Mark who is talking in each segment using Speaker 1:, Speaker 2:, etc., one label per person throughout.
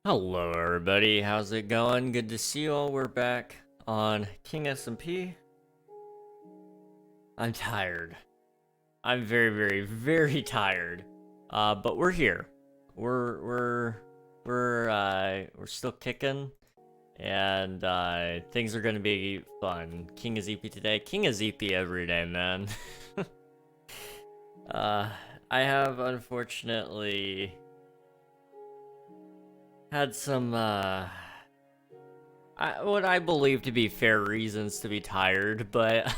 Speaker 1: Hello everybody, how's it going? Good to see you all. We're back on King SMP. I'm tired. I'm very tired. But we're here. We're still kicking, and things are gonna be fun. King is EP today. King is EP every day, man. uh, I have unfortunately had some what I believe to be fair reasons to be tired, but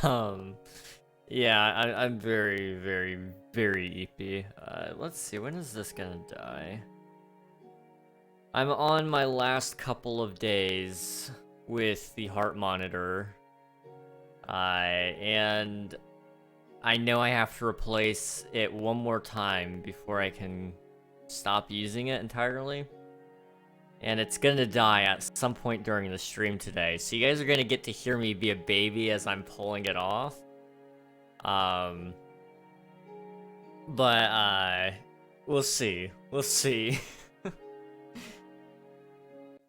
Speaker 1: yeah, I'm very EP. Let's see, when is this gonna die? I'm on my last couple of days with the heart monitor, and I know I have to replace it one more time before I can stop using it entirely. And it's gonna die at some point during the stream today. So you guys are gonna get to hear me be a baby as I'm pulling it off. But we'll see. We'll see.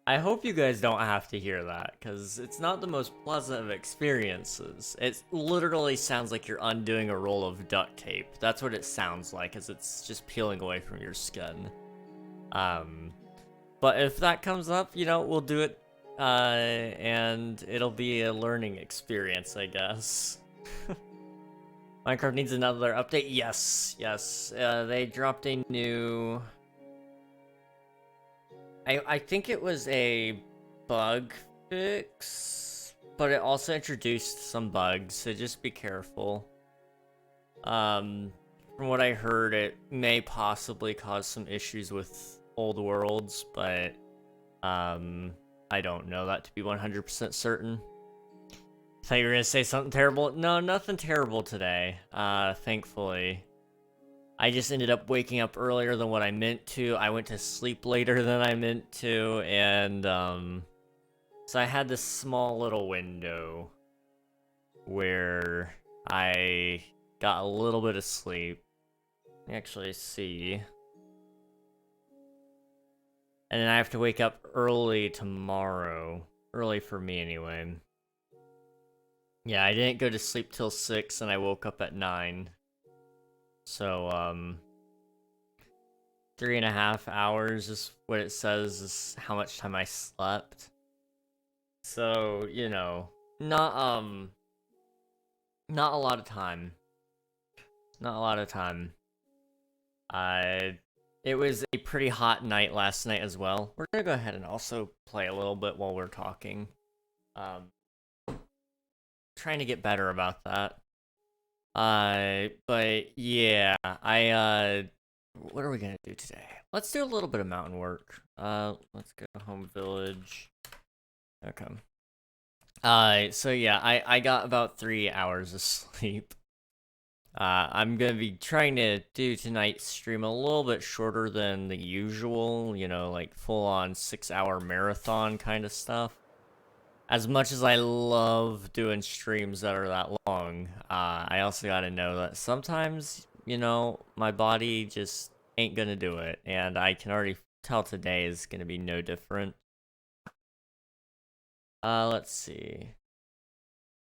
Speaker 1: I hope you guys don't have to hear that, because it's not the most pleasant of experiences. It literally sounds like you're undoing a roll of duct tape. That's what it sounds like, as it's just peeling away from your skin. But if that comes up, you know, we'll do it, and it'll be a learning experience, I guess. Minecraft needs another update? Yes. They dropped a new... I think it was a bug fix, but it also introduced some bugs, so just be careful. From what I heard, it may possibly cause some issues with old worlds, but I don't know that to be 100% certain. I thought you were gonna say something terrible. No, nothing terrible today, thankfully. I just ended up waking up earlier than what I meant to. I went to sleep later than I meant to, and so I had this small little window where I got a little bit of sleep. Let me actually see. And then I have to wake up early tomorrow. Early for me, anyway. Yeah, I didn't go to sleep till 6, and I woke up at 9. So, 3.5 hours is what it says is how much time I slept. So, you know, not a lot of time. Not a lot of time. It was a pretty hot night last night as well. We're gonna go ahead and also play a little bit while we're talking. Trying to get better about that. But yeah, what are we gonna do today? Let's do a little bit of mountain work. Let's go to home village. Okay. So yeah, I got about 3 hours of sleep. I'm gonna be trying to do tonight's stream a little bit shorter than the usual, you know, like full-on 6-hour marathon kind of stuff. As much as I love doing streams that are that long, I also gotta know that sometimes, you know, my body just ain't gonna do it, and I can already tell today is gonna be no different. Let's see.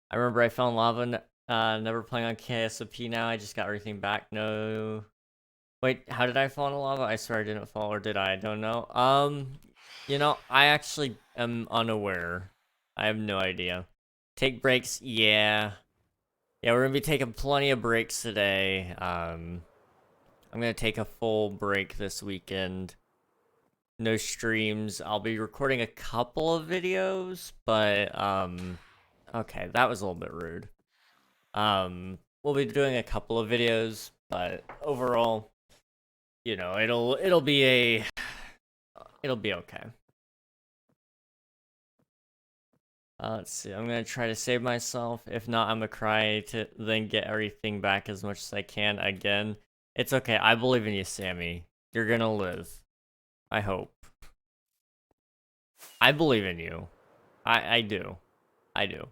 Speaker 1: I remember I fell in lava, never playing on KSOP now, I just got everything back, no... Wait, how did I fall in lava? I swear I didn't fall, or did I? Don't know. You know, I actually am unaware. I have no idea. Take breaks, yeah. Yeah, we're gonna be taking plenty of breaks today. I'm gonna take a full break this weekend. No streams. I'll be recording a couple of videos, but, okay, that was a little bit rude. We'll be doing a couple of videos, but overall, you know, it'll be okay. Let's see, I'm gonna try to save myself. If not, I'm gonna cry to then get everything back as much as I can again. It's okay, I believe in you, Sammy. You're gonna live. I hope. I believe in you. I do. I do.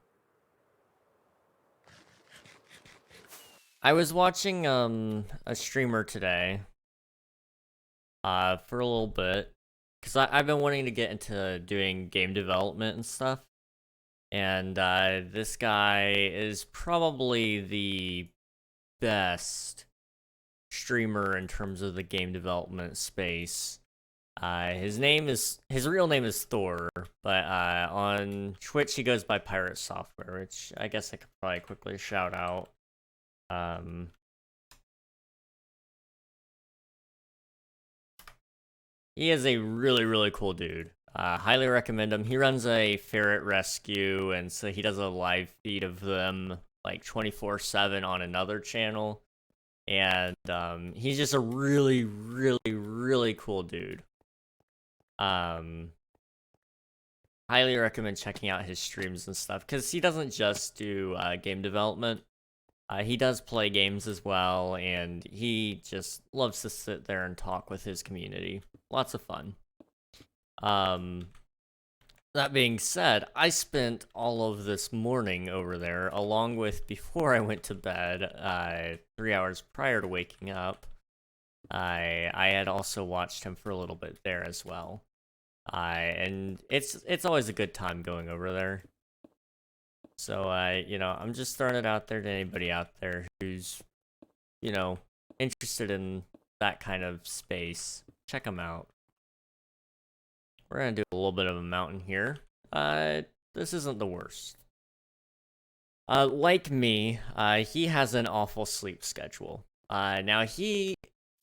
Speaker 1: I was watching, a streamer today. For a little bit. because I've been wanting to get into doing game development and stuff. And this guy is probably the best streamer in terms of the game development space. His real name is Thor, but on Twitch he goes by Pirate Software, which I guess I could probably quickly shout out. He is a really, really cool dude. Highly recommend him. He runs a ferret rescue, and so he does a live feed of them like 24/7 on another channel. And he's just a really, really, really cool dude. Highly recommend checking out his streams and stuff, because he doesn't just do game development. He does play games as well, and he just loves to sit there and talk with his community. Lots of fun. That being said, I spent all of this morning over there, along with before I went to bed, 3 hours prior to waking up. I had also watched him for a little bit there as well. And it's always a good time going over there. So, I'm just throwing it out there to anybody out there who's, interested in that kind of space. Check them out. We're gonna do a little bit of a mountain here. This isn't the worst. Like me, he has an awful sleep schedule. Now he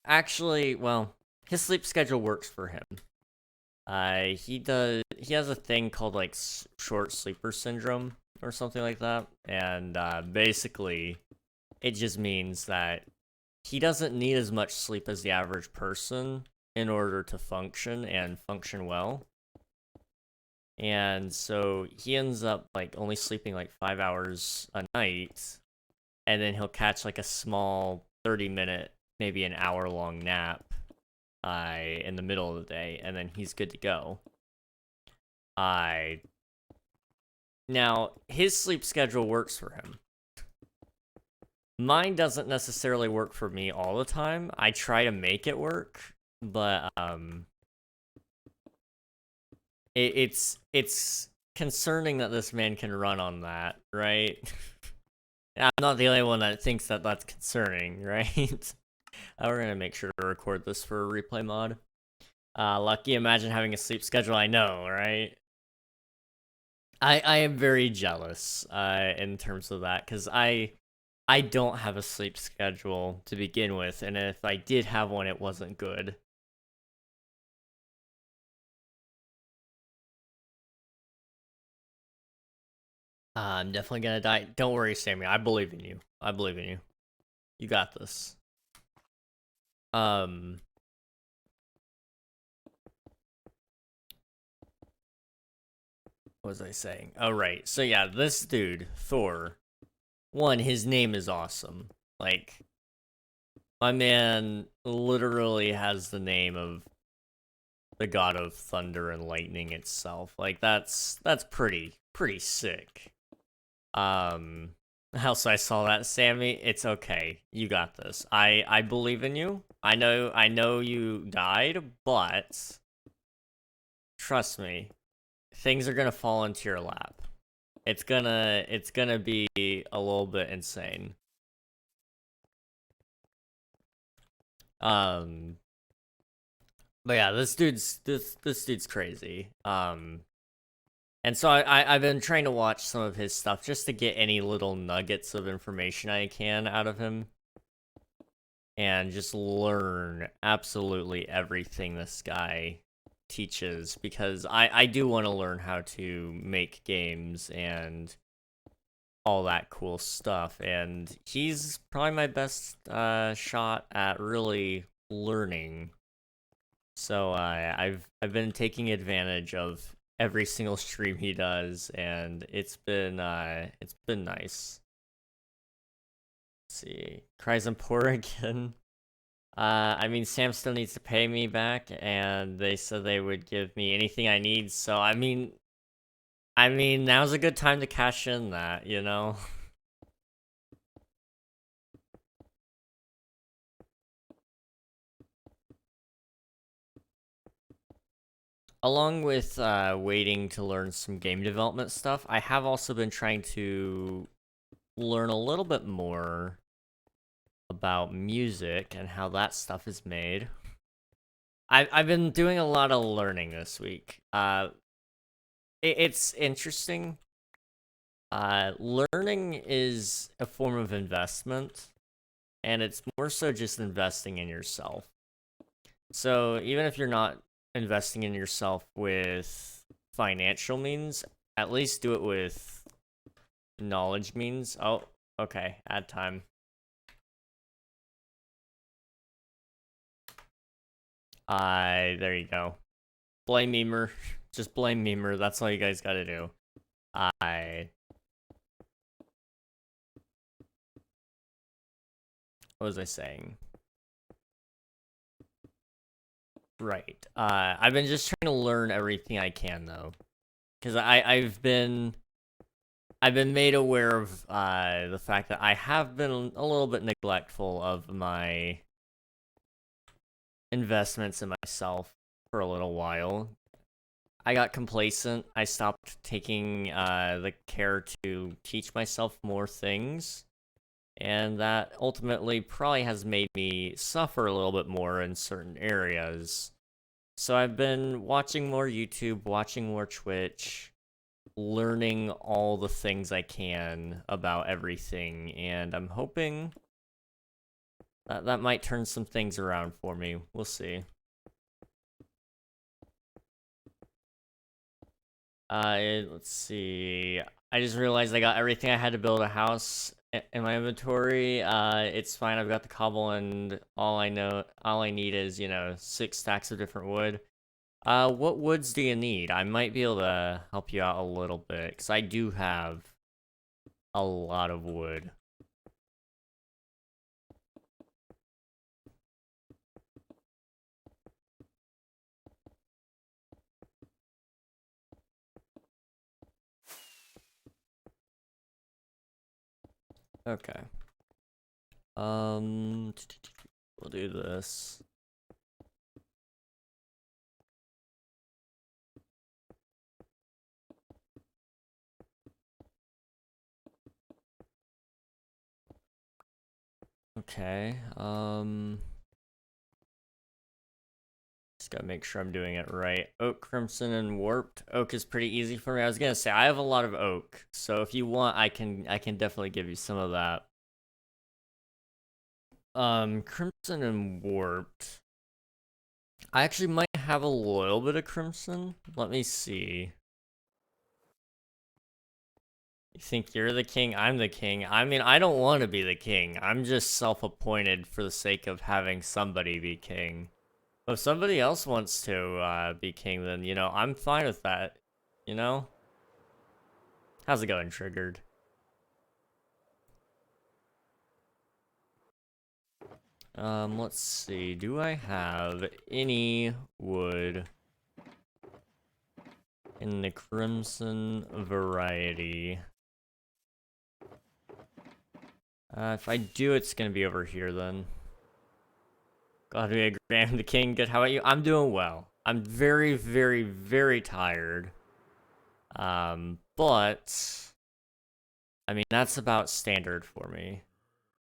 Speaker 1: actually, his sleep schedule works for him. He has a thing called like short sleeper syndrome or something like that, and basically it just means that he doesn't need as much sleep as the average person in order to function and function well. And so he ends up like only sleeping like 5 hours a night, and then he'll catch like a small 30-minute, maybe an hour-long nap in the middle of the day, and then he's good to go. Now, his sleep schedule works for him. Mine doesn't necessarily work for me all the time. I try to make it work, but it's concerning that this man can run on that, right? I'm not the only one that thinks that that's concerning, right? We're gonna make sure to record this for a replay mod. Lucky, imagine having a sleep schedule. I know, right? I am very jealous in terms of that, because I don't have a sleep schedule to begin with, and if I did have one, it wasn't good. I'm definitely gonna die. Don't worry, Sammy. I believe in you. I believe in you. You got this. What was I saying? Oh, right. So yeah, this dude, Thor, one, his name is awesome. Like, my man literally has the name of the god of thunder and lightning itself. Like, that's pretty sick. Also, I saw that, Sammy. It's okay. You got this. I believe in you. I know you died, but trust me, things are gonna fall into your lap. It's gonna be a little bit insane. But yeah, this dude's crazy. And so I've been trying to watch some of his stuff just to get any little nuggets of information I can out of him, and just learn absolutely everything this guy teaches, because I do want to learn how to make games and all that cool stuff, and he's probably my best shot at really learning. So I've been taking advantage of every single stream he does, and it's been nice. Let's see, cries and poor again. I mean, Sam still needs to pay me back, and they said they would give me anything I need. So I mean, now's a good time to cash in that, you know. along with waiting to learn some game development stuff, I have also been trying to learn a little bit more about music and how that stuff is made. I've been doing a lot of learning this week. It's interesting. Learning is a form of investment, and it's more so just investing in yourself. So even if you're not investing in yourself with financial means, at least do it with knowledge means. Oh, okay, add time. There you go. Blame Memer. Just blame Memer. That's all you guys gotta do. What was I saying? Right. I've been just trying to learn everything I can though, because I've been made aware of the fact that I have been a little bit neglectful of my investments in myself for a little while. I got complacent. I stopped taking the care to teach myself more things, and that ultimately probably has made me suffer a little bit more in certain areas. So I've been watching more YouTube, watching more Twitch, learning all the things I can about everything, and I'm hoping that might turn some things around for me. We'll see. Let's see. I just realized I got everything I had to build a house in my inventory. It's fine. I've got the cobble, and all I need is, 6 stacks of different wood. What woods do you need? I might be able to help you out a little bit, because I do have a lot of wood. Okay. We'll do this. Okay, just gotta make sure I'm doing it right. Oak, Crimson, and Warped. Oak is pretty easy for me. I was gonna say, I have a lot of oak, so if you want, I can definitely give you some of that. Crimson and Warped. I actually might have a little bit of Crimson. Let me see. You think you're the king? I'm the king. I mean, I don't want to be the king. I'm just self-appointed for the sake of having somebody be king. If somebody else wants to be king, then, I'm fine with that, you know? How's it going, Triggered? Let's see. Do I have any wood in the Crimson variety? If I do, it's gonna be over here, then. God, we agree. I'm the king. Good. How about you? I'm doing well. I'm very, very, very tired. But I mean, that's about standard for me.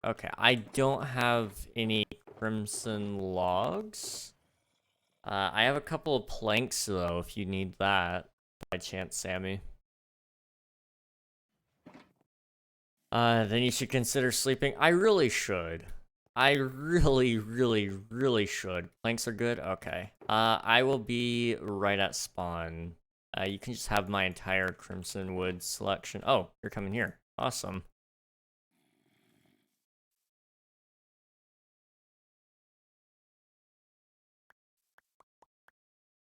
Speaker 1: Okay, I don't have any crimson logs. I have a couple of planks, though, if you need that, by chance, Sammy. Then you should consider sleeping. I really should. I really, really, really should. Planks are good? Okay. I will be right at spawn. You can just have my entire crimson wood selection. Oh, you're coming here. Awesome.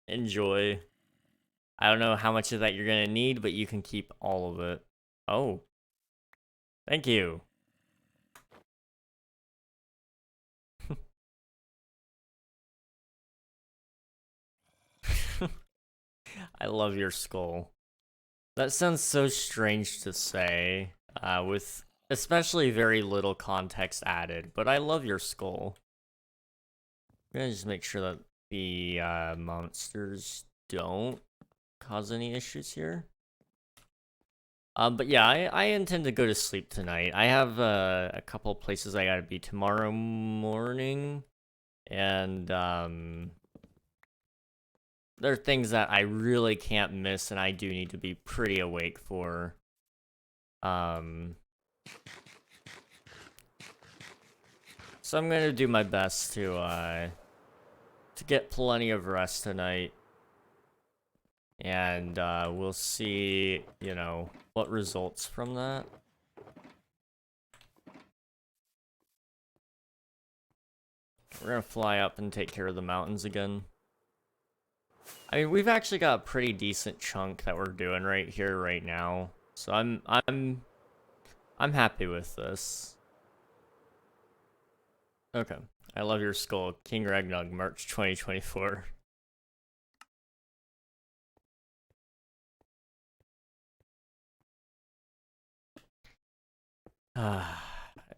Speaker 1: Enjoy. I don't know how much of that you're gonna need, but you can keep all of it. Oh. Thank you. I love your skull. That sounds so strange to say, with especially very little context added, but I love your skull. I'm gonna just make sure that the monsters don't cause any issues here. But yeah, I intend to go to sleep tonight. I have a couple places I gotta be tomorrow morning, and there are things that I really can't miss, and I do need to be pretty awake for. So I'm gonna do my best to get plenty of rest tonight, and we'll see, you know, what results from that. We're gonna fly up and take care of the mountains again. I mean, we've actually got a pretty decent chunk that we're doing right here, right now. So I'm happy with this. Okay. I love your skull, King Ragnog, March 2024.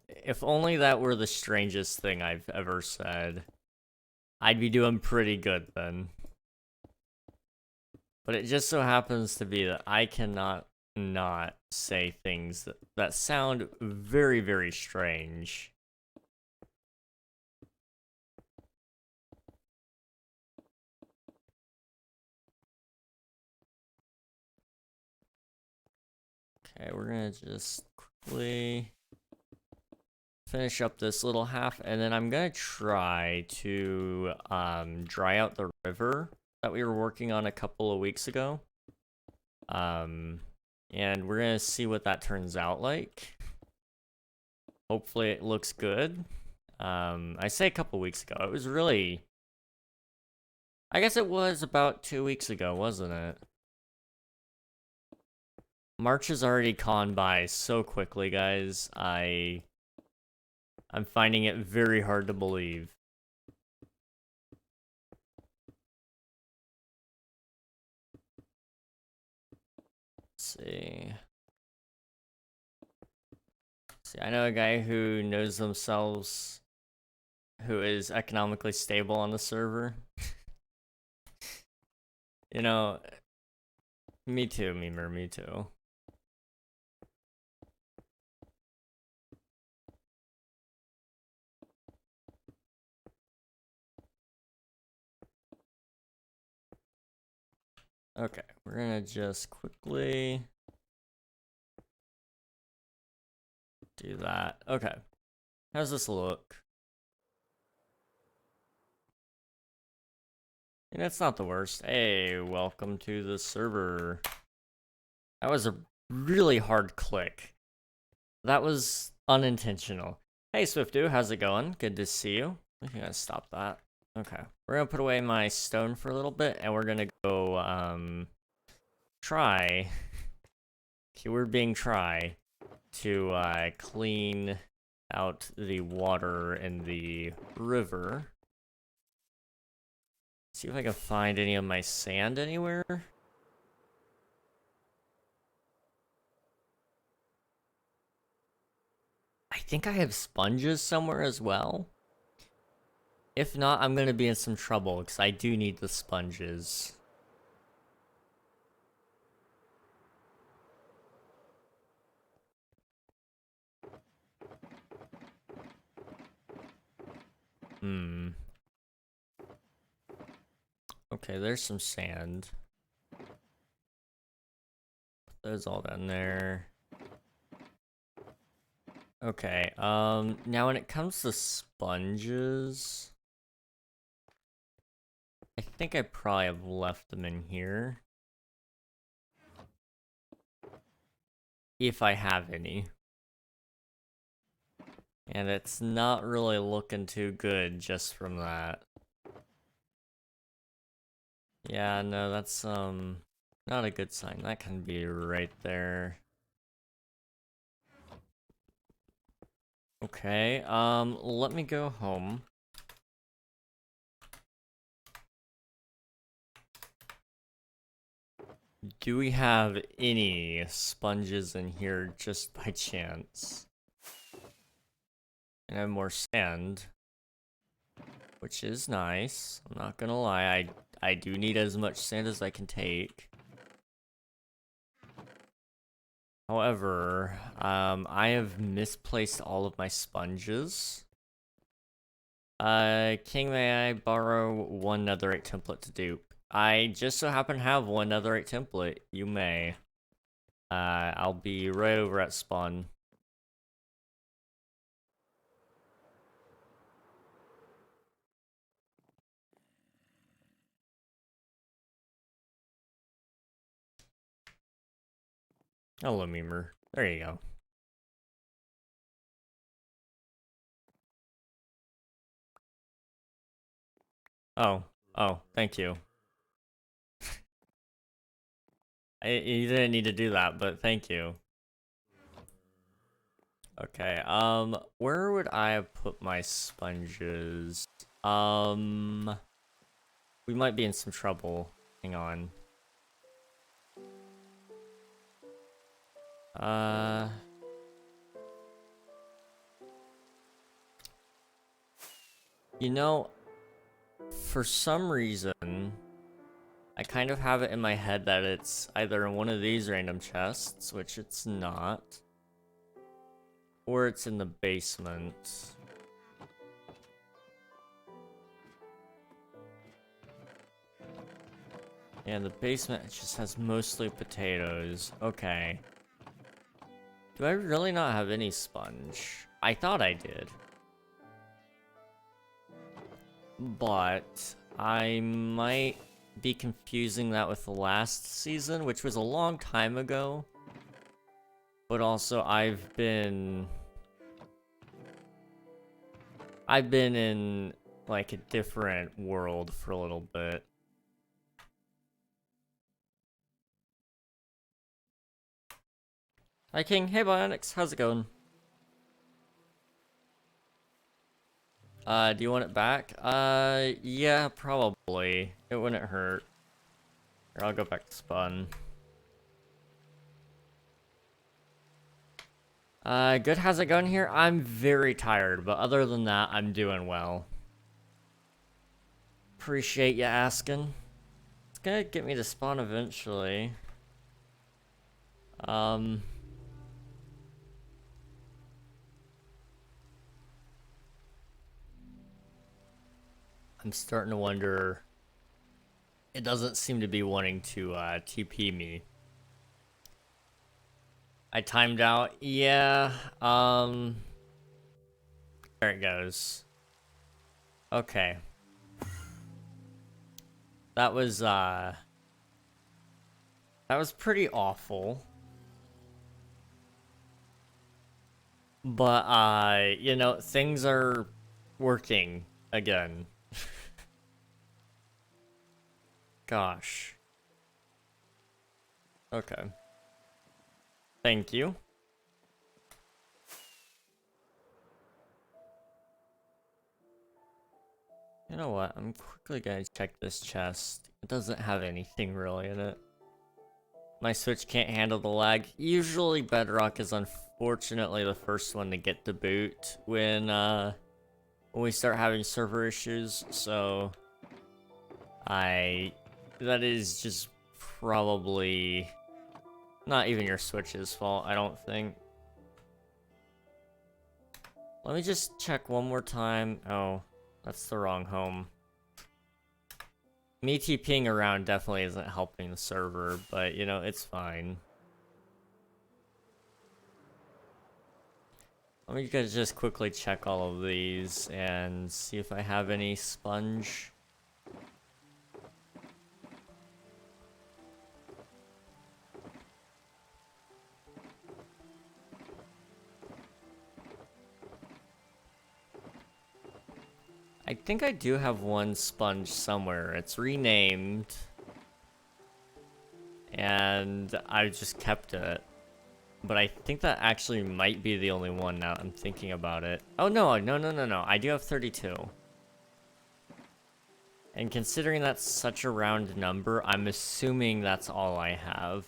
Speaker 1: If only that were the strangest thing I've ever said. I'd be doing pretty good then. But it just so happens to be that I cannot not say things that sound very, very strange. Okay, we're gonna just quickly finish up this little half, and then I'm gonna try to dry out the river that we were working on a couple of weeks ago. And we're gonna see what that turns out like. Hopefully it looks good. I say a couple weeks ago. It was really... I guess it was about 2 weeks ago, wasn't it? March has already gone by so quickly, guys. I'm finding it very hard to believe. Let's see. See, I know a guy who knows themselves, who is economically stable on the server. You know, me too, Memer, me too. Okay, we're gonna just quickly do that. Okay, how's this look? And it's not the worst. Hey, welcome to the server. That was a really hard click. That was unintentional. Hey, Swiftu, how's it going? Good to see you. I think I gotta stop that. Okay, we're gonna put away my stone for a little bit, and we're gonna go, try, keyword being try, to, clean out the water in the river. See if I can find any of my sand anywhere. I think I have sponges somewhere as well. If not, I'm gonna be in some trouble, because I do need the sponges. Okay, there's some sand. Put those all down there. Okay, now when it comes to sponges, I think I probably have left them in here. If I have any. And it's not really looking too good just from that. Yeah, no, that's, not a good sign. That can be right there. Okay, let me go home. Do we have any sponges in here just by chance? And I have more sand, which is nice. I'm not gonna lie, I do need as much sand as I can take. However, I have misplaced all of my sponges. King, may I borrow one netherite template to dupe? I just so happen to have one netherite template. You may. I'll be right over at spawn. Hello, Memer. There you go. Oh, thank you. You didn't need to do that, but thank you. Okay, where would I have put my sponges? We might be in some trouble. Hang on. You know, for some reason, I kind of have it in my head that it's either in one of these random chests, which it's not, or it's in the basement. And the basement just has mostly potatoes. Okay. Do I really not have any sponge? I thought I did. But I might be confusing that with the last season, which was a long time ago. But also I've been in like a different world for a little bit. Hi King, hey Bionics, how's it going? Do you want it back? Yeah, probably. It wouldn't hurt. Here, I'll go back to spawn. Good, how's it going here? I'm very tired, but other than that, I'm doing well. Appreciate you asking. It's gonna get me to spawn eventually. I'm starting to wonder. It doesn't seem to be wanting to TP me. I timed out. Yeah. There it goes. Okay. That was pretty awful. But you know, things are working again. Gosh. Okay. Thank you. You know what? I'm quickly gonna check this chest. It doesn't have anything really in it. My Switch can't handle the lag. Usually Bedrock is unfortunately the first one to get to boot when we start having server issues, so that is just probably not even your Switch's fault, I don't think. Let me just check one more time. Oh, that's the wrong home. Me TPing around definitely isn't helping the server, but you know, it's fine. Let me just quickly check all of these and see if I have any sponge. I think I do have one sponge somewhere. It's renamed. And I just kept it. But I think that actually might be the only one now I'm thinking about it. Oh no. I do have 32. And considering that's such a round number, I'm assuming that's all I have.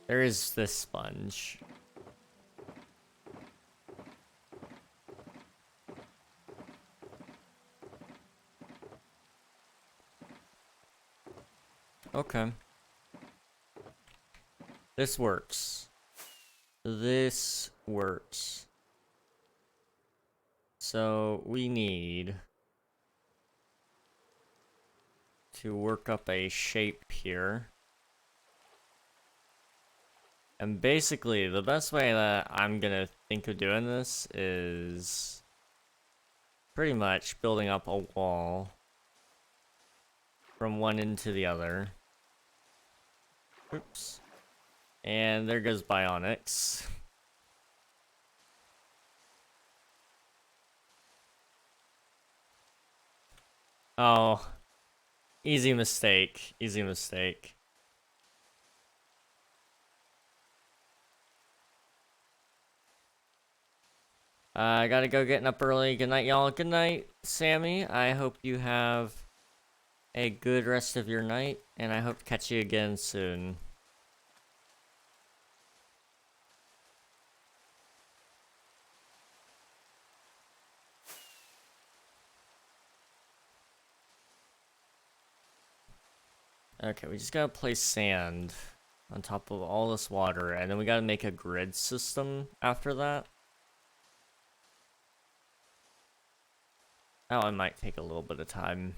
Speaker 1: There is this sponge. Okay. This works. This works. So we need to work up a shape here. And basically, the best way that I'm gonna think of doing this is pretty much building up a wall from one end to the other. Oops. And there goes Bionics. Oh, easy mistake. Easy mistake. I gotta go getting up early. Good night, y'all. Good night, Sammy. I hope you have a good rest of your night, and I hope to catch you again soon. Okay, we just gotta place sand on top of all this water, and then we gotta make a grid system after that. Oh, it might take a little bit of time.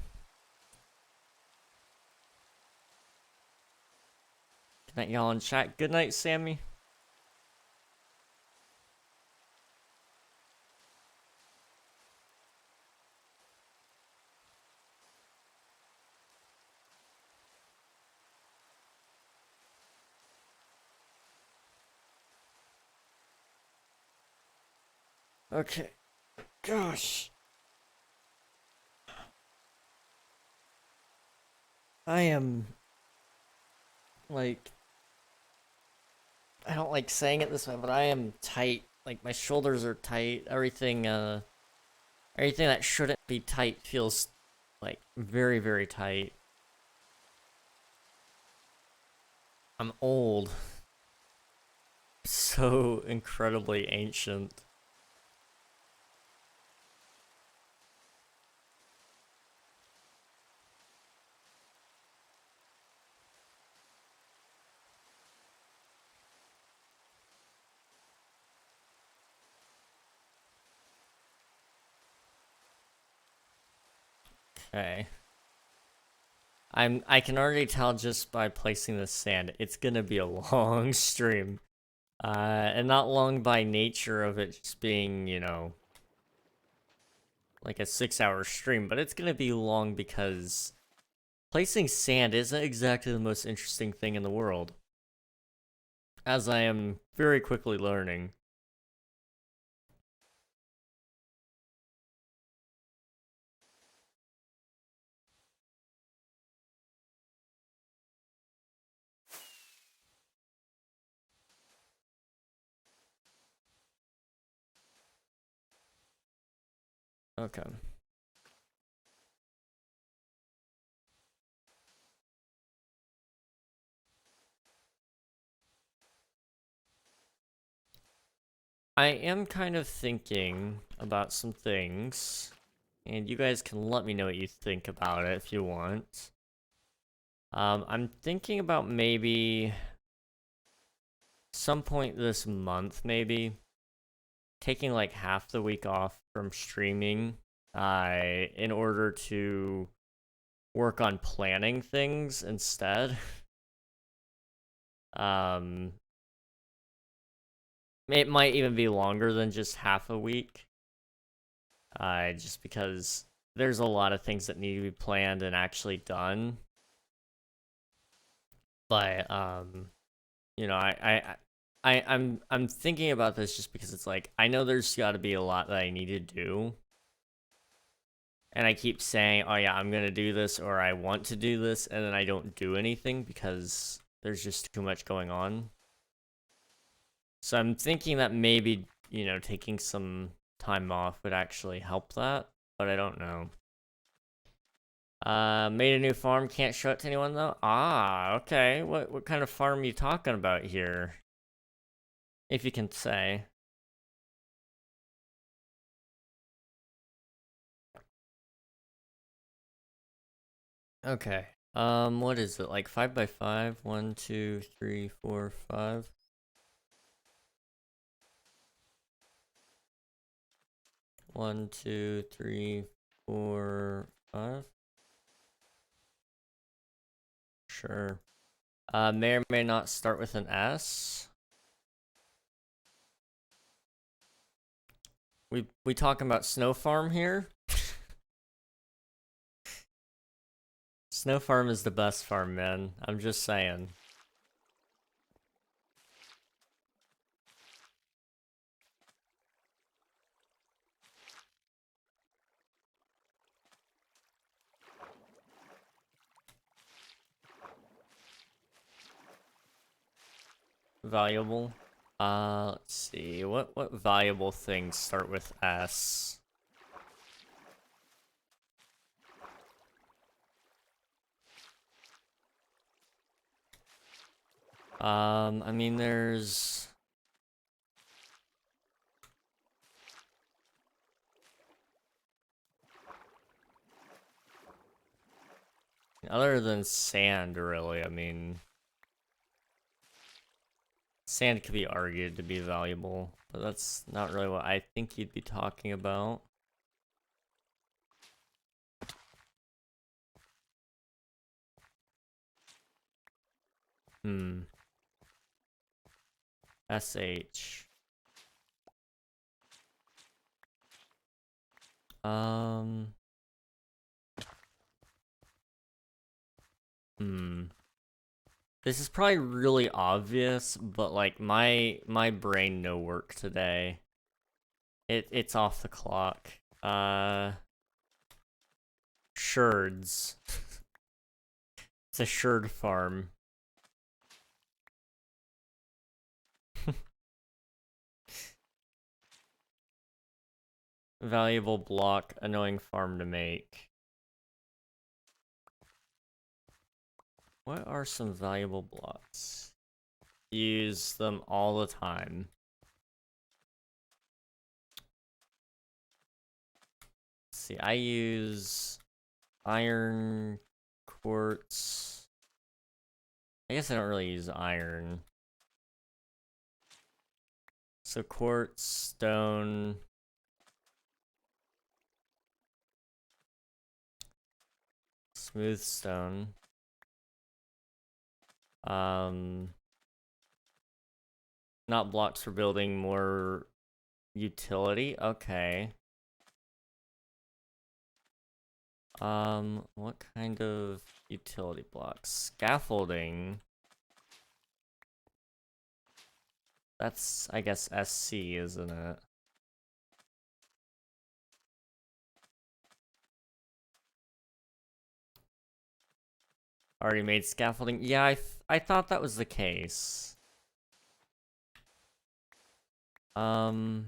Speaker 1: Good night, y'all in chat. Good night, Sammy. Okay. Gosh. I am, like, I don't like saying it this way, but I am tight. Like, my shoulders are tight. Everything that shouldn't be tight feels, like, very, very tight. I'm old. So incredibly ancient. Okay. I can already tell just by placing the sand, it's gonna be a long stream. And not long by nature of it just being, you know, like a 6-hour stream, but it's gonna be long because placing sand isn't exactly the most interesting thing in the world. As I am very quickly learning. Okay. I am kind of thinking about some things, and you guys can let me know what you think about it if you want. I'm thinking about maybe some point this month, maybe taking like half the week off from streaming, in order to work on planning things instead. It might even be longer than just half a week. Just because there's a lot of things that need to be planned and actually done. But you know, I'm thinking about this just because it's like I know there's got to be a lot that I need to do. And I keep saying, "Oh yeah, I'm going to do this," or "I want to do this," and then I don't do anything because there's just too much going on. So I'm thinking that maybe, you know, taking some time off would actually help that, but I don't know. Made a new farm, can't show it to anyone though? Ah, okay. What kind of farm are you talking about here? If you can say. Okay. What is it? Like 5 by 5? 1, 2, 3, 4, 5. One, two, three, 4, 5. Sure. May or may not start with an S. We talking about Snow Farm here? Snow Farm is the best farm, man. I'm just saying. Valuable. Let's see. What valuable things start with S? I mean, there's... Other than sand, really, I mean... Sand could be argued to be valuable, but that's not really what I think you'd be talking about. SH. This is probably really obvious, but like my brain no work today. It's off the clock. Sherds. It's a sherd farm. Valuable block, annoying farm to make. What are some valuable blocks? Use them all the time. Let's see, I use iron, quartz. I guess I don't really use iron. So quartz, stone. Smooth stone. Not blocks for building, more utility. Okay. What kind of utility blocks? Scaffolding. That's, I guess, SC, isn't it? Already made scaffolding. Yeah, I thought that was the case. Why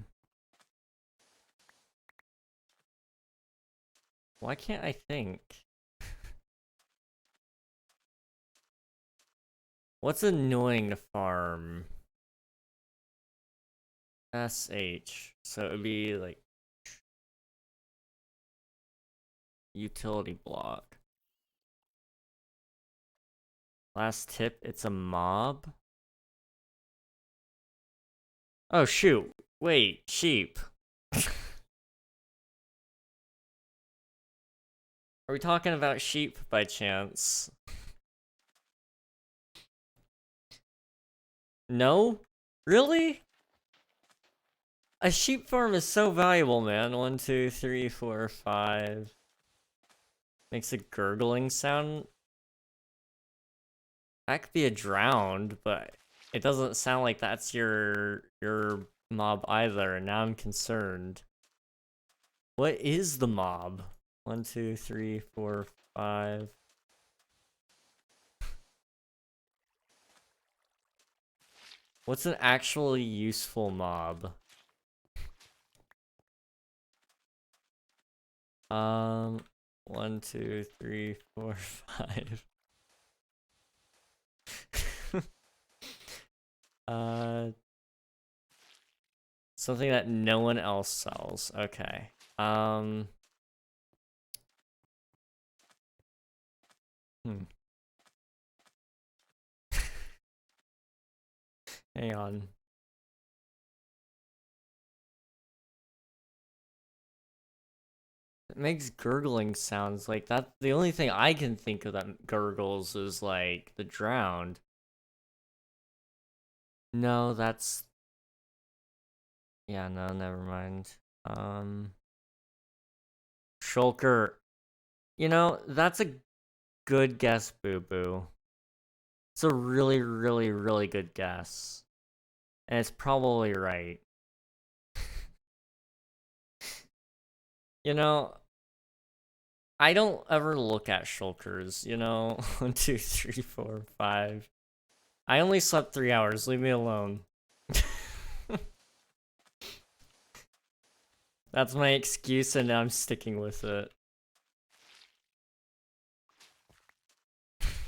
Speaker 1: can't I think? What's annoying to farm? SH. So it would be like utility block. Last tip, it's a mob. Oh shoot. Wait, sheep. Are we talking about sheep by chance? No? Really? A sheep farm is so valuable, man. 1, 2, 3, 4, 5. Makes a gurgling sound. That could be a drowned, but it doesn't sound like that's your mob either, and now I'm concerned. What is the mob? 1, 2, 3, 4, 5. What's an actually useful mob? 1, 2, 3, 4, 5. Something that no one else sells. Okay. Hang on. It makes gurgling sounds like that. The only thing I can think of that gurgles is like the drowned. No, that's... Yeah, no, never mind. Shulker. You know, that's a good guess, Boo Boo. It's a really, really, really good guess. And it's probably right. You know, I don't ever look at shulkers, you know? 1, 2, 3, 4, 5. I only slept 3 hours, leave me alone. That's my excuse and I'm sticking with it.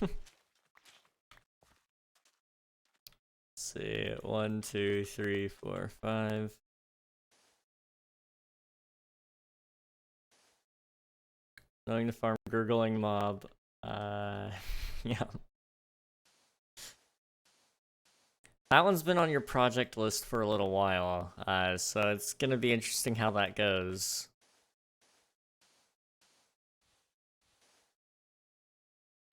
Speaker 1: Let's see, 1, 2, 3, 4, 5. Knowing to farm gurgling mob. Yeah. That one's been on your project list for a little while, so it's gonna be interesting how that goes.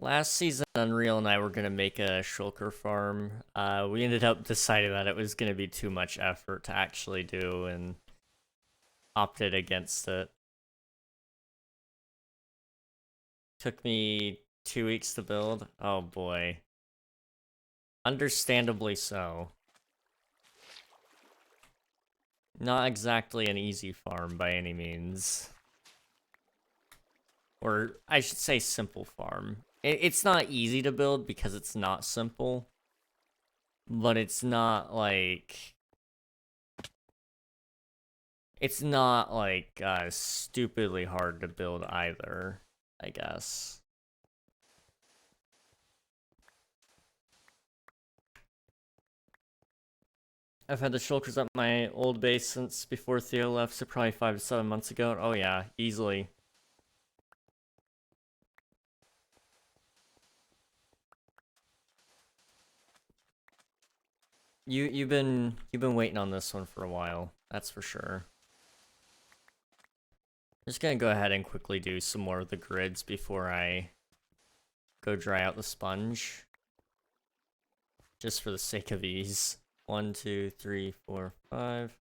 Speaker 1: Last season, Unreal and I were gonna make a shulker farm. We ended up deciding that it was gonna be too much effort to actually do and opted against it. Took me 2 weeks to build. Oh boy. Understandably so. Not exactly an easy farm by any means. Or I should say simple farm. It's not easy to build because it's not simple. But it's not like... It's not like stupidly hard to build either, I guess. I've had the shulkers at my old base since before Theo left, so probably 5 to 7 months ago. Oh yeah, easily. You've been waiting on this one for a while, that's for sure. I'm just gonna go ahead and quickly do some more of the grids before I go dry out the sponge. Just for the sake of ease. 1, 2, 3, 4, 5.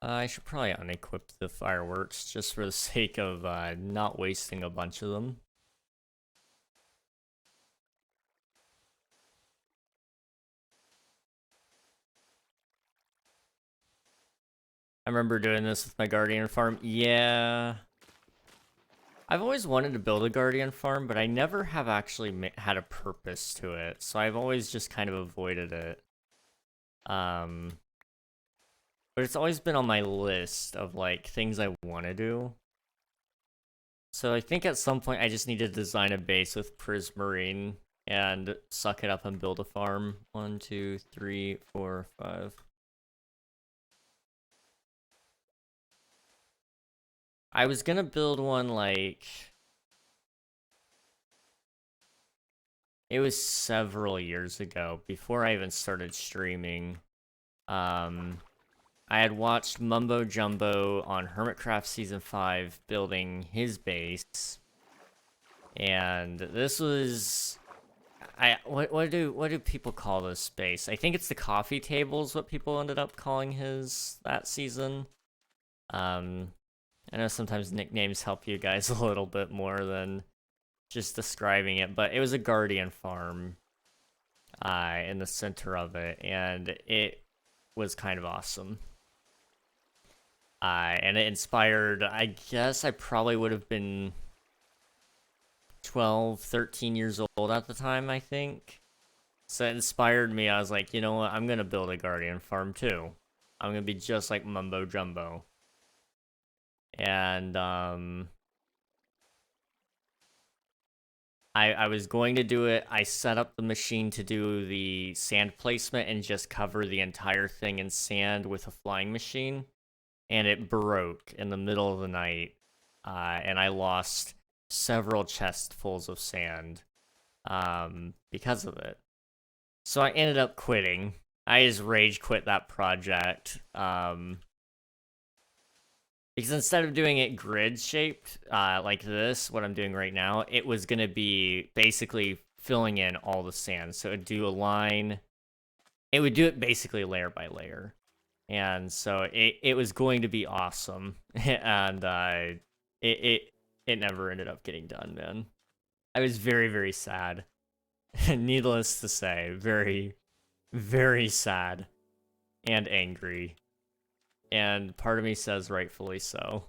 Speaker 1: I should probably unequip the fireworks just for the sake of not wasting a bunch of them. I remember doing this with my Guardian farm. Yeah. I've always wanted to build a Guardian farm, but I never have actually had a purpose to it, so I've always just kind of avoided it. But it's always been on my list of, like, things I want to do. So I think at some point I just need to design a base with Prismarine and suck it up and build a farm. 1, 2, 3, 4, 5. I was gonna build one, like... It was several years ago, before I even started streaming. I had watched Mumbo Jumbo on Hermitcraft Season 5 building his base. And this was... What do people call this space? I think it's the coffee table is what people ended up calling his that season. I know sometimes nicknames help you guys a little bit more than just describing it, but it was a Guardian farm in the center of it, and it was kind of awesome. And it inspired, I guess I probably would have been 12, 13 years old at the time, I think. So it inspired me. I was like, you know what? I'm going to build a Guardian farm too. I'm going to be just like Mumbo Jumbo. And, I I was going to do it. I set up the machine to do the sand placement and just cover the entire thing in sand with a flying machine, and it broke in the middle of the night, and I lost several chestfuls of sand because of it. So I ended up quitting. I just rage quit that project. Because instead of doing it grid shaped like this, what I'm doing right now, it was going to be basically filling in all the sand. So it'd do a line. It would do it basically layer by layer. And so it was going to be awesome. And it never ended up getting done, man. I was very, very sad. Needless to say, very, very sad and angry. And part of me says rightfully so.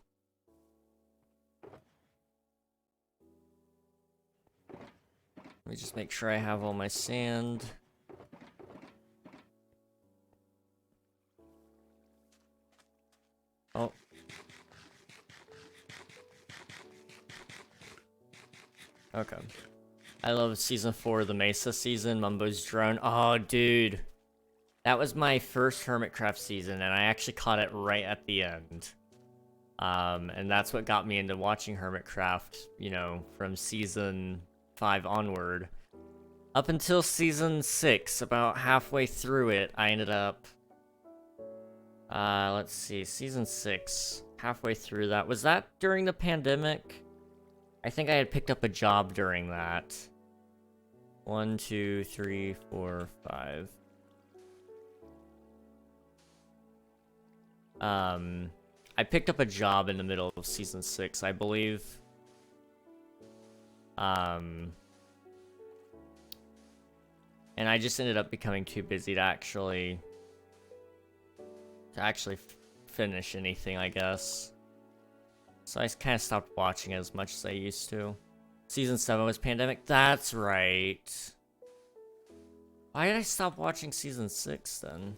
Speaker 1: Let me just make sure I have all my sand. Oh. Okay. I love season 4 of the Mesa season, Mumbo's drone. Oh, dude. That was my first Hermitcraft season, and I actually caught it right at the end. And that's what got me into watching Hermitcraft, you know, from season 5 onward. Up until season 6, about halfway through it, I ended up... let's see, season 6, halfway through that. Was that during the pandemic? I think I had picked up a job during that. 1, 2, 3, 4, 5. I picked up a job in the middle of season 6, I believe. And I just ended up becoming too busy to actually finish anything, I guess. So I kind of stopped watching as much as I used to. Season 7 was pandemic. That's right. Why did I stop watching season 6 then?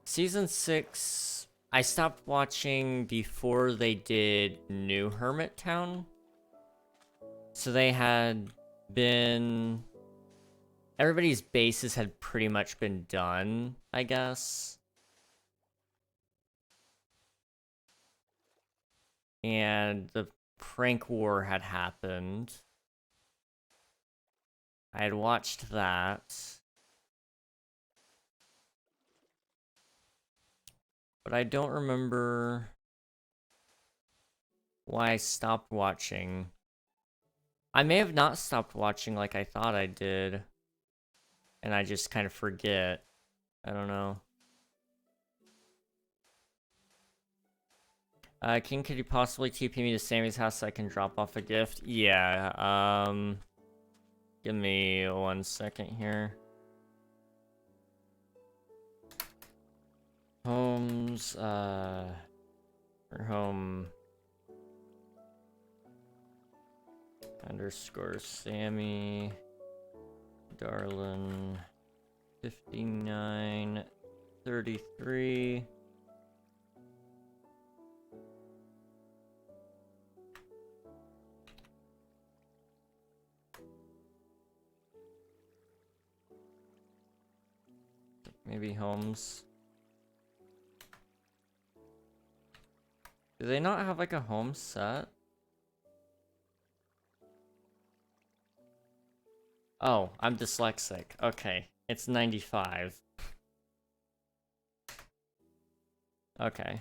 Speaker 1: Season 6, I stopped watching before they did New Hermit Town. So they had been... Everybody's bases had pretty much been done, I guess. And the prank war had happened. I had watched that. But I don't remember why I stopped watching. I may have not stopped watching like I thought I did. And I just kind of forget. I don't know. King, could you possibly TP me to Sammy's house so I can drop off a gift? Yeah, give me 1 second here. Homes, or home underscore Sammy Darlin 5933. Maybe homes. Do they not have like a home set? Oh, I'm dyslexic. Okay, it's 95. Okay.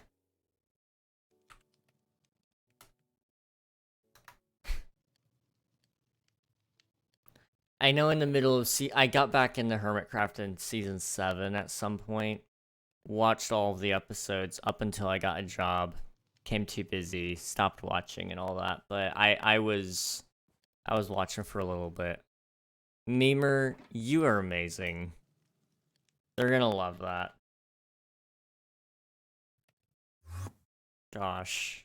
Speaker 1: I know in the middle of I got back into Hermitcraft in season 7 at some point. Watched all of the episodes up until I got a job. Came too busy, stopped watching and all that. But I was watching for a little bit. Memer, you are amazing. They're gonna love that. Gosh.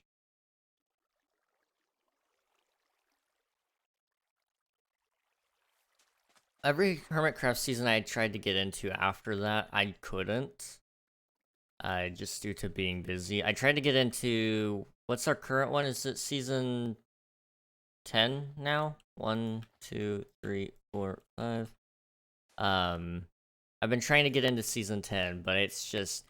Speaker 1: Every Hermitcraft season I tried to get into after that, I couldn't. Just due to being busy. I tried to get into... What's our current one? Is it season 10 now. 1, 2, 3, 4, 5. I've been trying to get into season 10, but it's just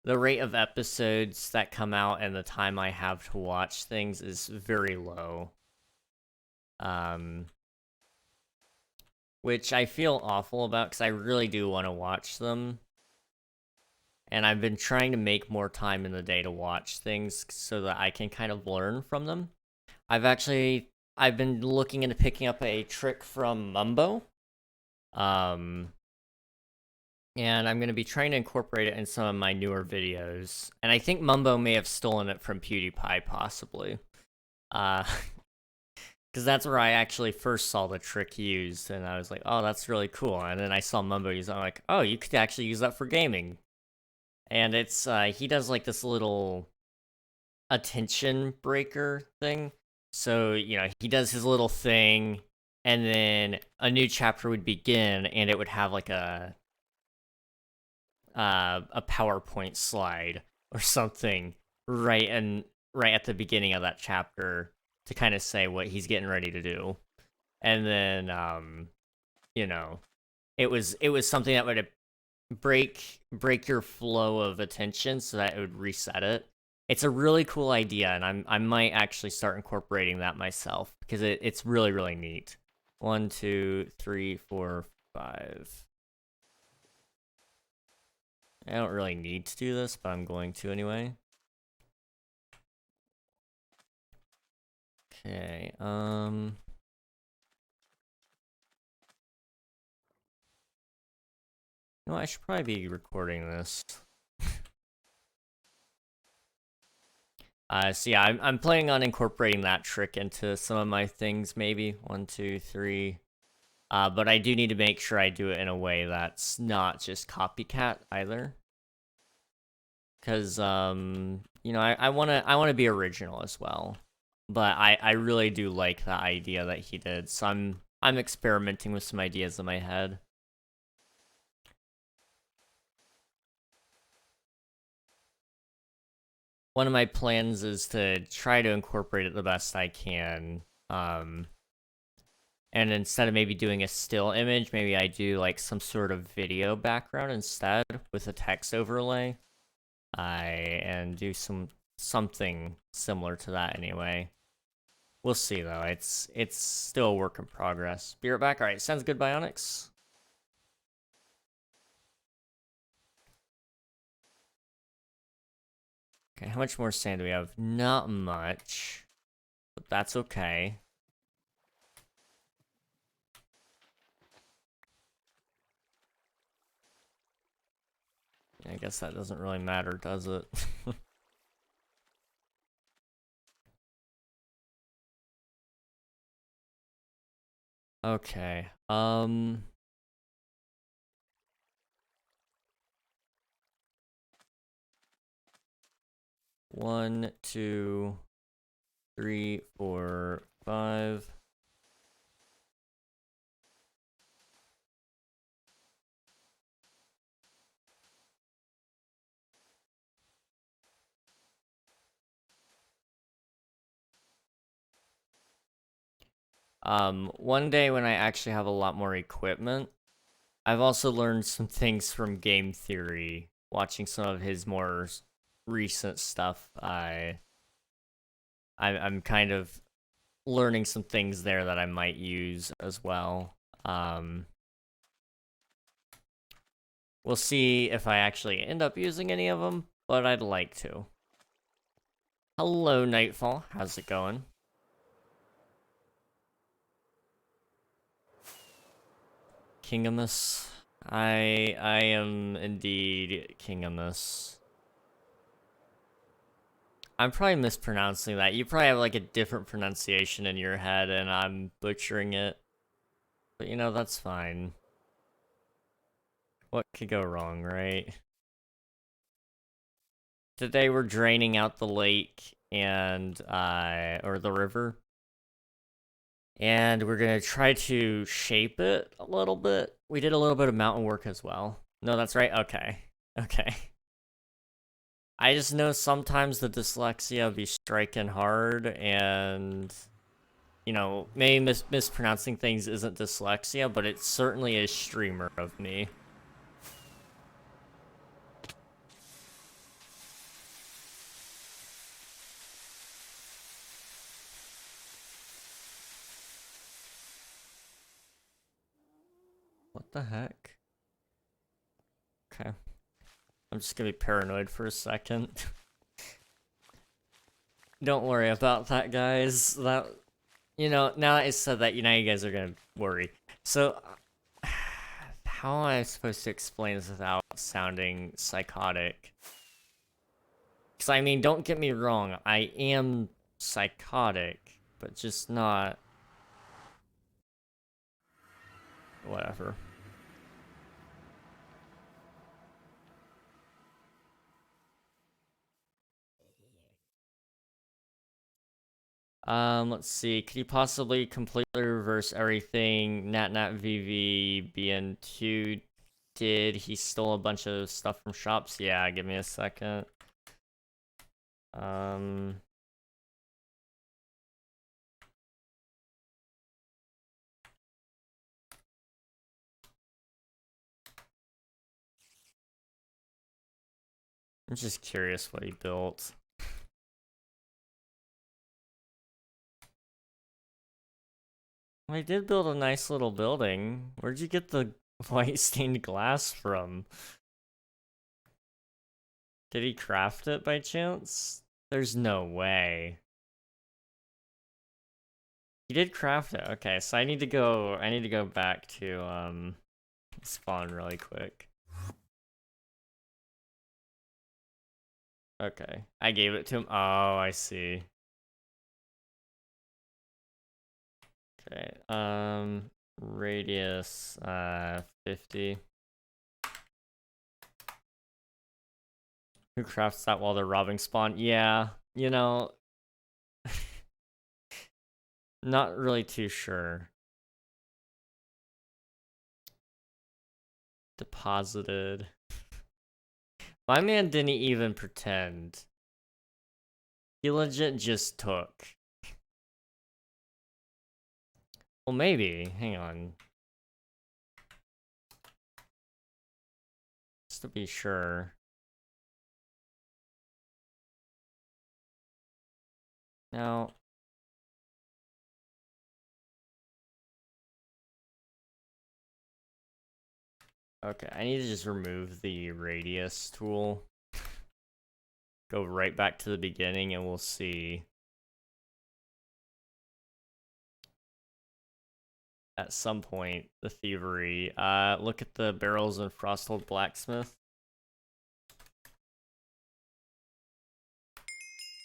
Speaker 1: the rate of episodes that come out and the time I have to watch things is very low. Which I feel awful about because I really do want to watch them. And I've been trying to make more time in the day to watch things so that I can kind of learn from them. I've been looking into picking up a trick from Mumbo. And I'm going to be trying to incorporate it in some of my newer videos. And I think Mumbo may have stolen it from PewDiePie, possibly. Because that's where I actually first saw the trick used, and I was like, oh, that's really cool. And then I saw Mumbo use it, I'm like, oh, you could actually use that for gaming. And it's, he does like this little attention breaker thing. So, you know, he does his little thing, and then a new chapter would begin, and it would have like a PowerPoint slide or something right at the beginning of that chapter to kind of say what he's getting ready to do. And then you know, it was something that would break your flow of attention so that it would reset it. It's a really cool idea, and I might actually start incorporating that myself because it's really, really neat. 1, 2, 3, 4, 5. I don't really need to do this, but I'm going to anyway. Okay, no, I should probably be recording this. So yeah, I'm planning on incorporating that trick into some of my things, maybe. 1, 2, 3. But I do need to make sure I do it in a way that's not just copycat either. Because, you know, I wanna be original as well. But I really do like the idea that he did, so I'm experimenting with some ideas in my head. One of my plans is to try to incorporate it the best I can. And instead of maybe doing a still image, maybe I do like some sort of video background instead with a text overlay. And do something similar to that anyway. We'll see though. It's still a work in progress. Be right back. All right, sounds good, Bionics. Okay, how much more sand do we have? Not much, but that's okay. I guess that doesn't really matter, does it? Okay, 1, 2, 3, 4, 5. One day when I actually have a lot more equipment, I've also learned some things from game theory, watching some of his more recent stuff. I'm kind of learning some things there that I might use as well. We'll see if I actually end up using any of them, but I'd like to. Hello, Nightfall. How's it going? Kingamus. I am indeed Kingamus. I'm probably mispronouncing that. You probably have like a different pronunciation in your head and I'm butchering it. But you know, that's fine. What could go wrong, right? Today we're draining out the lake and, or the river. And we're gonna try to shape it a little bit. We did a little bit of mountain work as well. No, that's right. Okay. Okay. I just know sometimes the dyslexia be striking hard, and you know, maybe mispronouncing things isn't dyslexia, but it certainly is streamer of me. What the heck? Okay. I'm just gonna be paranoid for a second. Don't worry about that, guys. That, you know, now that I said that, you know, you guys are gonna worry. So, how am I supposed to explain this without sounding psychotic? Because, I mean, don't get me wrong, I am psychotic, but just not... Whatever. Let's see. Could you possibly completely reverse everything NatNatVV BN2 did? He stole a bunch of stuff from shops? Yeah, give me a second. I'm just curious what he built. Well, he did build a nice little building. Where'd you get the white stained glass from? Did he craft it by chance? There's no way. He did craft it. Okay, so I need to go back to spawn really quick. Okay. I gave it to him. Oh, I see. Okay. Radius 50. Who crafts that while they're robbing spawn? Yeah, you know, not really too sure. Deposited. My man didn't even pretend. He legit just took. Well, maybe. Hang on. Just to be sure. Now. Okay, I need to just remove the radius tool. Go right back to the beginning and we'll see. At some point, the thievery. Look at the barrels in Frosthold Blacksmith.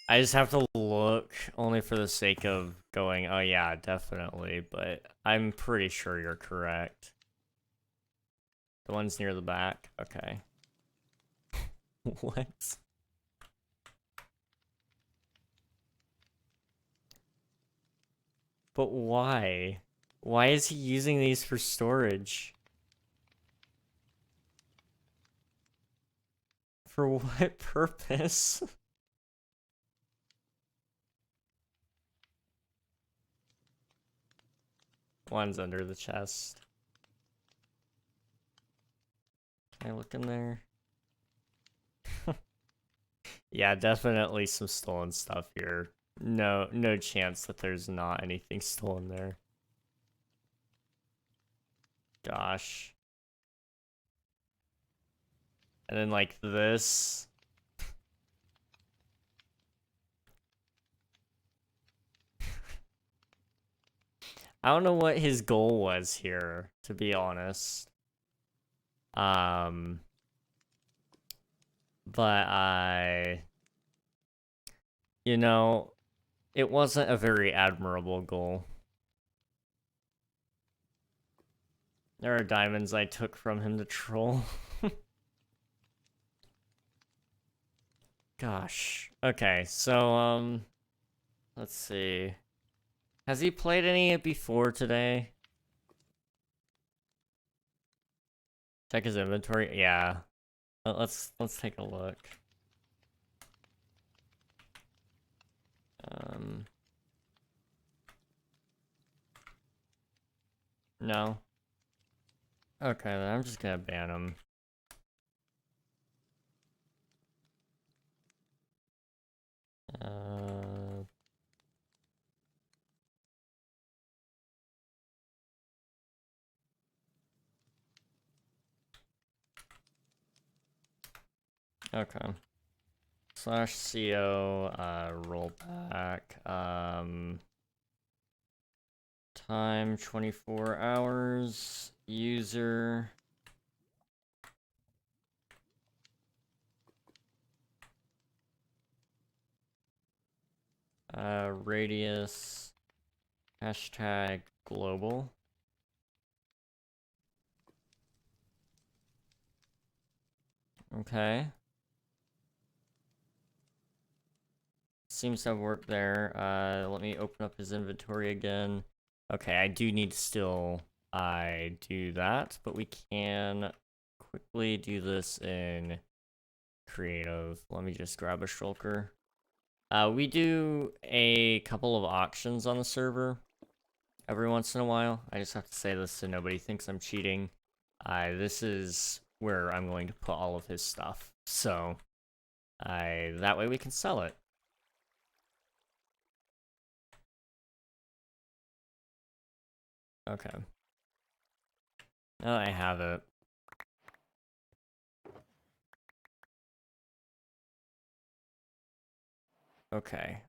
Speaker 1: I just have to look only for the sake of going, oh yeah, definitely, but I'm pretty sure you're correct. The one's near the back? Okay. What? But why? Why is he using these for storage? For what purpose? One's under the chest. Can I look in there? Yeah, definitely some stolen stuff here. No chance that there's not anything stolen there. Gosh. And then like this. I don't know what his goal was here, to be honest. But you know, it wasn't a very admirable goal. There are diamonds I took from him to troll. Gosh. Okay, so, let's see. Has he played any before today? Check his inventory. Yeah. Let's take a look. No? Okay, then I'm just gonna ban him. Okay. /co, rollback, time 24 hours, user, radius, hashtag global. Okay. Seems to have worked there. Let me open up his inventory again. Okay, I do need to still do that, but we can quickly do this in creative. Let me just grab a shulker. We do a couple of auctions on the server every once in a while. I just have to say this so nobody thinks I'm cheating. This is where I'm going to put all of his stuff. So, that way we can sell it. Okay. Now that I have it. Okay.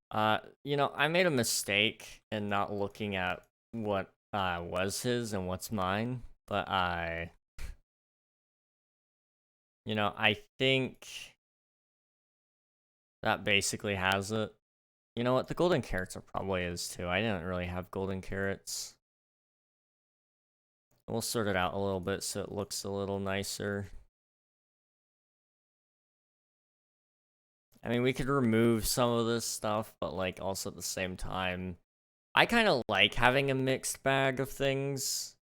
Speaker 1: You know, I made a mistake in not looking at what was his and what's mine, but you know, I think that basically has it. You know what? The golden carrots are probably his too. I didn't really have golden carrots. We'll sort it out a little bit so it looks a little nicer. I mean, we could remove some of this stuff, but like also at the same time, I kind of like having a mixed bag of things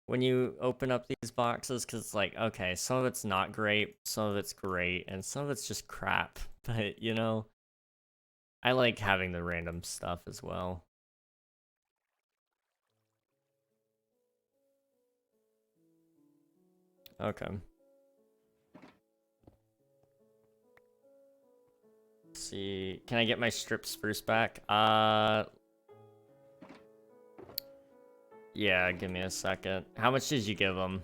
Speaker 1: when you open up these boxes, because it's like, okay, some of it's not great, some of it's great, and some of it's just crap. But, you know, I like having the random stuff as well. Okay. Let's see, can I get my strip spruce back? Yeah, give me a second. How much did you give him?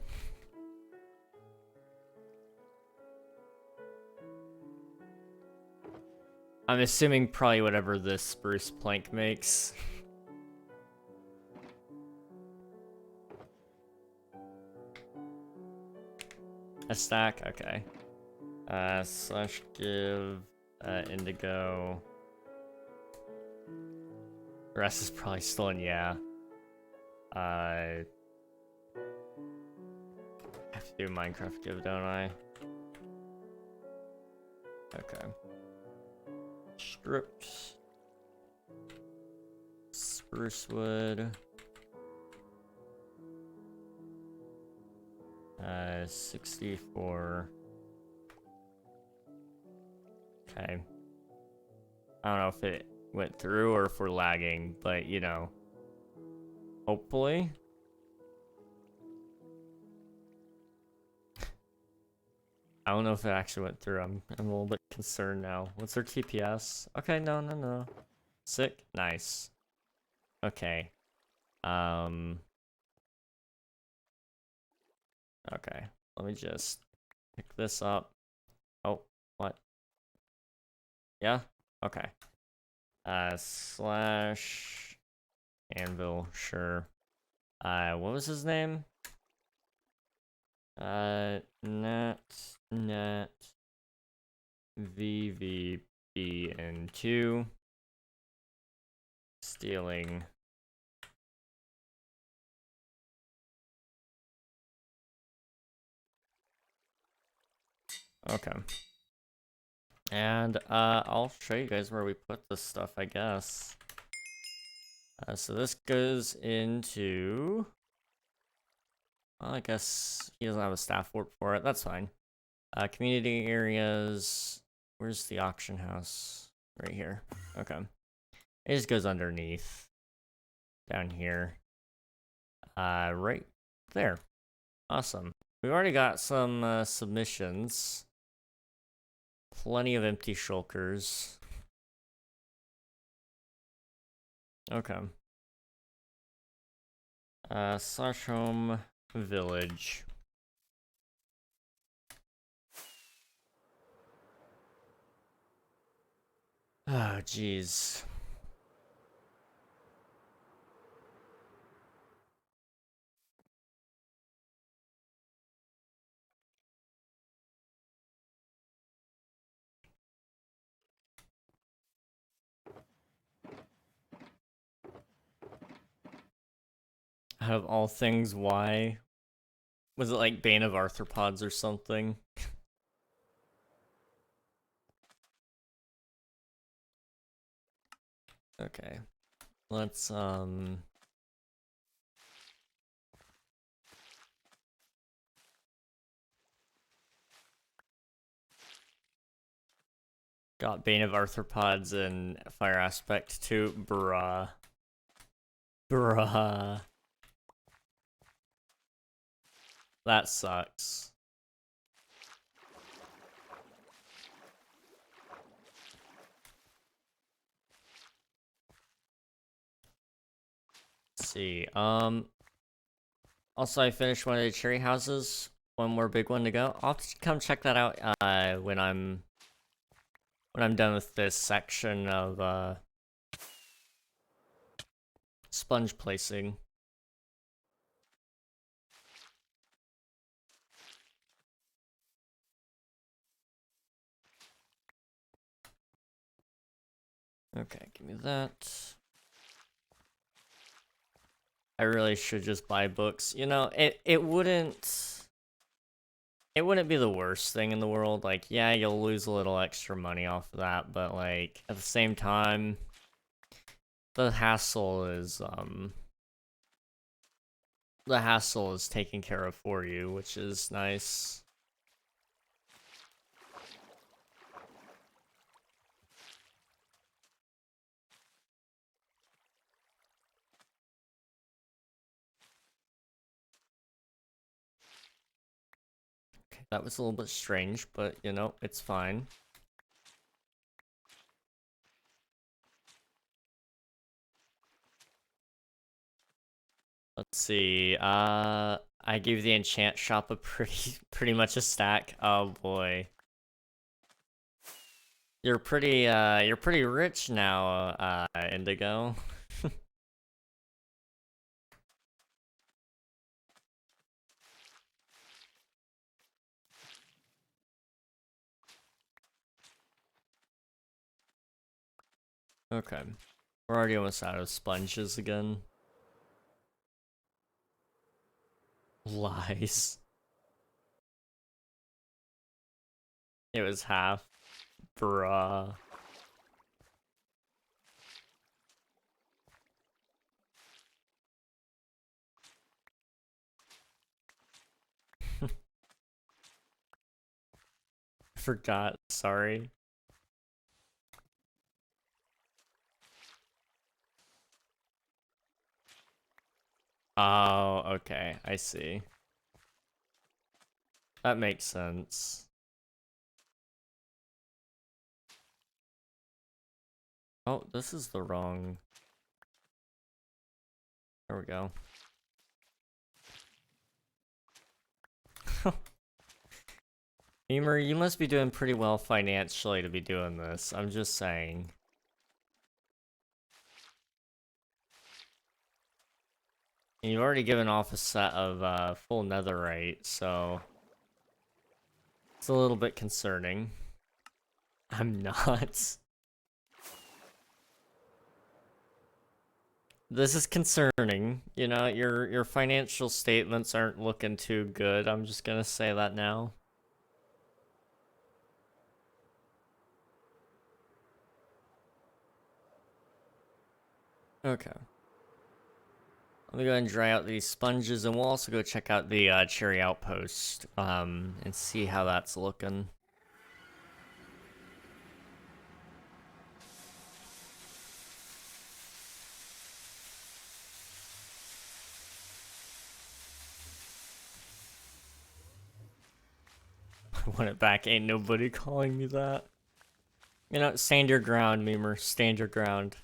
Speaker 1: I'm assuming probably whatever this spruce plank makes. A stack? Okay. Slash give indigo. The rest is probably stolen, yeah. I have to do Minecraft give, don't I? Okay. Stripped. Spruce wood. 64. Okay. I don't know if it went through or if we're lagging, but you know. Hopefully. I don't know if it actually went through. I'm a little bit concerned now. What's our TPS? Okay, no. Sick. Nice. Okay. Okay. Let me just pick this up. Oh, what? Yeah? Okay. Slash anvil, sure. What was his name? Net VVB and 2. Stealing. Okay. And I'll show you guys where we put this stuff, I guess. So this goes into... Well, I guess he doesn't have a staff warp for it. That's fine. Community areas. Where's the auction house? Right here. Okay. It just goes underneath. Down here. Right There. Awesome. We've already got some submissions. Plenty of empty shulkers. Okay. Slash home village. Oh, jeez. Out of all things, why? Was it like Bane of Arthropods or something? Okay. Let's, got Bane of Arthropods and Fire Aspect too. Bruh. Bruh. That sucks. Let's see. Also, I finished one of the cherry houses. One more big one to go. I'll have to come check that out when I'm done with this section of sponge placing. Okay, give me that. I really should just buy books. You know, it wouldn't be the worst thing in the world. Like, yeah, you'll lose a little extra money off of that, but like at the same time, the hassle is taken care of for you, which is nice. Okay, that was a little bit strange, but you know, it's fine. Let's see. I gave the enchant shop a pretty much a stack. Oh boy. You're pretty rich now, Indigo. Okay. We're already almost out of sponges again. Lies. It was half. Bruh. Forgot, sorry. Oh, okay, I see. That makes sense. Oh, this is the wrong... There we go. Beamer, you must be doing pretty well financially to be doing this. I'm just saying. And you've already given off a set of full netherite, so... It's a little bit concerning. I'm not. This is concerning. You know, your financial statements aren't looking too good. I'm just gonna say that now. Okay. Let me go ahead and dry out these sponges, and we'll also go check out the cherry outpost, and see how that's looking. I want it back. Ain't nobody calling me that. You know, stand your ground, memer. Stand your ground.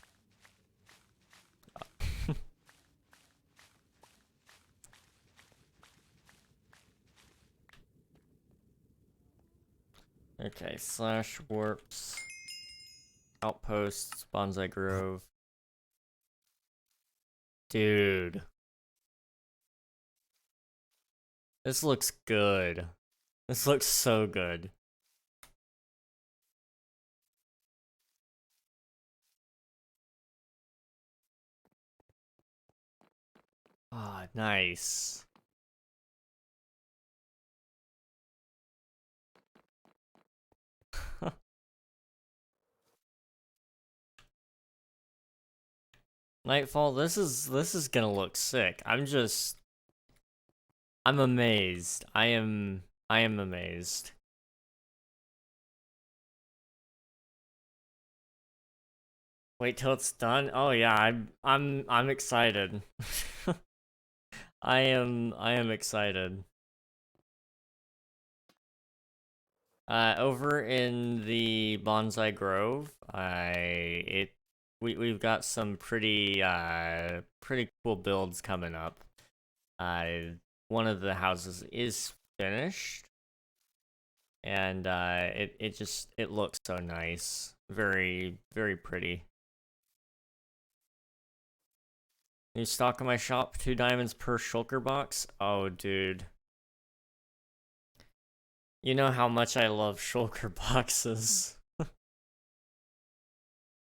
Speaker 1: Okay, slash warps. Outposts, Bonsai Grove. Dude. This looks good. This looks so good. Ah, nice. Nightfall, this is gonna look sick. I'm amazed. I am amazed. Wait till it's done. Oh yeah, I'm excited. I am excited. Over in the Bonsai Grove, we've got some pretty cool builds coming up. One of the houses is finished, and it looks so nice. Very pretty. New stock in my shop, 2 diamonds per shulker box. Oh, dude. You know how much I love shulker boxes.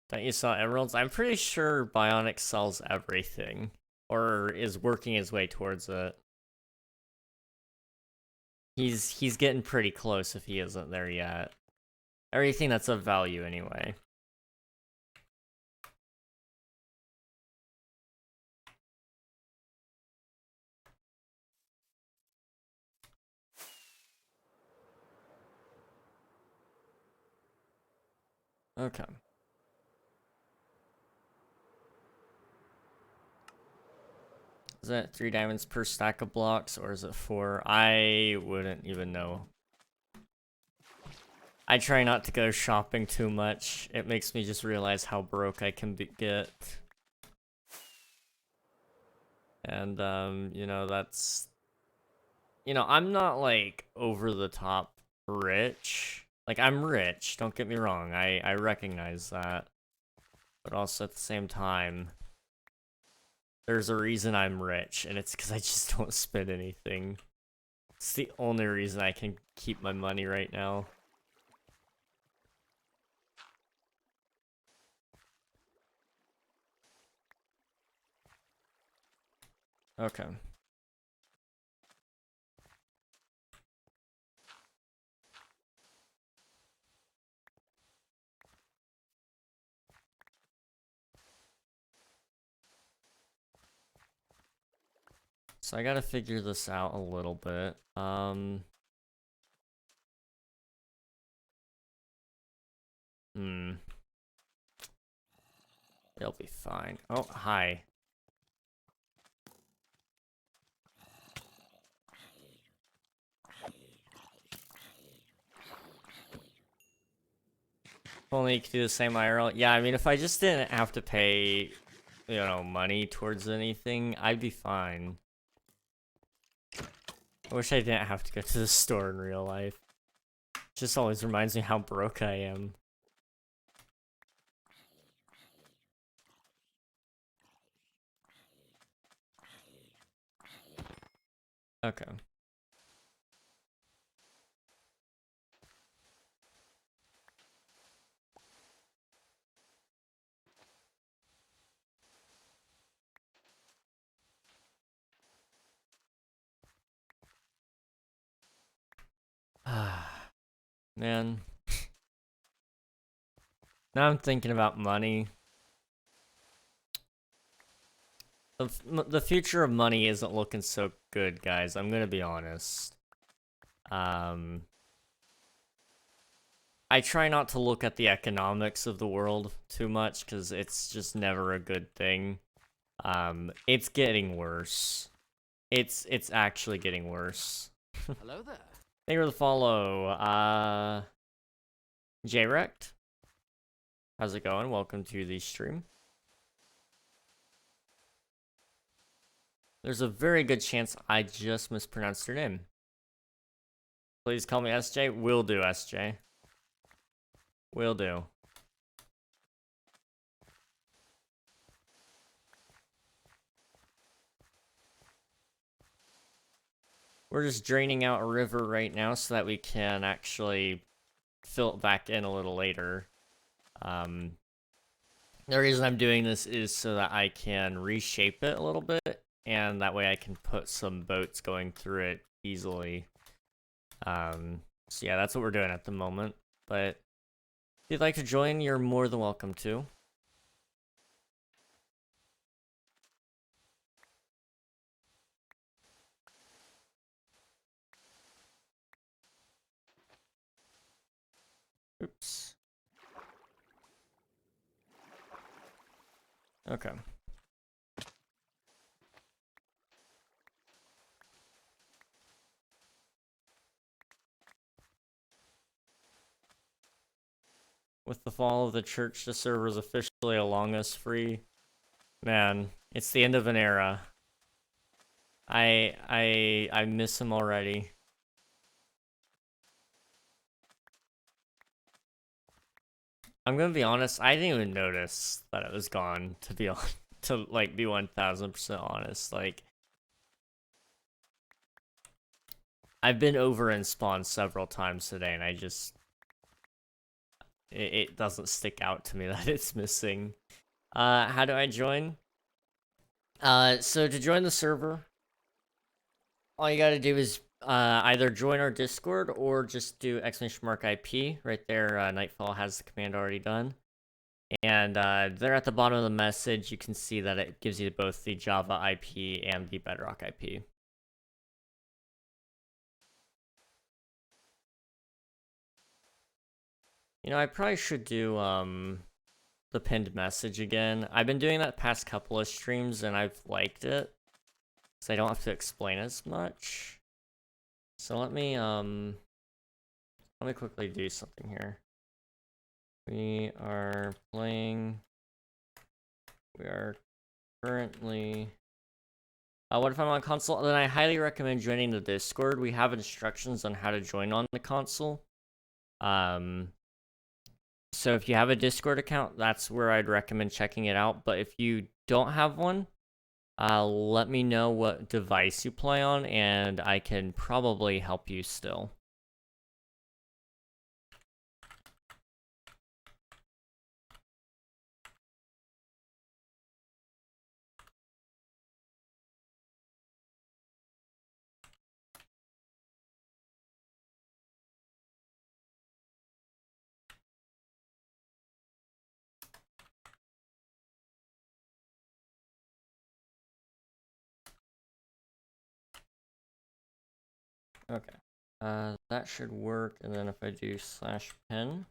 Speaker 1: Don't you sell emeralds? I'm pretty sure Bionic sells everything. Or is working his way towards it. He's getting pretty close if he isn't there yet. Everything that's of value anyway. Okay. Is that 3 diamonds per stack of blocks, or is it 4? I wouldn't even know. I try not to go shopping too much. It makes me just realize how broke I can get. And, you know, that's... You know, I'm not, like, over the top rich. Like, I'm rich, don't get me wrong. I recognize that. But also at the same time... There's a reason I'm rich, and it's because I just don't spend anything. It's the only reason I can keep my money right now. Okay. So I gotta figure this out a little bit. It'll be fine. Oh, hi. Only you could do the same IRL. Yeah, I mean, if I just didn't have to pay, you know, money towards anything, I'd be fine. I wish I didn't have to go to the store in real life. It just always reminds me how broke I am. Okay. Man. Now I'm thinking about money. The future of money isn't looking so good, guys. I'm gonna be honest. I try not to look at the economics of the world too much, because it's just never a good thing. It's getting worse. It's actually getting worse.
Speaker 2: Hello there.
Speaker 1: Thank you for the follow. J-Rect. How's it going? Welcome to the stream. There's a very good chance I just mispronounced your name. Please call me SJ. Will do, SJ. Will do. We're just draining out a river right now so that we can actually fill it back in a little later. The reason I'm doing this is so that I can reshape it a little bit, and that way I can put some boats going through it easily. So yeah, that's what we're doing at the moment. But if you'd like to join, you're more than welcome to. Oops. Okay. With the fall of the church, the server is officially Among Us free. Man, it's the end of an era. I miss him already. I'm gonna be honest, I didn't even notice that it was gone, to be honest, to like be 1000% honest. Like, I've been over in spawn several times today, and I just it doesn't stick out to me that it's missing. How do I join? So to join the server, all you gotta do is either join our Discord or just do !IP right there. Nightfall has the command already done. And there at the bottom of the message, you can see that it gives you both the Java IP and the Bedrock IP. You know, I probably should do the pinned message again. I've been doing that past couple of streams and I've liked it, so I don't have to explain as much. So let me quickly do something here. We are currently what if I'm on console? Then I highly recommend joining the Discord. We have instructions on how to join on the console. So if you have a Discord account, that's where I'd recommend checking it out. But if you don't have one, let me know what device you play on, and I can probably help you still. Okay. That should work, and then if I do /pin.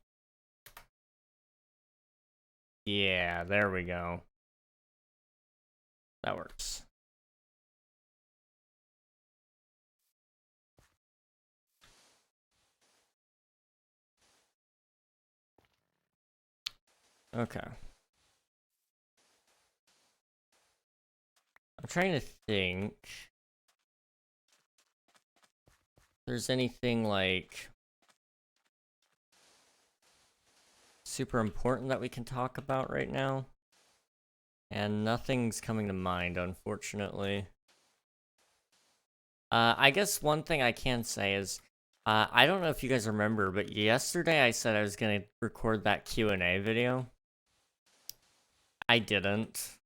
Speaker 1: Yeah, there we go. That works. Okay. I'm trying to think if there's anything like super important that we can talk about right now. And nothing's coming to mind, unfortunately. I guess one thing I can say is, I don't know if you guys remember, but yesterday I said I was gonna record that Q&A video. I didn't.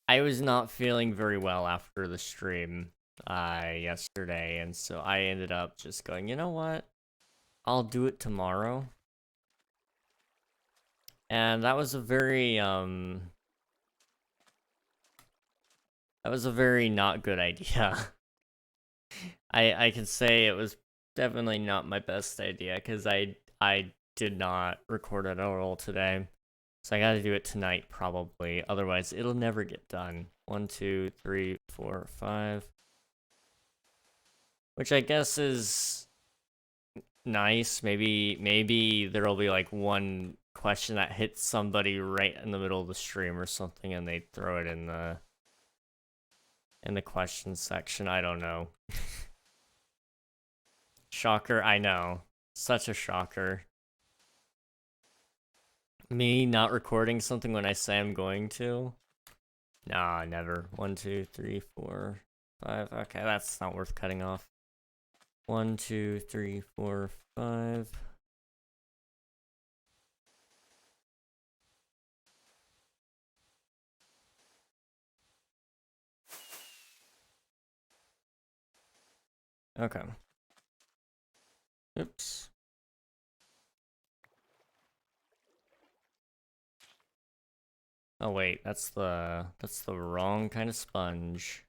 Speaker 1: I was not feeling very well after the stream yesterday, and so I ended up just going, you know what? I'll do it tomorrow. And that was a very not good idea. I can say it was definitely not my best idea, because I did not record it at all today. So I gotta do it tonight, probably. Otherwise, it'll never get done. 1, 2, 3, 4, 5. which I guess is nice. Maybe there'll be like one question that hits somebody right in the middle of the stream or something, and they throw it in the question section. I don't know. Shocker, I know. Such a shocker. Me not recording something when I say I'm going to? Nah, never. 1, 2, 3, 4, 5. Okay, that's not worth cutting off. 1, 2, 3, 4, 5. Okay. Oops. Oh wait, that's the wrong kind of sponge.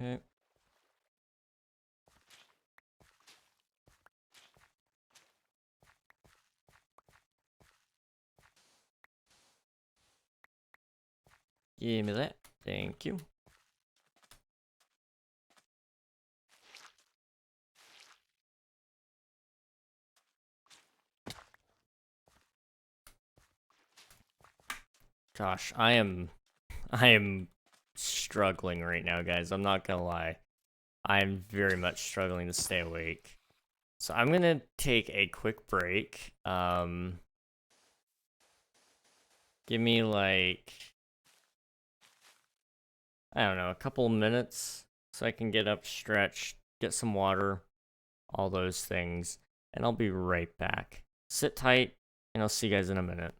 Speaker 1: Okay. Give me that. Thank you. Gosh, I am struggling right now, guys. I'm not gonna lie. I'm very much struggling to stay awake. So I'm gonna take a quick break. Give me like, I don't know, a couple minutes so I can get up, stretch, get some water, all those things, and I'll be right back. Sit tight, and I'll see you guys in a minute.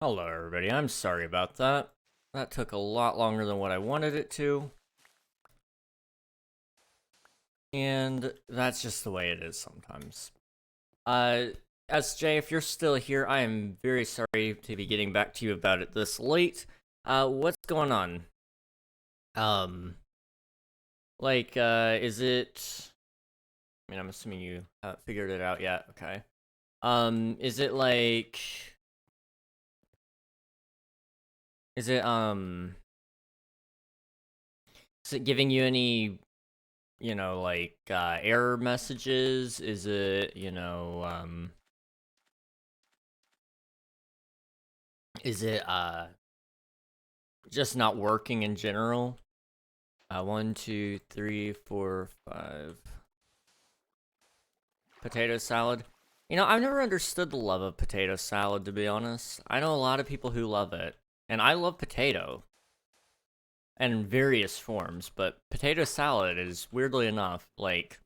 Speaker 1: Hello everybody, I'm sorry about that. That took a lot longer than what I wanted it to. And that's just the way it is sometimes. SJ, if you're still here, I am very sorry to be getting back to you about it this late. What's going on? Is it... I mean, I'm assuming you haven't figured it out yet, okay. Is it like... Is it giving you any, error messages? Is it, is it, just not working in general? 1, 2, 3, 4, 5. Potato salad. You know, I've never understood the love of potato salad, to be honest. I know a lot of people who love it, and I love potato. In various forms, but potato salad is, weirdly enough, like,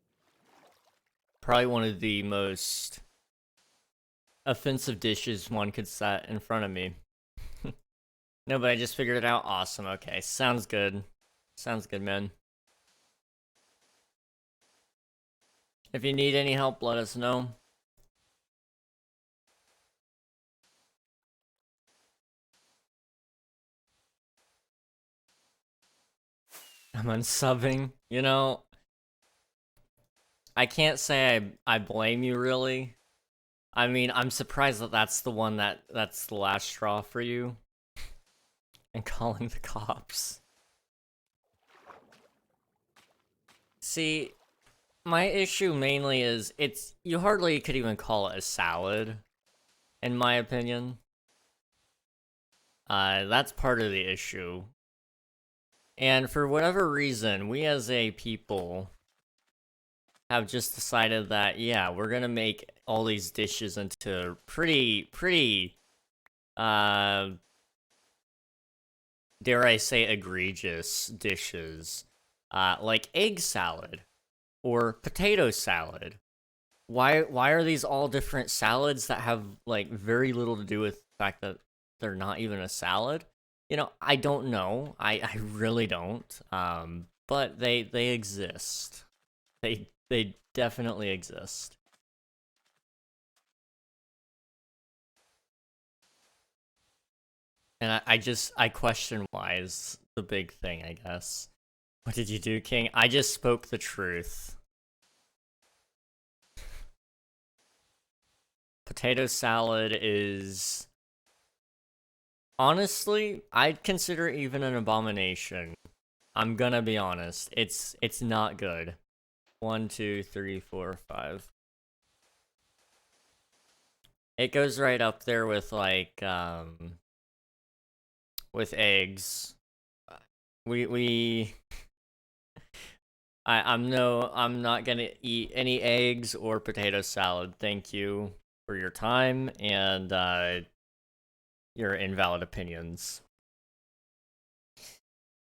Speaker 1: probably one of the most offensive dishes one could set in front of me. No, but I just figured it out. Awesome. Okay, sounds good. Sounds good, man. If you need any help, let us know. I'm unsubbing, you know. I can't say I blame you, really. I mean, I'm surprised that that's the one that's the last straw for you. And calling the cops. See, my issue mainly is you hardly could even call it a salad, in my opinion. That's part of the issue. And for whatever reason, we as a people have just decided that, yeah, we're gonna make all these dishes into pretty, dare I say, egregious dishes. Like egg salad. Or potato salad. Why are these all different salads that have, like, very little to do with the fact that they're not even a salad? You know, I don't know. I really don't. But they exist. They definitely exist. And I question why is the big thing, I guess. What did you do, King? I just spoke the truth. Potato salad is... Honestly, I'd consider it even an abomination. I'm gonna be honest. It's not good. 1, 2, 3, 4, 5. It goes right up there with, like, with eggs. I'm not gonna eat any eggs or potato salad. Thank you for your time and your invalid opinions.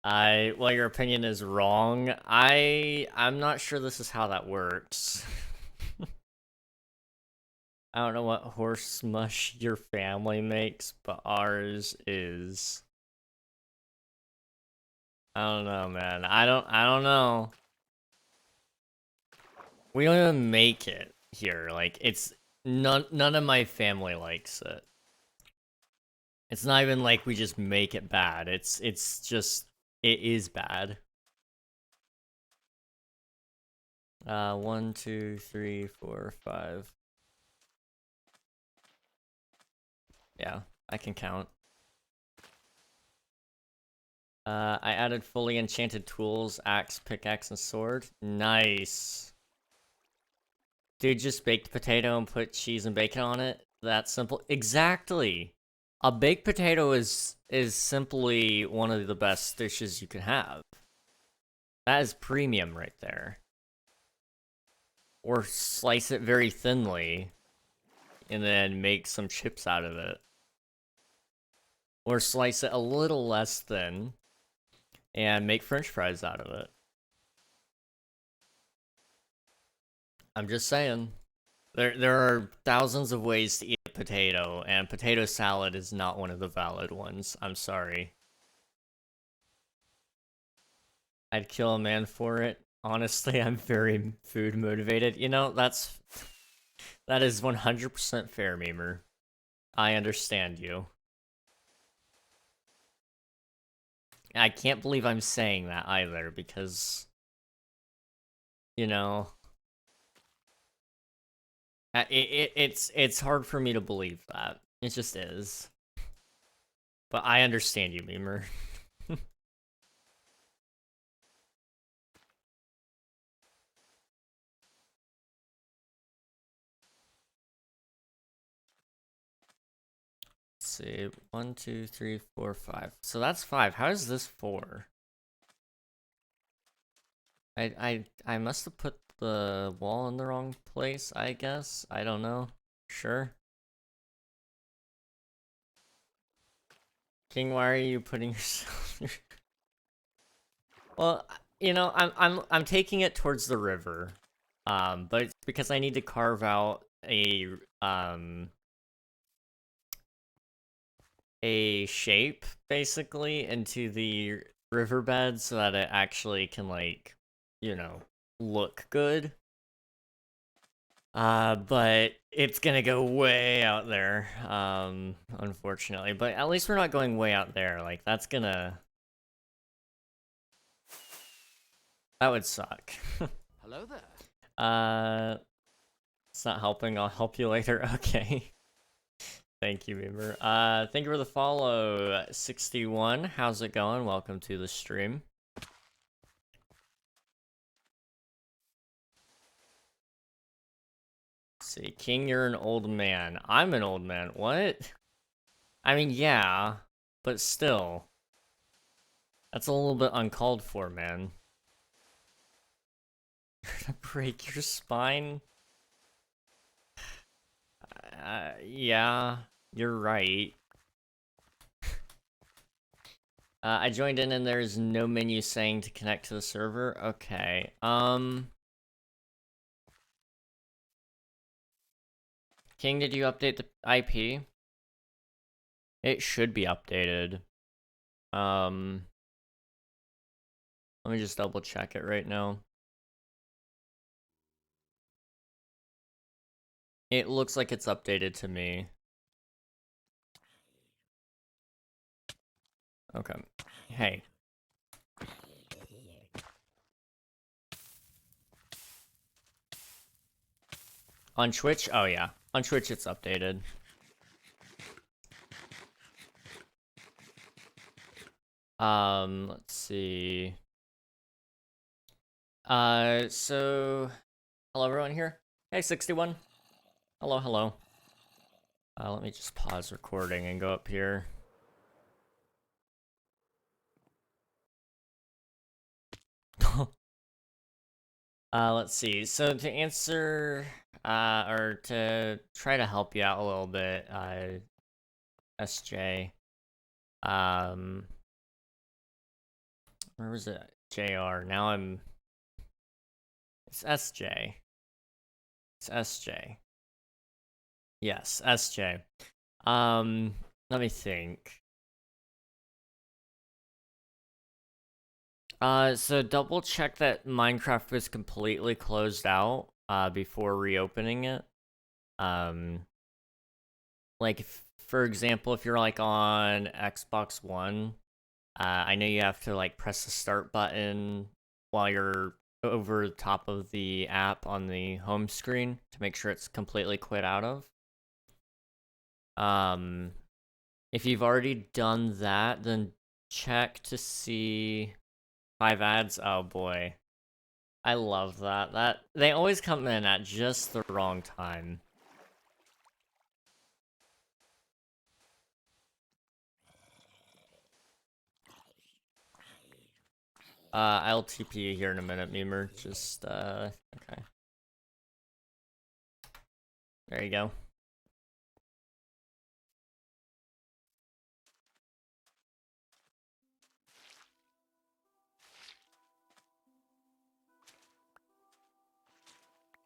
Speaker 1: Well, your opinion is wrong. I'm not sure this is how that works. I don't know what horse mush your family makes, but ours is. I don't know, man. I don't know. We don't even make it here. Like, it's none of my family likes it. It's not even like we just make it bad. It's just it is bad. 1, 2, 3, 4, 5. Yeah, I can count. I added fully enchanted tools, axe, pickaxe, and sword. Nice. Dude, just baked potato and put cheese and bacon on it? That simple. Exactly. A baked potato is simply one of the best dishes you can have. That is premium right there. Or slice it very thinly and then make some chips out of it. Or slice it a little less thin and make french fries out of it. I'm just saying. There are thousands of ways to eat a potato, and potato salad is not one of the valid ones. I'm sorry. I'd kill a man for it. Honestly, I'm very food motivated. You know, that is 100% fair, Memer. I understand you. I can't believe I'm saying that either, because, you know, it's hard for me to believe that. It just is. But I understand you, Memer. Let's see, 1, 2, 3, 4, 5. So that's 5. How is this 4? I must have put the wall in the wrong place, I guess. I don't know. Sure. King, why are you putting yourself? Well, you know, I'm taking it towards the river. But it's because I need to carve out a shape basically into the riverbed so that it actually can, like, you know, look good. But it's gonna go way out there, unfortunately. But at least we're not going way out there. Like, that would suck.
Speaker 2: Hello there.
Speaker 1: It's not helping. I'll help you later. Okay. Thank you, Beamer. Thank you for the follow, 61. How's it going? Welcome to the stream. Let's see, King, you're an old man. I'm an old man. What? I mean, yeah, but still. That's a little bit uncalled for, man. Break your spine? Yeah, you're right. I joined in and there's no menu saying to connect to the server. Okay, King, did you update the IP? It should be updated. Let me just double check it right now. It looks like it's updated to me. Okay. Hey. On Twitch? Oh yeah. On Twitch it's updated. Let's see. So hello everyone here. Hey 61. Hello, hello. Let me just pause recording and go up here. Let's see. So to answer, or to try to help you out a little bit, SJ, where was it? JR. Now it's SJ. It's SJ. Yes, SJ. Let me think. So double check that Minecraft was completely closed out, before reopening it. Like, for example, if you're, like, on Xbox One, I know you have to, like, press the start button while you're over the top of the app on the home screen to make sure it's completely quit out of. If you've already done that, then check to see 5 ads. Oh boy. I love that. They always come in at just the wrong time. I'll TP you here in a minute, Memer. Just, okay. There you go.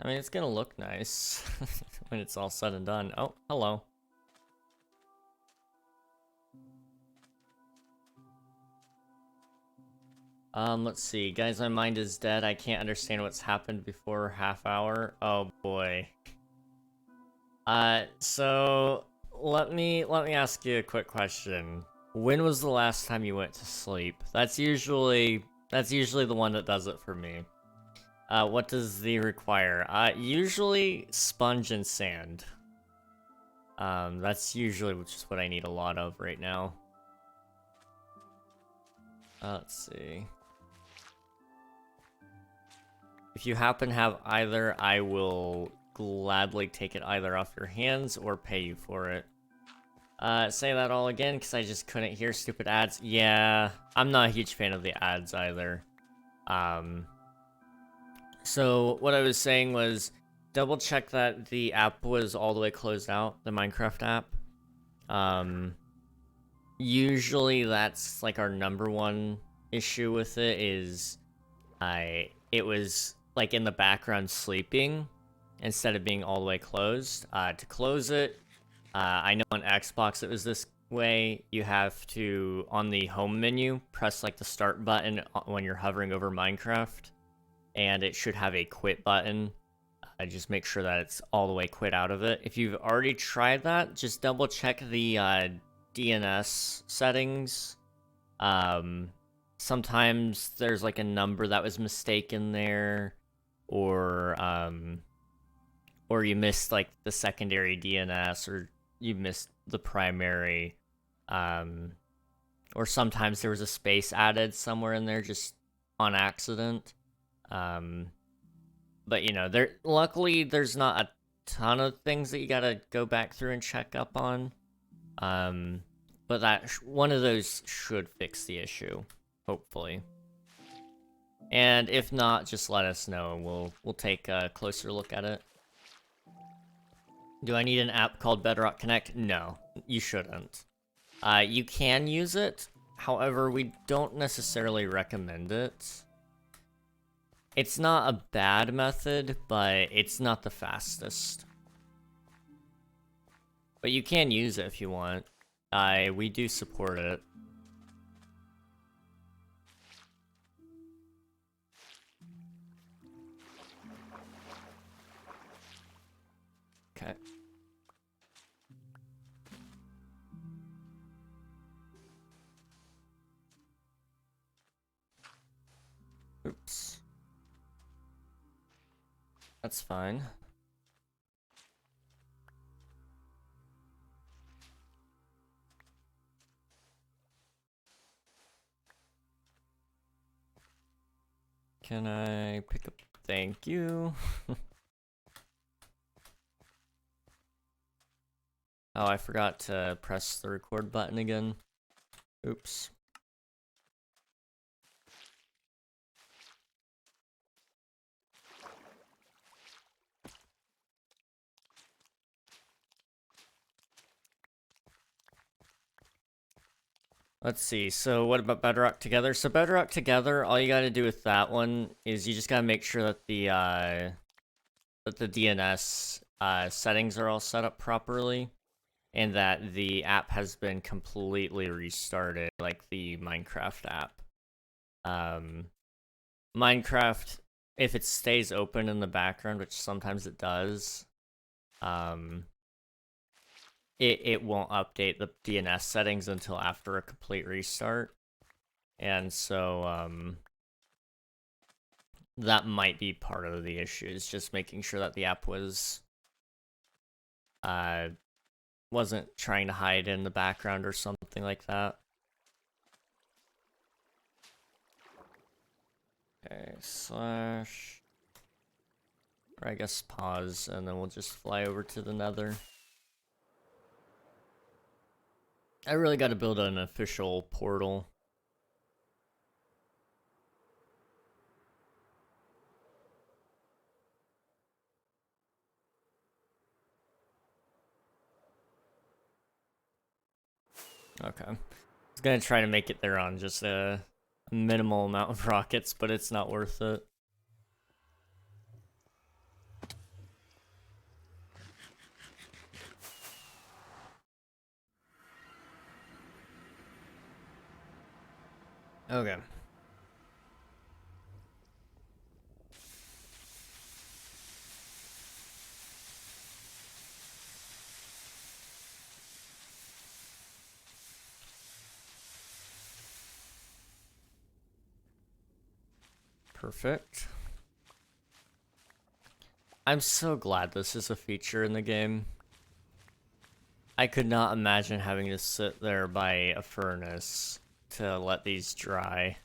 Speaker 1: I mean, it's gonna look nice when it's all said and done. Oh, hello. Let's see. Guys, my mind is dead. I can't understand what's happened before half hour. Oh boy. So let me ask you a quick question. When was the last time you went to sleep? That's usually the one that does it for me. What does the require? Usually sponge and sand. That's usually just what I need a lot of right now. Let's see. If you happen to have either, I will gladly take it either off your hands or pay you for it. Say that all again, because I just couldn't hear stupid ads. Yeah, I'm not a huge fan of the ads either. So what I was saying was, double check that the app was all the way closed out, the Minecraft app. Usually that's like our number one issue with it is, it was like in the background sleeping instead of being all the way closed. To close it, I know on Xbox it was this way. You have to, on the home menu, press like the start button when you're hovering over Minecraft, and it should have a quit button. Just make sure that it's all the way quit out of it. If you've already tried that, just double check the DNS settings. Sometimes there's like a number that was mistaken there, or you missed like the secondary DNS, or you missed the primary, or sometimes there was a space added somewhere in there just on accident. But you know, luckily there's not a ton of things that you gotta go back through and check up on. But that one of those should fix the issue, hopefully. And if not, just let us know and we'll take a closer look at it. Do I need an app called Bedrock Connect? No, you shouldn't. You can use it, however, we don't necessarily recommend it. It's not a bad method, but it's not the fastest. But you can use it if you want. We do support it. Okay. Oops. That's fine. Can I pick up? Thank you. Oh, I forgot to press the record button again. Oops. Let's see, so what about Bedrock Together? So Bedrock Together, all you gotta do with that one is you just gotta make sure that the DNS settings are all set up properly, and that the app has been completely restarted, like the Minecraft app. Minecraft, if it stays open in the background, which sometimes it does, it won't update the DNS settings until after a complete restart. And so, that might be part of the issue, is just making sure that the app wasn't trying to hide in the background or something like that. Okay, slash, or I guess pause, and then we'll just fly over to the Nether. I really got to build an official portal. Okay. I was gonna try to make it there on just a minimal amount of rockets, but it's not worth it. Okay. Perfect. I'm so glad this is a feature in the game. I could not imagine having to sit there by a furnace to let these dry.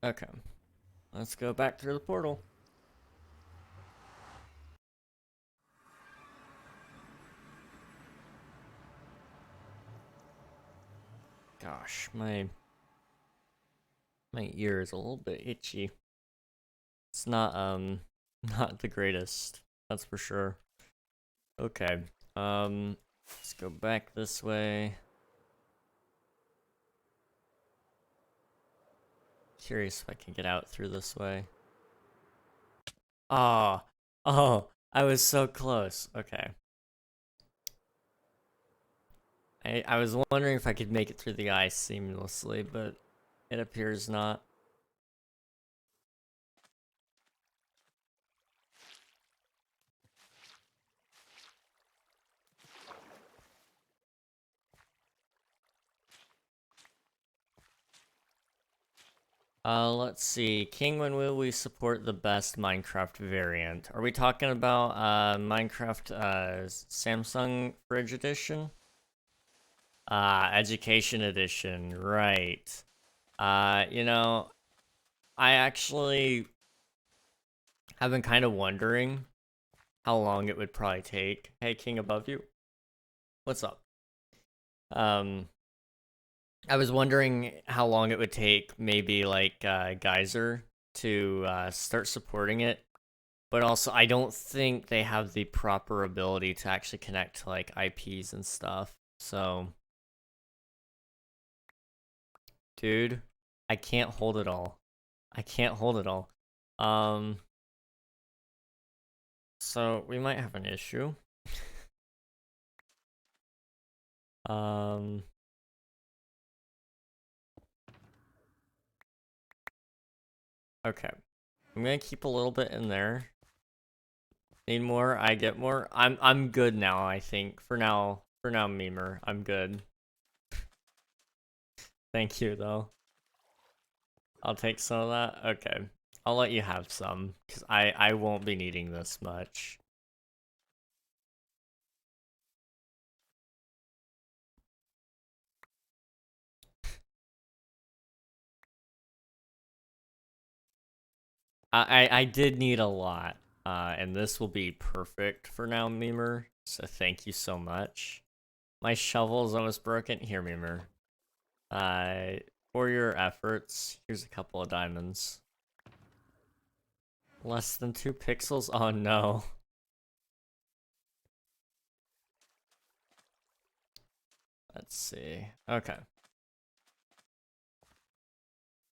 Speaker 1: Okay. Let's go back through the portal. Gosh, my ear is a little bit itchy. It's not not the greatest, that's for sure. Okay. Let's go back this way. Curious if I can get out through this way. Oh, I was so close. Okay. I was wondering if I could make it through the ice seamlessly, but it appears not. Let's see. King, when will we support the best Minecraft variant? Are we talking about Minecraft Samsung Fridge Edition? Education Edition, right. You know, I actually have been kind of wondering how long it would probably take. Hey, King above you. What's up? I was wondering how long it would take maybe like Geyser to start supporting it. But also, I don't think they have the proper ability to actually connect to like IPs and stuff. So, dude, I can't hold it all. I can't hold it all. So we might have an issue. um, okay. I'm gonna keep a little bit in there. Need more? I get more. I'm good now, I think. For now, Memer, I'm good. Thank you though. I'll take some of that. Okay. I'll let you have some, because I won't be needing this much. I did need a lot, and this will be perfect for now, Memer. So thank you so much. My shovel is almost broken. Here, Memer. For your efforts, here's a couple of diamonds. Less than 2 pixels? Oh no. Let's see. Okay.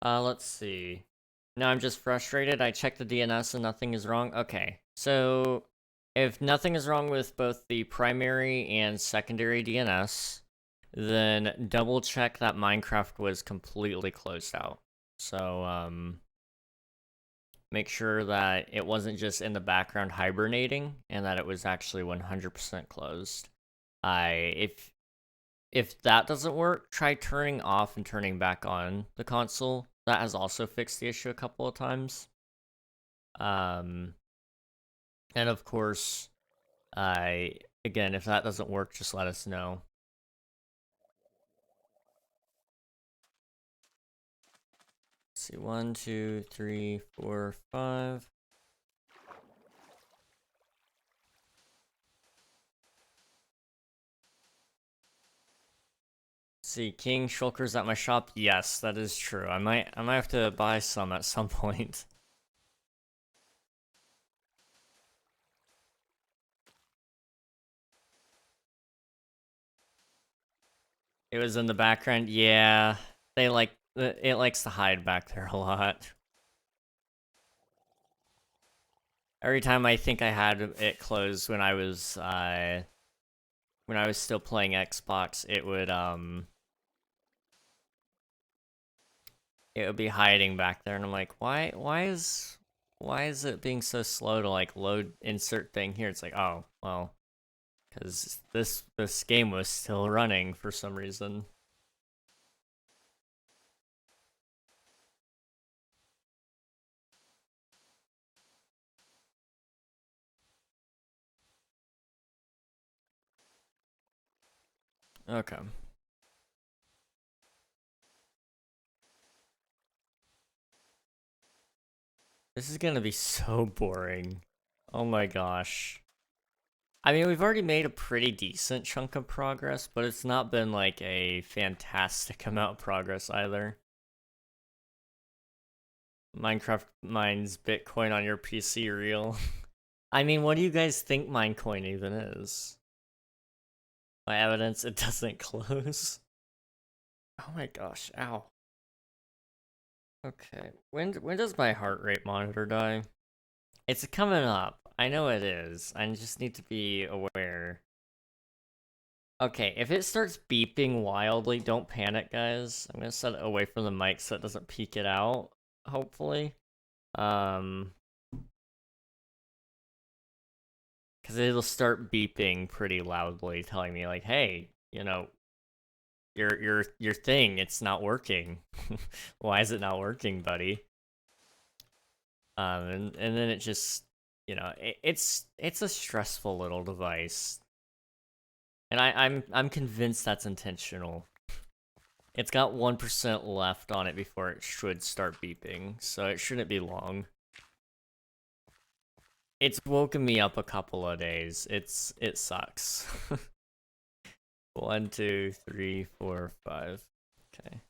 Speaker 1: Let's see. Now I'm just frustrated. I checked the DNS and nothing is wrong. Okay. So, if nothing is wrong with both the primary and secondary DNS, then double check that Minecraft was completely closed out. So, make sure that it wasn't just in the background hibernating and that it was actually 100% closed. If that doesn't work, try turning off and turning back on the console. That has also fixed the issue a couple of times. And of course, again, if that doesn't work, just let us know. Let's see, 1, 2, 3, 4, 5. See, King Shulker's at my shop. Yes, that is true. I might have to buy some at some point. It was in the background. Yeah, it likes to hide back there a lot. Every time I think I had it closed when I was still playing Xbox, it would be hiding back there, and I'm like, why is it being so slow to like load insert thing here? It's like, oh well, because this game was still running for some reason. Okay. This is gonna be so boring. Oh my gosh. I mean, we've already made a pretty decent chunk of progress, but it's not been like a fantastic amount of progress either. Minecraft mines Bitcoin on your PC real. I mean, what do you guys think Minecoin even is? My evidence, it doesn't close. Oh my gosh, ow. Okay, when does my heart rate monitor die? It's coming up. I know it is. I just need to be aware. Okay, if it starts beeping wildly, don't panic, guys. I'm gonna set it away from the mic so it doesn't peek it out, hopefully. Because it'll start beeping pretty loudly, telling me like, "Hey, you know, your thing, it's not working. Why is it not working, buddy?" And then it just, it's a stressful little device, and I'm convinced that's intentional. It's got 1% left on it before it should start beeping, so it shouldn't be long. It's woken me up a couple of days. It sucks. 1, 2, 3, 4, 5. Okay.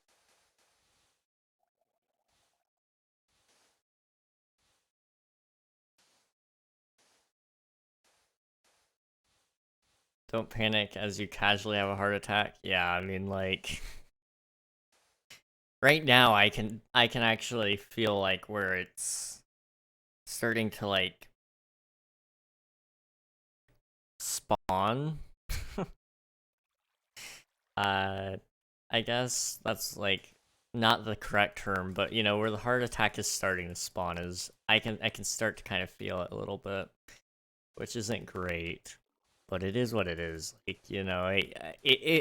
Speaker 1: Don't panic as you casually have a heart attack. Yeah, I mean, like, right now I can actually feel like where it's starting to like spawn. I guess that's like not the correct term, but where the heart attack is starting to spawn is I can start to kind of feel it a little bit, which isn't great, but it is what it is. Like,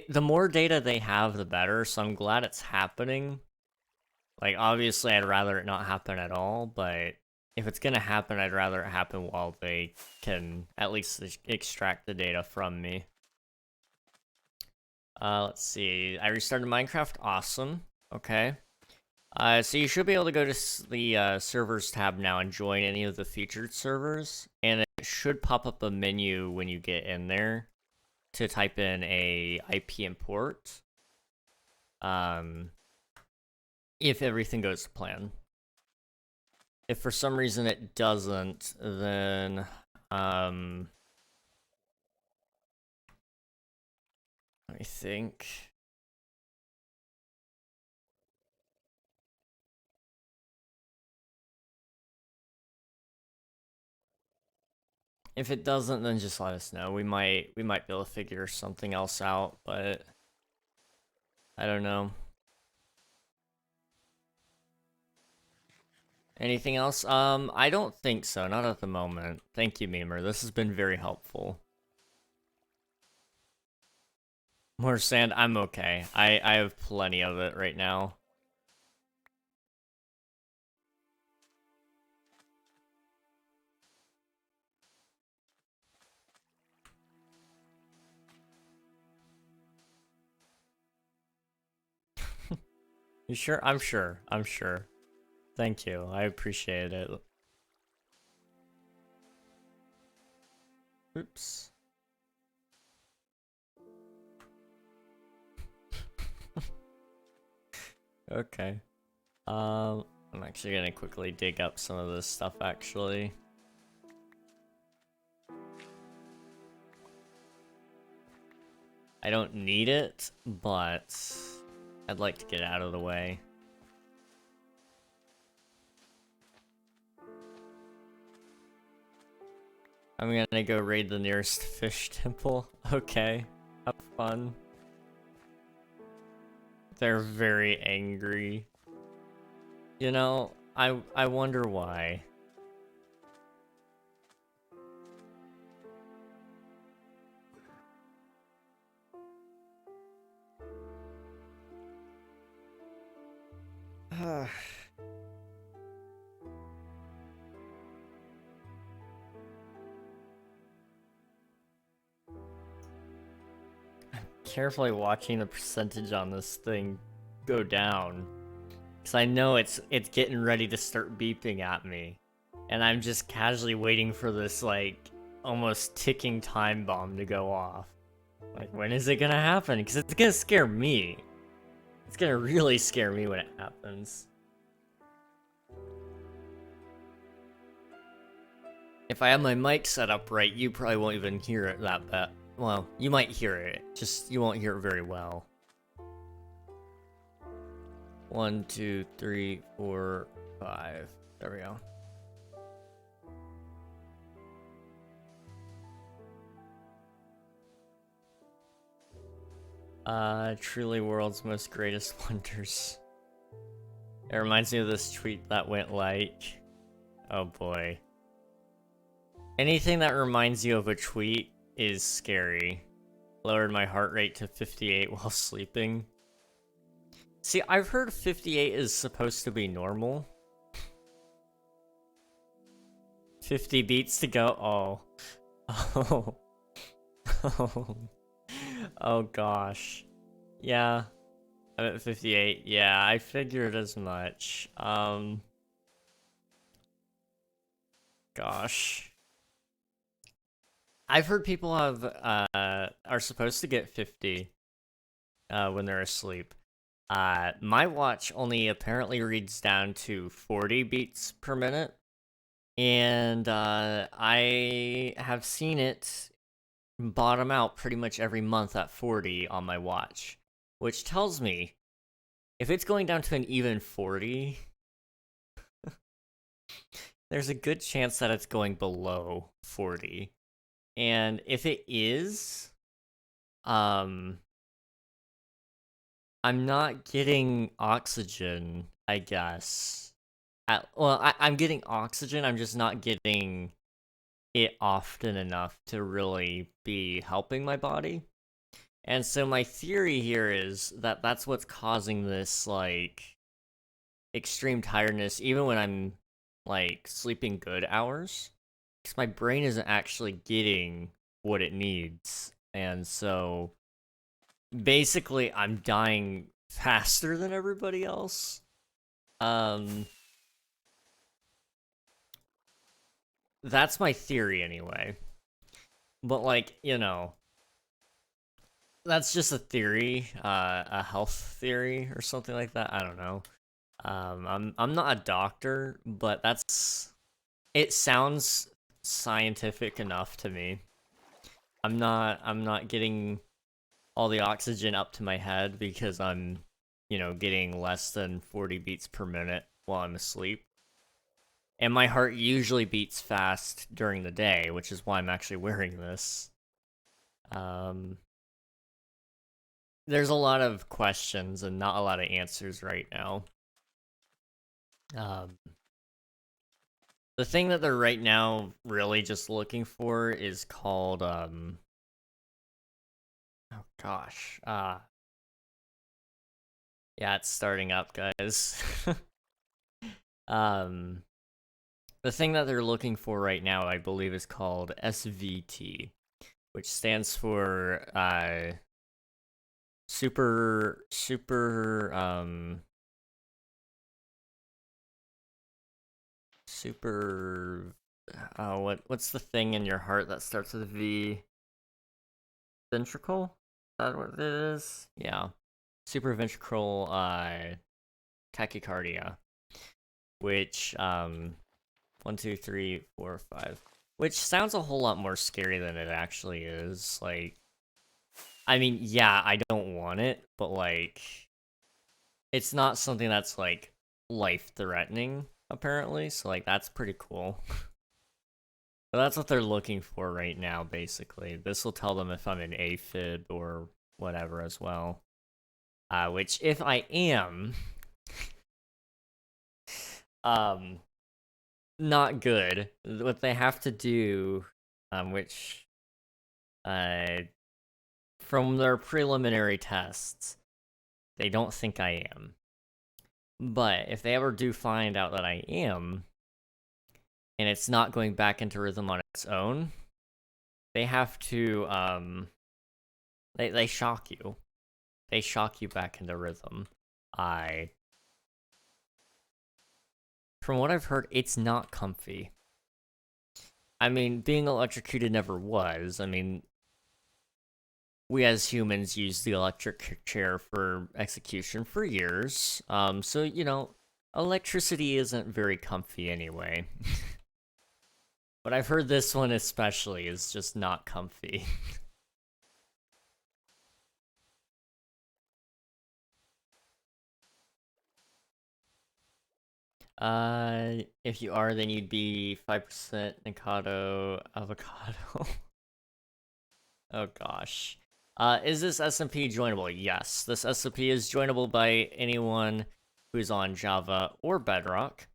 Speaker 1: the more data they have, the better. So I'm glad it's happening. Like, obviously, I'd rather it not happen at all, but if it's gonna happen, I'd rather it happen while they can at least extract the data from me. Let's see. I restarted Minecraft. Awesome. Okay. So you should be able to go to the servers tab now and join any of the featured servers, and it should pop up a menu when you get in there to type in a IP import. If everything goes to plan. If for some reason it doesn't, then let me think. If it doesn't, then just let us know. We might be able to figure something else out, but I don't know. Anything else? I don't think so. Not at the moment. Thank you, Memer. This has been very helpful. More sand? I'm okay. I have plenty of it right now. You sure? I'm sure. I'm sure. Thank you. I appreciate it. Oops. Okay. I'm actually gonna quickly dig up some of this stuff, actually. I don't need it, but I'd like to get it out of the way. I'm gonna go raid the nearest fish temple. Okay, have fun. They're very angry. You know, I wonder why. Carefully watching the percentage on this thing go down, because I know it's getting ready to start beeping at me, and I'm just casually waiting for this like almost ticking time bomb to go off. Like, when is it gonna happen? Because it's gonna scare me. It's gonna really scare me when it happens. If I have my mic set up right, you probably won't even hear it that bad. Well, you might hear it, just you won't hear it very well. 1, 2, 3, 4, 5. There we go. Truly world's most greatest wonders. It reminds me of this tweet that went like, oh boy. Anything that reminds you of a tweet is scary. Lowered my heart rate to 58 while sleeping. See, I've heard 58 is supposed to be normal. 50 beats to go. Oh. Oh. Oh gosh. Yeah. I'm at 58. Yeah, I figured as much. Gosh. I've heard people have are supposed to get 50 when they're asleep. My watch only apparently reads down to 40 beats per minute, and I have seen it bottom out pretty much every month at 40 on my watch, which tells me if it's going down to an even 40, there's a good chance that it's going below 40. And if it is, I'm not getting oxygen, I guess. I'm getting oxygen, I'm just not getting it often enough to really be helping my body. And so my theory here is that that's what's causing this, like, extreme tiredness, even when I'm, like, sleeping good hours. Because my brain isn't actually getting what it needs. And so, basically, I'm dying faster than everybody else. That's my theory anyway. But, like, you know, that's just a theory, a health theory or something like that. I don't know. I'm not a doctor, but it sounds scientific enough to me. I'm not getting all the oxygen up to my head because I'm, you know, getting less than 40 beats per minute while I'm asleep. And my heart usually beats fast during the day, which is why I'm actually wearing this. There's a lot of questions and not a lot of answers right now. The thing that they're right now really just looking for is called, oh gosh, yeah, it's starting up, guys. The thing that they're looking for right now, I believe, is called SVT, which stands for, super, what's the thing in your heart that starts with V? Ventricle? Is that what it is? Yeah. Supraventricular, tachycardia. Which, 1, 2, 3, 4, 5. Which sounds a whole lot more scary than it actually is. Like, I mean, yeah, I don't want it, but, like, it's not something that's, like, life-threatening, apparently, so, like, that's pretty cool. So that's what they're looking for right now, basically. This will tell them if I'm an AFib or whatever as well. Which, if I am, not good. What they have to do, which, from their preliminary tests, they don't think I am. But if they ever do find out that I am, and it's not going back into rhythm on its own, they have to, they shock you. They shock you back into rhythm. From what I've heard, it's not comfy. I mean, being electrocuted never was. I mean, we as humans use the electric chair for execution for years. So, you know, electricity isn't very comfy anyway. But I've heard this one especially is just not comfy. If you are, then you'd be 5% Nikado avocado. Oh gosh. Is this SMP joinable? Yes, this SMP is joinable by anyone who's on Java or Bedrock,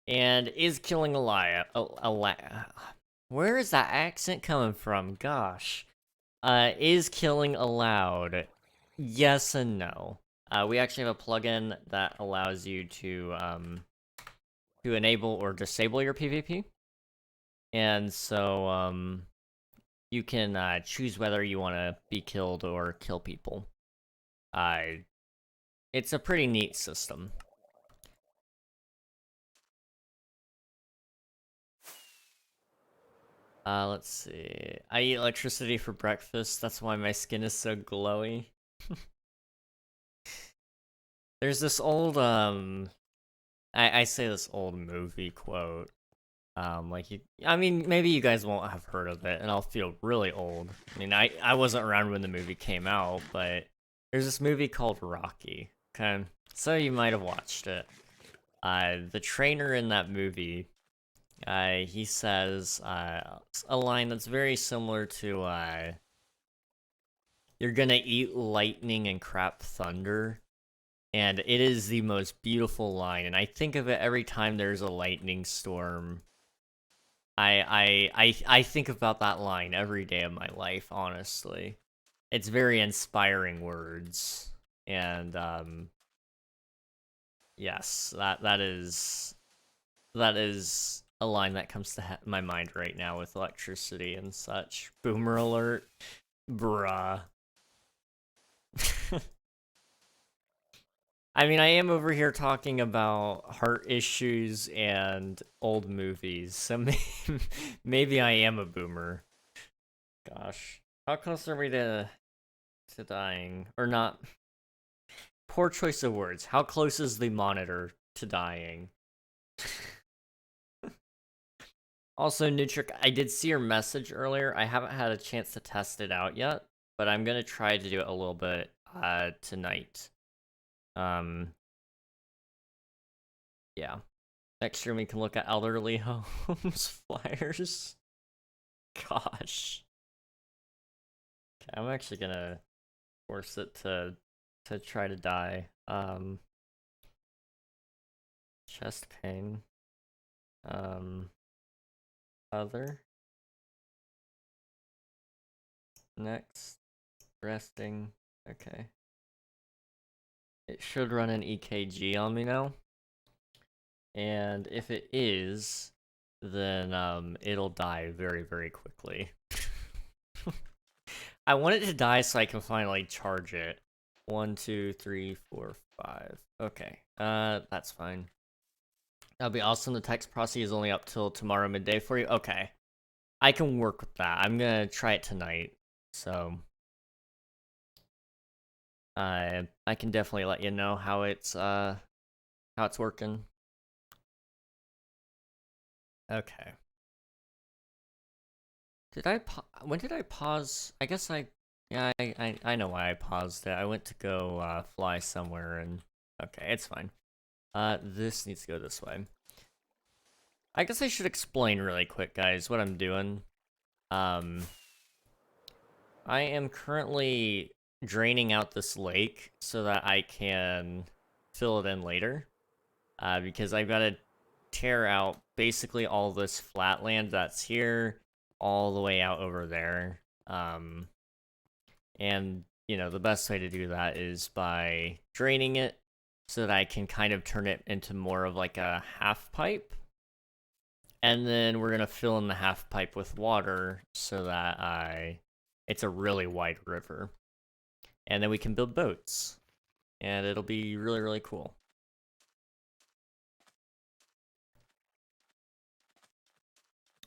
Speaker 1: and is killing where is that accent coming from? Gosh. Is killing allowed? Yes and no. We actually have a plugin that allows you to enable or disable your PvP. And so, you can choose whether you want to be killed or kill people. It's a pretty neat system. Let's see. I eat electricity for breakfast, that's why my skin is so glowy. There's this old, I say this old movie quote. I mean, maybe you guys won't have heard of it, and I'll feel really old. I mean, I wasn't around when the movie came out, but there's this movie called Rocky, okay? So you might have watched it. The trainer in that movie, he says, a line that's very similar to, you're gonna eat lightning and crap thunder. And it is the most beautiful line, and I think of it every time there's a lightning storm. I think about that line every day of my life, honestly. It's very inspiring words. And yes, that is a line that comes to my mind right now with electricity and such. Boomer alert. Bruh. I mean, I am over here talking about heart issues and old movies, so maybe I am a boomer. Gosh. How close are we to dying? Or not? Poor choice of words. How close is the monitor to dying? Also, Nutric, I did see your message earlier. I haven't had a chance to test it out yet, but I'm gonna try to do it a little bit tonight. Yeah. Next year we can look at elderly homes flyers. Gosh. Okay, I'm actually gonna force it to try to die. Chest pain. Other. Next. Resting. Okay. It should run an EKG on me now. And if it is, then it'll die very, very quickly. I want it to die so I can finally charge it. 1, 2, 3, 4, 5. Okay, that's fine. That'll be awesome. The text processing is only up till tomorrow midday for you. Okay, I can work with that. I'm gonna try it tonight. So, I can definitely let you know how it's working. Okay. When did I pause? I guess yeah, I know why I paused it. I went to go, fly somewhere and, okay, it's fine. This needs to go this way. I guess I should explain really quick, guys, what I'm doing. I am currently draining out this lake so that I can fill it in later. Because I've got to tear out basically all this flat land that's here all the way out over there. And, you know, the best way to do that is by draining it so that I can kind of turn it into more of like a half pipe. And then we're going to fill in the half pipe with water so that it's a really wide river. And then we can build boats. And it'll be really, really cool.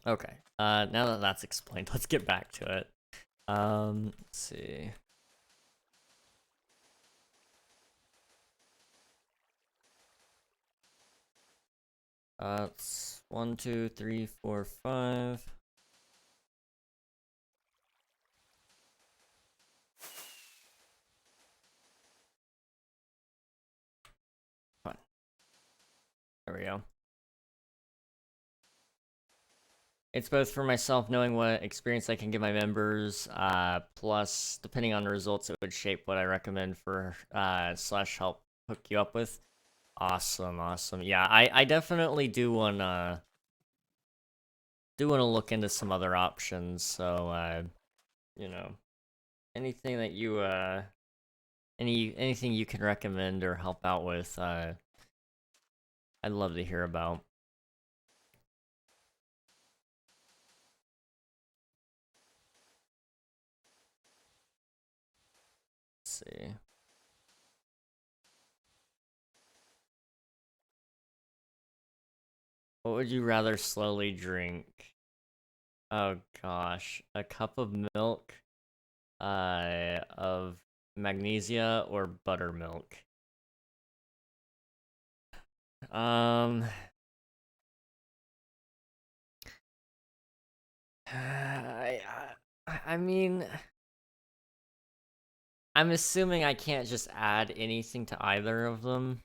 Speaker 1: Okay, now that that's explained, let's get back to it. Let's see. It's 1, 2, 3, 4, 5. Fine. There we go. It's both for myself knowing what experience I can give my members, plus depending on the results, it would shape what I recommend for slash help hook you up with. Awesome, awesome. Yeah, I definitely do wanna look into some other options. So you know, anything that you anything you can recommend or help out with, I'd love to hear about. Let's see. What would you rather slowly drink? Oh gosh, a cup of milk, of magnesia or buttermilk? Um, I mean, I'm assuming I can't just add anything to either of them.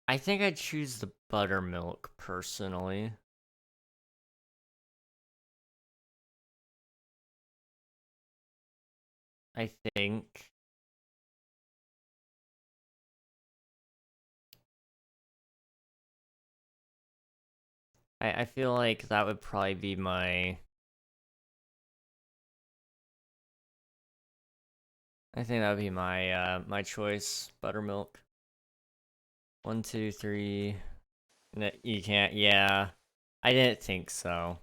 Speaker 1: I think I'd choose the buttermilk, personally. I think. I feel like that would probably be my... I think that would be my, my choice, buttermilk. 1, 2, 3... No, you can't, yeah. I didn't think so.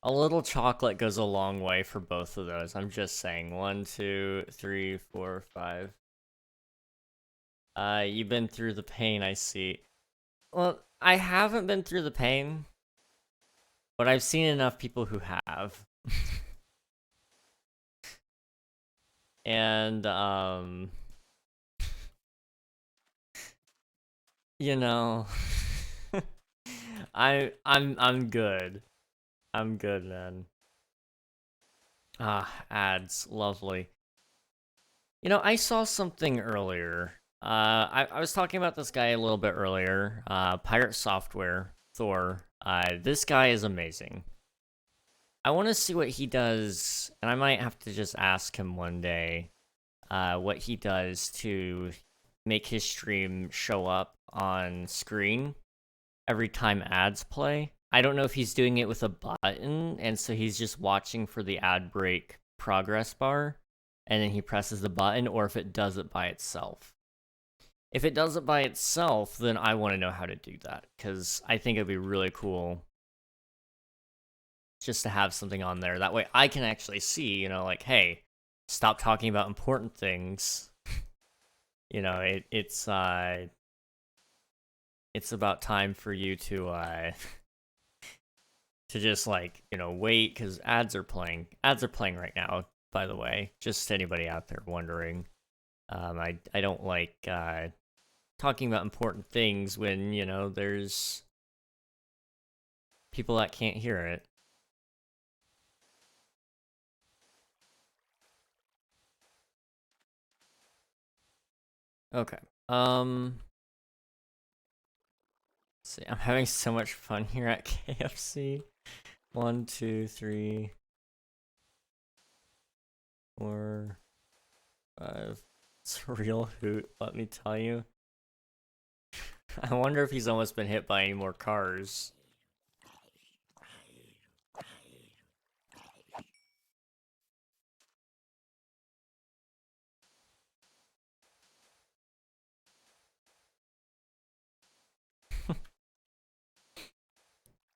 Speaker 1: A little chocolate goes a long way for both of those. I'm just saying. 1, 2, 3, 4, 5. You've been through the pain, I see. Well, I haven't been through the pain, but I've seen enough people who have. And, you know, I'm good. I'm good, man. Ah, ads, lovely. You know, I saw something earlier. I was talking about this guy a little bit earlier. Pirate Software, Thor. This guy is amazing. I want to see what he does, and I might have to just ask him one day, what he does to make his stream show up on screen every time ads play. I don't know if he's doing it with a button, and so he's just watching for the ad break progress bar, and then he presses the button, or if it does it by itself. If it does it by itself, then I want to know how to do that, because I think it'd be really cool just to have something on there. That way I can actually see, you know, like, hey, stop talking about important things. You know, it's about time for you to just, like, you know, wait, because ads are playing. Ads are playing right now, by the way, just anybody out there wondering. I don't like talking about important things when, you know, there's people that can't hear it. Okay. Let's see, I'm having so much fun here at KFC. 1, 2, 3, 4, 5. It's a real hoot, let me tell you. I wonder if he's almost been hit by any more cars.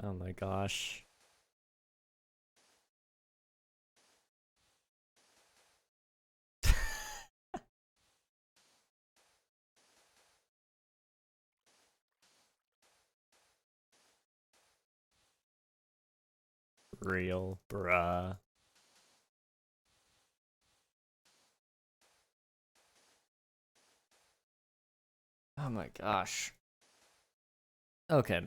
Speaker 1: Oh my gosh. Real, bruh. Oh my gosh. Okay.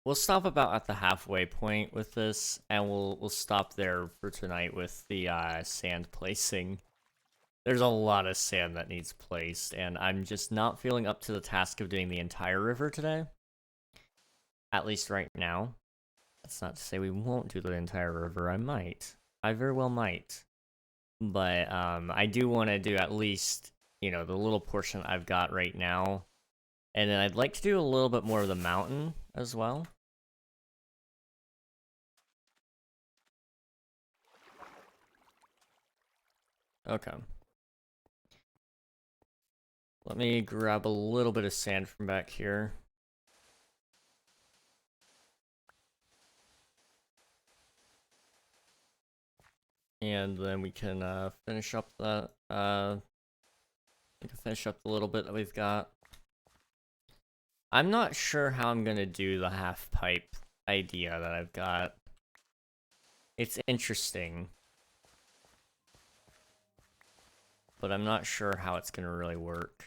Speaker 1: We'll stop about at the halfway point with this, and we'll stop there for tonight with the sand placing. There's a lot of sand that needs placed, and I'm just not feeling up to the task of doing the entire river today. At least right now. That's not to say we won't do the entire river. I might. I very well might. But I do want to do at least, you know, the little portion I've got right now. And then I'd like to do a little bit more of the mountain as well. Okay. Let me grab a little bit of sand from back here. And then we can finish up the little bit that we've got. I'm not sure how I'm gonna do the half pipe idea that I've got. It's interesting, but I'm not sure how it's gonna really work.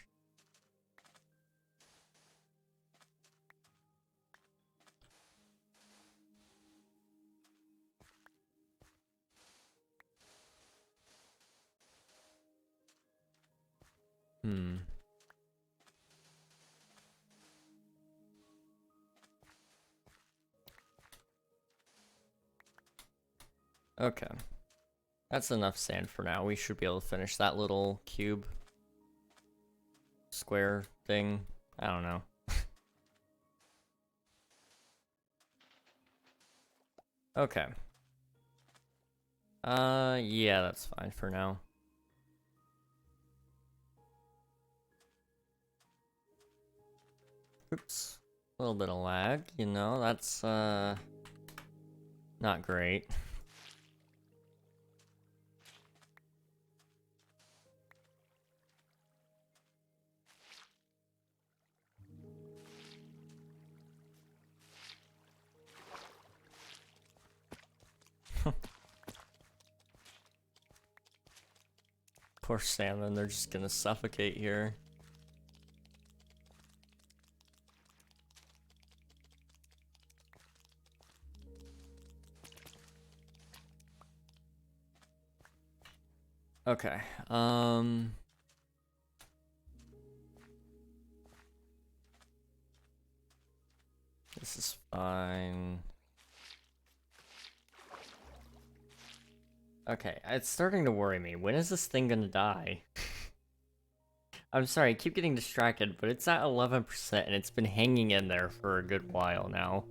Speaker 1: Okay. That's enough sand for now. We should be able to finish that little cube. Square thing. I don't know. Okay. Yeah, that's fine for now. Oops. A little bit of lag, you know, that's, not great. Poor salmon, they're just gonna suffocate here. Okay, this is fine. Okay, it's starting to worry me. When is this thing gonna die? I'm sorry, I keep getting distracted, but it's at 11% and it's been hanging in there for a good while now.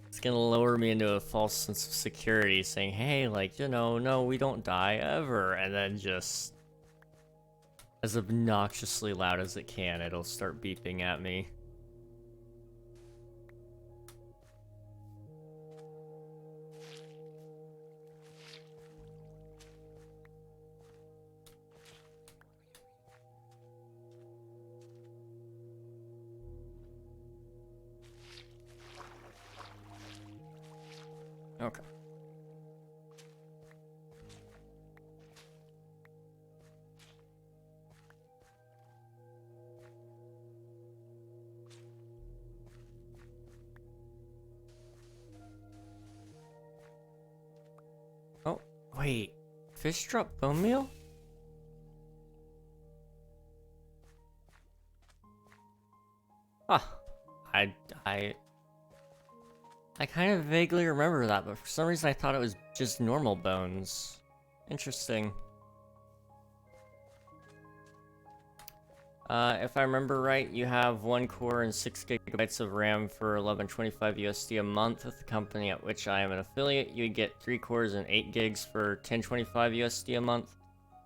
Speaker 1: It's gonna lower me into a false sense of security, saying, hey, like, you know, no, we don't die ever, and then just, as obnoxiously loud as it can, it'll start beeping at me. Okay. Oh, wait. Fish drop bone meal? Huh. I kind of vaguely remember that, but for some reason I thought it was just normal bones. Interesting. If I remember right, you have 1 core and 6 gigabytes of RAM for $11.25 USD a month with the company at which I am an affiliate. You get 3 cores and 8 gigs for $10.25 USD a month,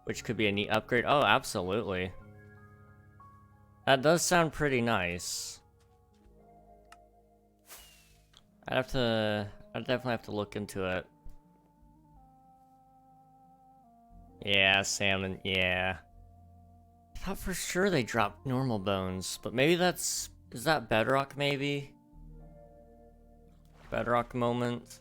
Speaker 1: which could be a neat upgrade. Oh, absolutely. That does sound pretty nice. I'd definitely have to look into it. Yeah, salmon, yeah. I thought for sure they dropped normal bones, but maybe is that Bedrock maybe? Bedrock moment?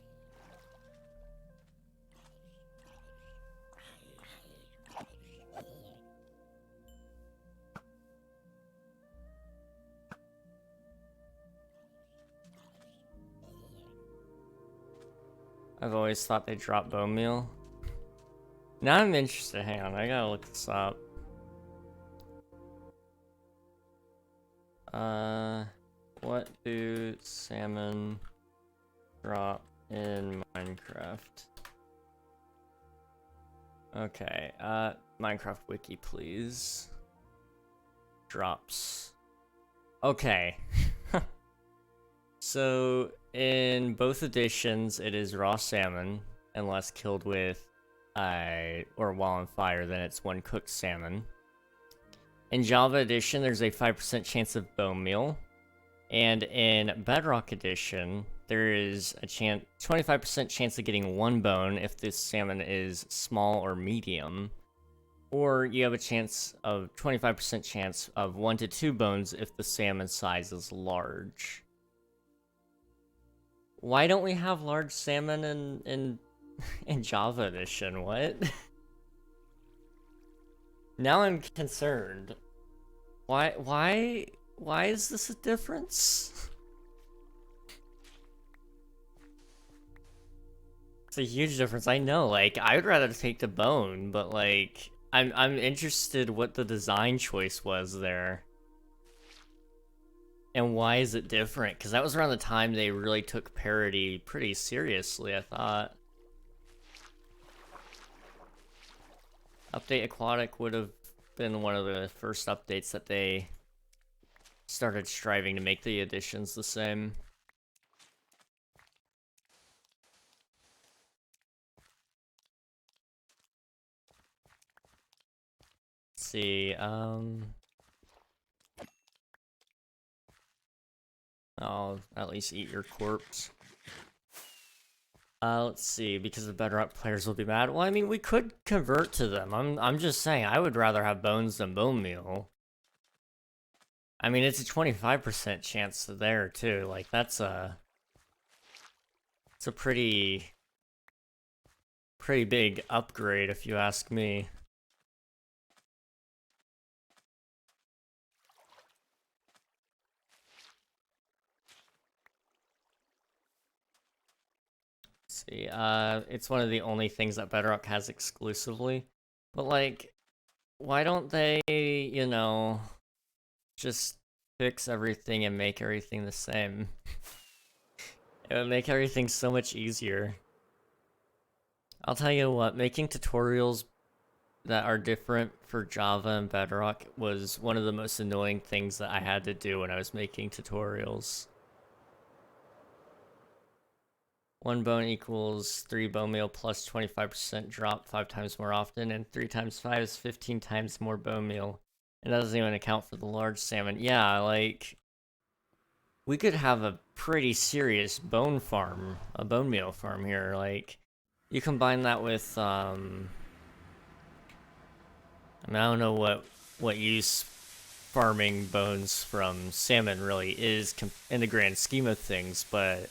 Speaker 1: I've always thought they dropped bone meal. Now I'm interested, hang on, I gotta look this up. What do salmon drop in Minecraft? Okay, Minecraft wiki, please. Drops. Okay. So, in both editions, it is raw salmon, unless killed with, or while on fire, then it's 1 cooked salmon. In Java Edition, there's a 5% chance of bone meal. And in Bedrock Edition, there is a 25% chance of getting 1 bone if this salmon is small or medium. Or you have a chance of 25% chance of 1 to 2 bones if the salmon size is large. Why don't we have large salmon in Java Edition? What? Now I'm concerned. Why is this a difference? It's a huge difference. I know, like, I would rather take the bone, but like, I'm interested what the design choice was there. And why is it different? Because that was around the time they really took parity pretty seriously, I thought. Update Aquatic would have been one of the first updates that they started striving to make the additions the same. Let's see, I'll at least eat your corpse. Let's see, because the Bedrock players will be mad. Well, I mean, we could convert to them. I'm just saying, I would rather have bones than bone meal. I mean, it's a 25% chance there, too. Like, it's a pretty big upgrade, if you ask me. See, it's one of the only things that Bedrock has exclusively. But, like, why don't they, you know, just fix everything and make everything the same? It would make everything so much easier. I'll tell you what, making tutorials that are different for Java and Bedrock was one of the most annoying things that I had to do when I was making tutorials. 1 bone equals 3 bone meal plus 25% drop 5 times more often, and 3 times 5 is 15 times more bone meal. It doesn't even account for the large salmon. Yeah, like, we could have a pretty serious bone farm, a bone meal farm here. Like, you combine that with, I mean, I don't know what use farming bones from salmon really is in the grand scheme of things, but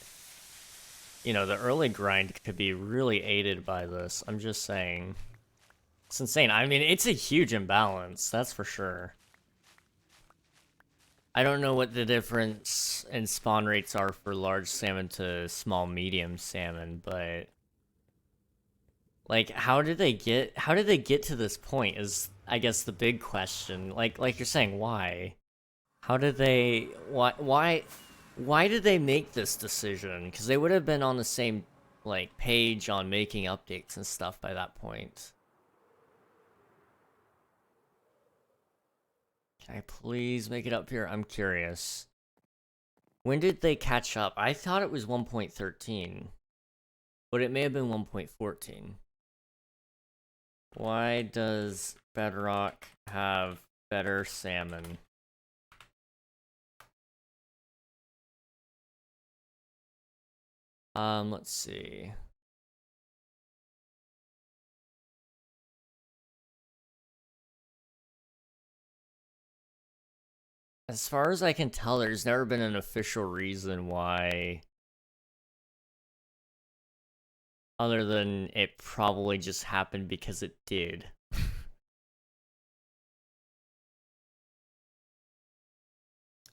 Speaker 1: you know, the early grind could be really aided by this. I'm just saying. It's insane. I mean, it's a huge imbalance, that's for sure. I don't know what the difference in spawn rates are for large salmon to small medium salmon, but like, how did they get to this point is, I guess, the big question. Like you're saying, why? How did they, why Why did they make this decision? Because they would have been on the same, like, page on making updates and stuff by that point. Can I please make it up here? I'm curious. When did they catch up? I thought it was 1.13. But it may have been 1.14. Why does Bedrock have better salmon? Let's see. As far as I can tell, there's never been an official reason why. Other than it probably just happened because it did.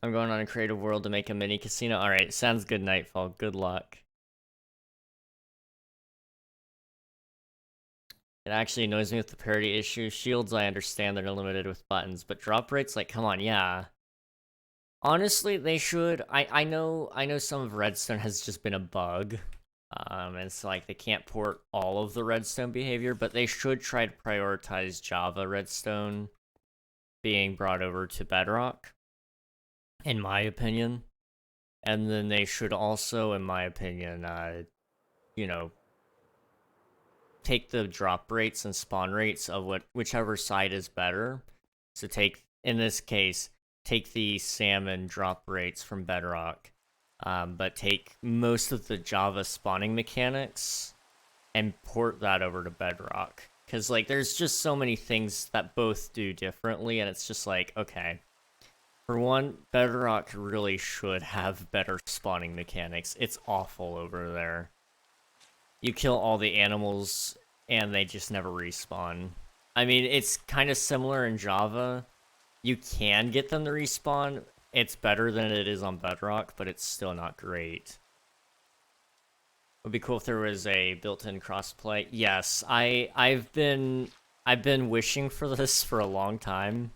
Speaker 1: I'm going on a creative world to make a mini casino. Alright, sounds good, Nightfall. Good luck. It actually annoys me with the parity issue. Shields, I understand they're limited with buttons, but drop rates, like, come on, yeah. Honestly, they should. I know some of Redstone has just been a bug. And it's like they can't port all of the Redstone behavior, but they should try to prioritize Java Redstone being brought over to Bedrock, in my opinion. And then they should also, in my opinion, you know, take the drop rates and spawn rates of whichever side is better. So take, in this case, take the salmon drop rates from Bedrock, but take most of the Java spawning mechanics and port that over to Bedrock. Because, like, there's just so many things that both do differently, and it's just like, okay. For one, Bedrock really should have better spawning mechanics. It's awful over there. You kill all the animals, and they just never respawn. I mean, it's kind of similar in Java. You can get them to respawn. It's better than it is on Bedrock, but it's still not great. It would be cool if there was a built-in crossplay. Yes, I've been wishing for this for a long time,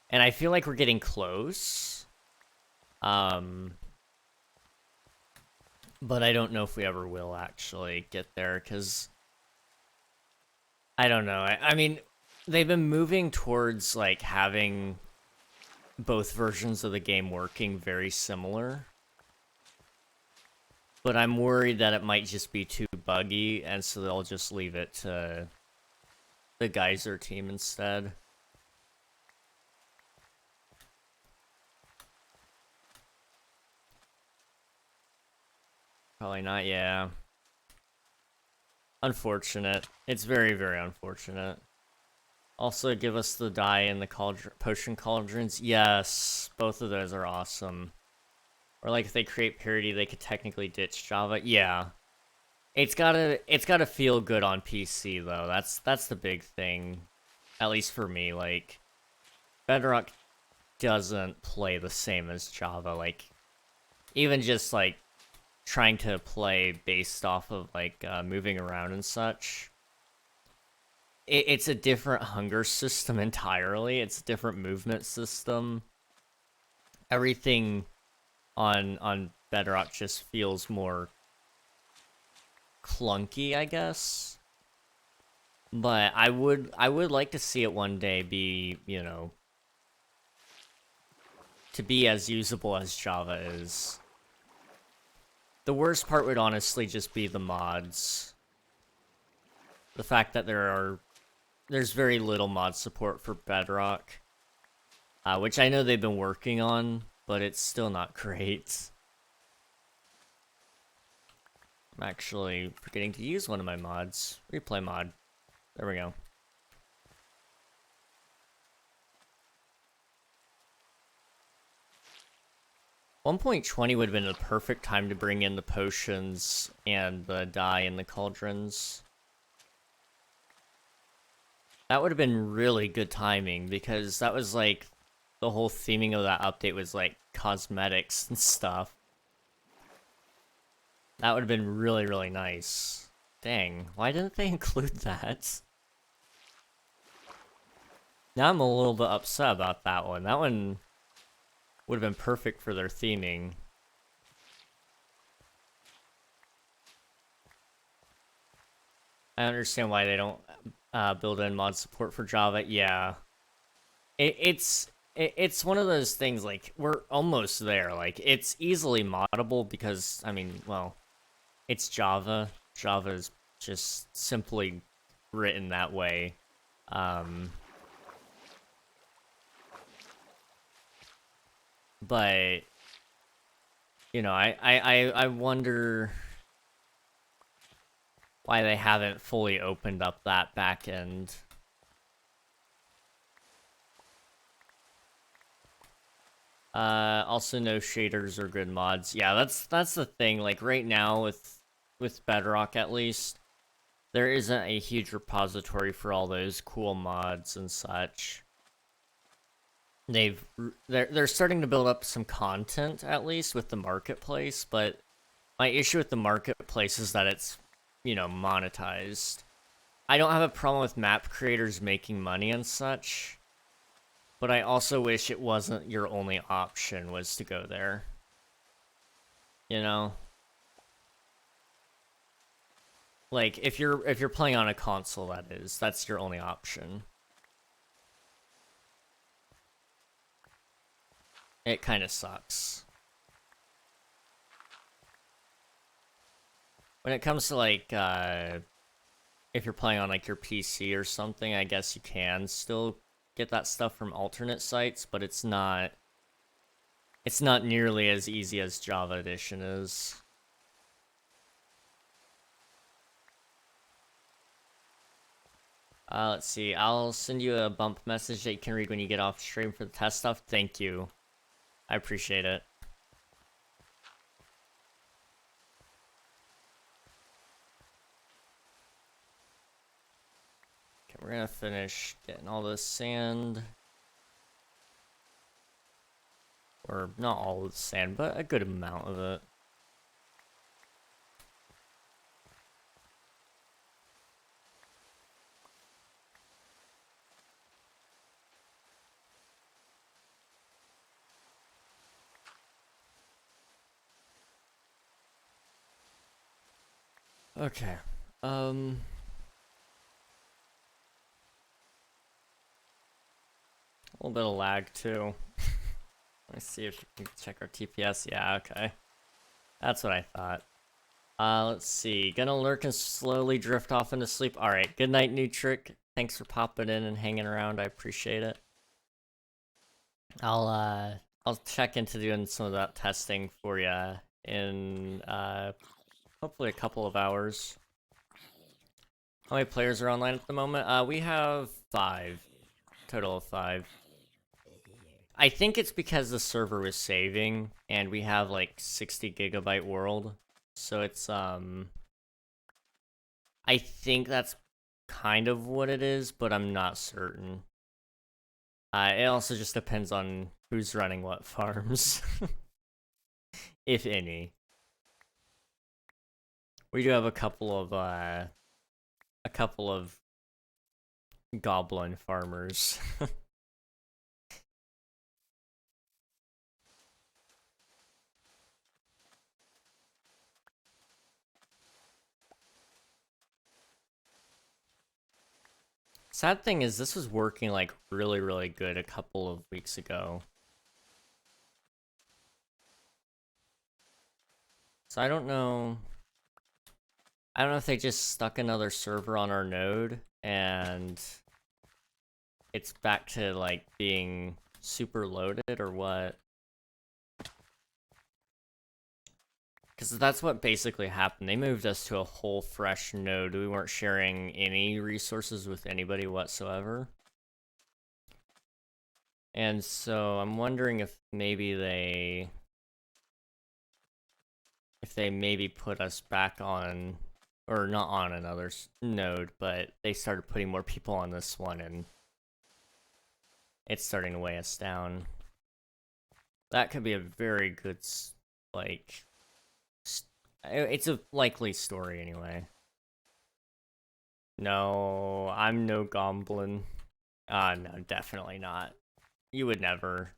Speaker 1: and I feel like we're getting close. But I don't know if we ever will actually get there, because I don't know. I mean, they've been moving towards, like, having both versions of the game working very similar. But I'm worried that it might just be too buggy, and so they'll just leave it to the Geyser team instead. Probably not, yeah. Unfortunate. It's very, very unfortunate. Also, give us the dye and the potion cauldrons. Yes, both of those are awesome. Or, like, if they create parity, they could technically ditch Java. Yeah. It's gotta feel good on PC, though. That's the big thing. At least for me, like, Bedrock doesn't play the same as Java. Like, even just, like, trying to play based off of, like, moving around and such. It's a different hunger system entirely. It's a different movement system. Everything on Bedrock just feels more clunky, I guess. But I would like to see it one day be, you know, to be as usable as Java is. The worst part would honestly just be the mods. The fact that there's very little mod support for Bedrock, which I know they've been working on, but it's still not great. I'm actually forgetting to use one of my mods. Replay mod. There we go. .20 would have been the perfect time to bring in the potions and the dye and the cauldrons. That would have been really good timing, because that was like the whole theming of that update was like cosmetics and stuff. That would have been really, really nice. Dang, why didn't they include that? Now I'm a little bit upset about that one. That one would have been perfect for their theming. I understand why they don't build in mod support for Java. Yeah, it's one of those things. Like we're almost there. Like it's easily moddable because I mean, well, it's Java. Java is just simply written that way. But you know, I wonder why they haven't fully opened up that back end. Also no shaders or good mods. Yeah, that's the thing. Like right now with Bedrock at least, there isn't a huge repository for all those cool mods and such. They're starting to build up some content at least with the marketplace, but my issue with the marketplace is that it's, you know, monetized. I don't have a problem with map creators making money and such, but I also wish it wasn't your only option was to go there. You know? Like if you're playing on a console, that's your only option. It kind of sucks. When it comes to like if you're playing on like your PC or something, I guess you can still get that stuff from alternate sites, but it's not nearly as easy as Java Edition is. Let's see. I'll send you a bump message that you can read when you get off stream for the test stuff. Thank you. I appreciate it. Okay, we're gonna finish getting all this sand. Or not all of the sand, but a good amount of it. Okay. A little bit of lag too. Let's see if we can check our TPS. Yeah, okay. That's what I thought. Let's see. Gonna lurk and slowly drift off into sleep. Alright, good night, new trick. Thanks for popping in and hanging around. I appreciate it. I'll check into doing some of that testing for you in hopefully a couple of hours. How many players are online at the moment? We have 5. Total of 5. I think it's because the server was saving and we have like 60 gigabyte world. So it's I think that's kind of what it is, but I'm not certain. It also just depends on who's running what farms. If any. We do have a couple of goblin farmers. Sad thing is this was working like really, really good a couple of weeks ago. So I don't know if they just stuck another server on our node and it's back to like being super loaded or what. Because that's what basically happened. They moved us to a whole fresh node. We weren't sharing any resources with anybody whatsoever. And so I'm wondering if maybe they maybe put us back on, or not on another node, but they started putting more people on this one and it's starting to weigh us down. That could be a very good, like, it's a likely story anyway. No, I'm no goblin. No, definitely not. You would never.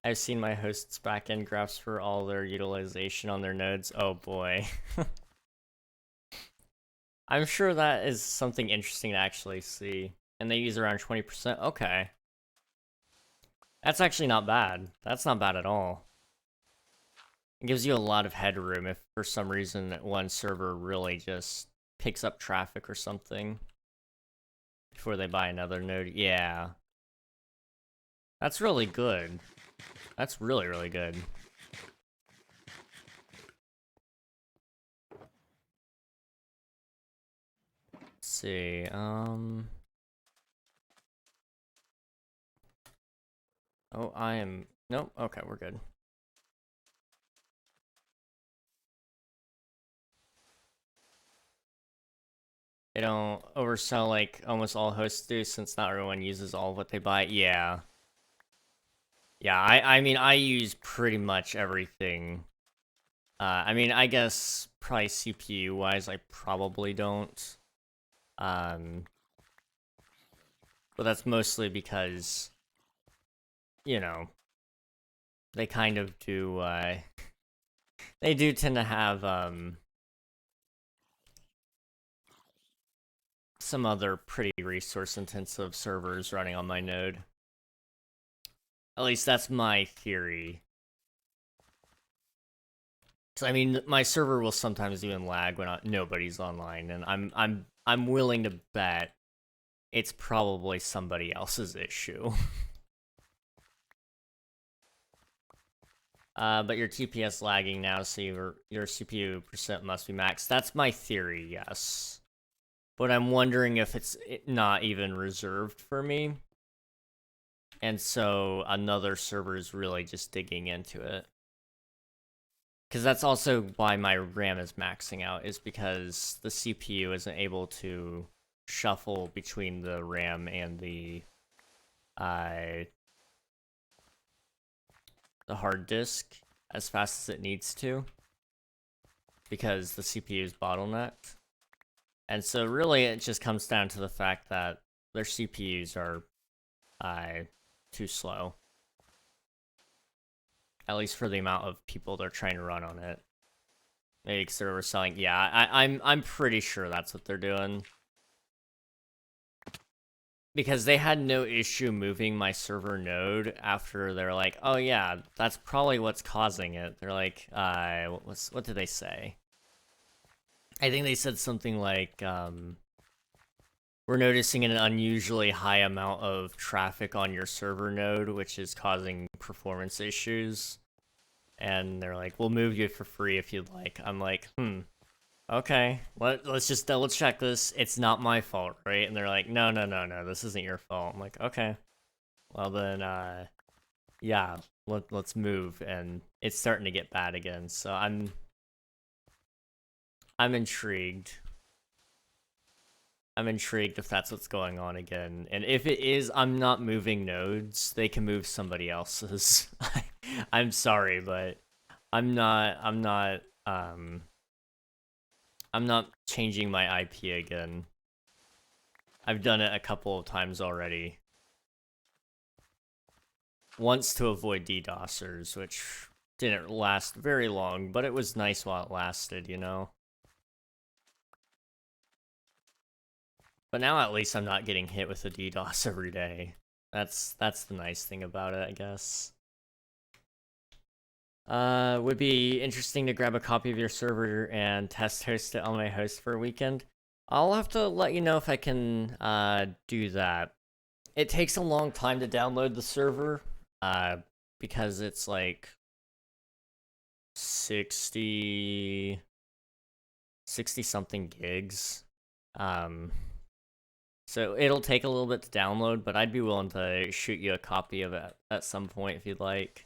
Speaker 1: I've seen my host's backend graphs for all their utilization on their nodes. Oh boy. I'm sure that is something interesting to actually see. And they use around 20%. Okay. That's actually not bad. That's not bad at all. It gives you a lot of headroom if for some reason one server really just picks up traffic or something before they buy another node. Yeah. That's really good. That's really, really good. Let's see, oh, I am... Nope, okay, we're good. They don't oversell like almost all hosts do, since not everyone uses all of what they buy. Yeah. Yeah, I mean, I use pretty much everything. I mean, I guess probably CPU-wise, I probably don't. But that's mostly because, you know, they kind of do, they do tend to have, some other pretty resource-intensive servers running on my node. At least that's my theory. I mean, my server will sometimes even lag when nobody's online, and I'm willing to bet it's probably somebody else's issue. But your TPS lagging now, so your CPU percent must be maxed. That's my theory, yes. But I'm wondering if it's not even reserved for me. And so another server is really just digging into it. Because that's also why my RAM is maxing out, is because the CPU isn't able to shuffle between the RAM and the hard disk as fast as it needs to, because the CPU is bottlenecked. And so really it just comes down to the fact that their CPUs are too slow. At least for the amount of people they're trying to run on it. Maybe because they're overselling. Yeah, I'm pretty sure that's what they're doing. Because they had no issue moving my server node after they're like, oh yeah, that's probably what's causing it. They're like, what did they say? I think they said something like, we're noticing an unusually high amount of traffic on your server node, which is causing performance issues. And they're like, we'll move you for free if you'd like. I'm like, okay, let's just double check this. It's not my fault, right? And they're like, no, this isn't your fault. I'm like, okay, well then, yeah, let's move. And it's starting to get bad again, so I'm intrigued. I'm intrigued if that's what's going on again. And if it is, I'm not moving nodes. They can move somebody else's. I'm sorry, but I'm not changing my IP again. I've done it a couple of times already. Once to avoid DDoSers, which didn't last very long, but it was nice while it lasted, you know? But now at least I'm not getting hit with a DDoS every day. That's the nice thing about it, I guess. Would be interesting to grab a copy of your server and test host it on my host for a weekend. I'll have to let you know if I can do that. It takes a long time to download the server, because it's like 60 something gigs. So it'll take a little bit to download, but I'd be willing to shoot you a copy of it at some point if you'd like.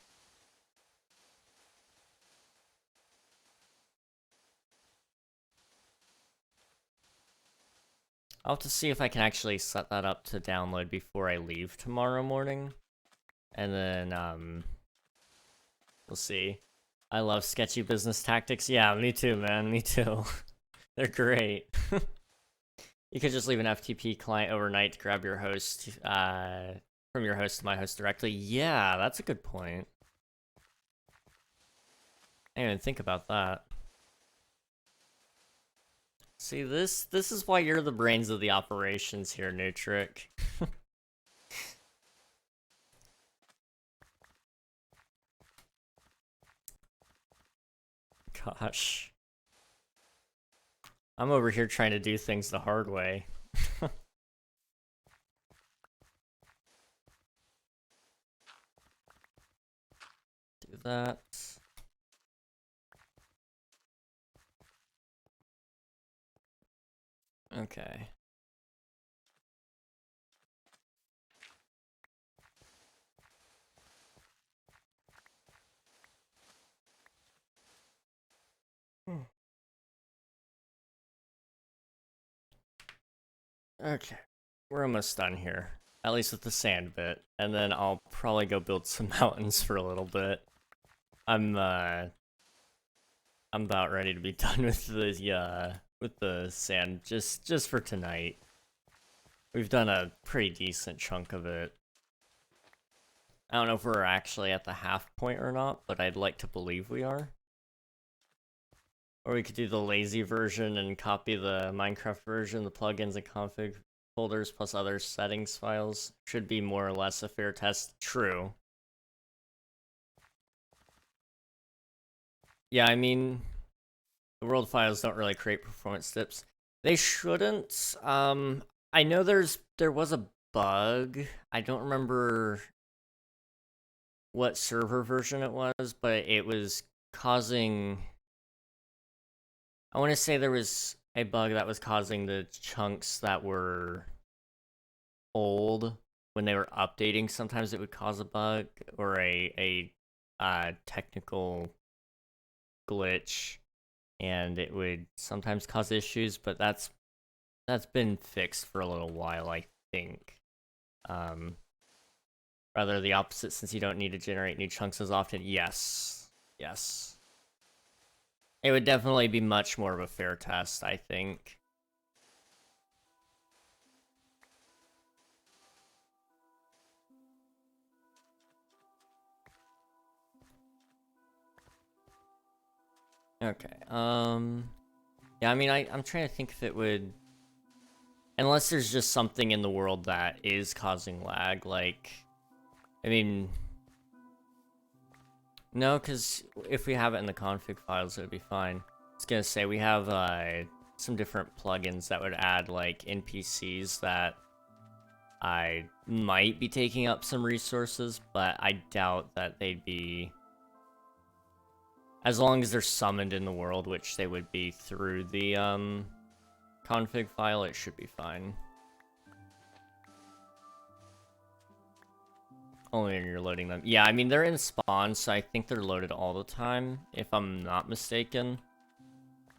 Speaker 1: I'll have to see if I can actually set that up to download before I leave tomorrow morning. And then, we'll see. I love sketchy business tactics. Yeah, me too, man. Me too. They're great. You could just leave an FTP client overnight to grab your host, from your host to my host directly. Yeah, that's a good point. I didn't even think about that. See, this is why you're the brains of the operations here, Nutric. Gosh. I'm over here trying to do things the hard way. Do that. Okay. Okay. We're almost done here. At least with the sand bit. And then I'll probably go build some mountains for a little bit. I'm about ready to be done with the sand just for tonight. We've done a pretty decent chunk of it. I don't know if we're actually at the half point or not, but I'd like to believe we are. Or we could do the lazy version and copy the Minecraft version, the plugins and config folders plus other settings files. Should be more or less a fair test. True. Yeah, I mean, the world files don't really create performance dips. They shouldn't. I know there was a bug. I don't remember what server version it was, but it was causing... I want to say there was a bug that was causing the chunks that were old when they were updating. Sometimes it would cause a bug or a technical glitch, and it would sometimes cause issues, but that's been fixed for a little while, I think. Rather the opposite, since you don't need to generate new chunks as often. Yes. Yes. It would definitely be much more of a fair test, I think. Okay, yeah, I mean, I'm trying to think if it would... Unless there's just something in the world that is causing lag, like... I mean... No, because if we have it in the config files, it would be fine. I was gonna say, we have some different plugins that would add, like, NPCs that I might be taking up some resources, but I doubt that they'd be... As long as they're summoned in the world, which they would be through the config file, it should be fine. Only when you're loading them. Yeah, I mean, they're in spawn, so I think they're loaded all the time, if I'm not mistaken.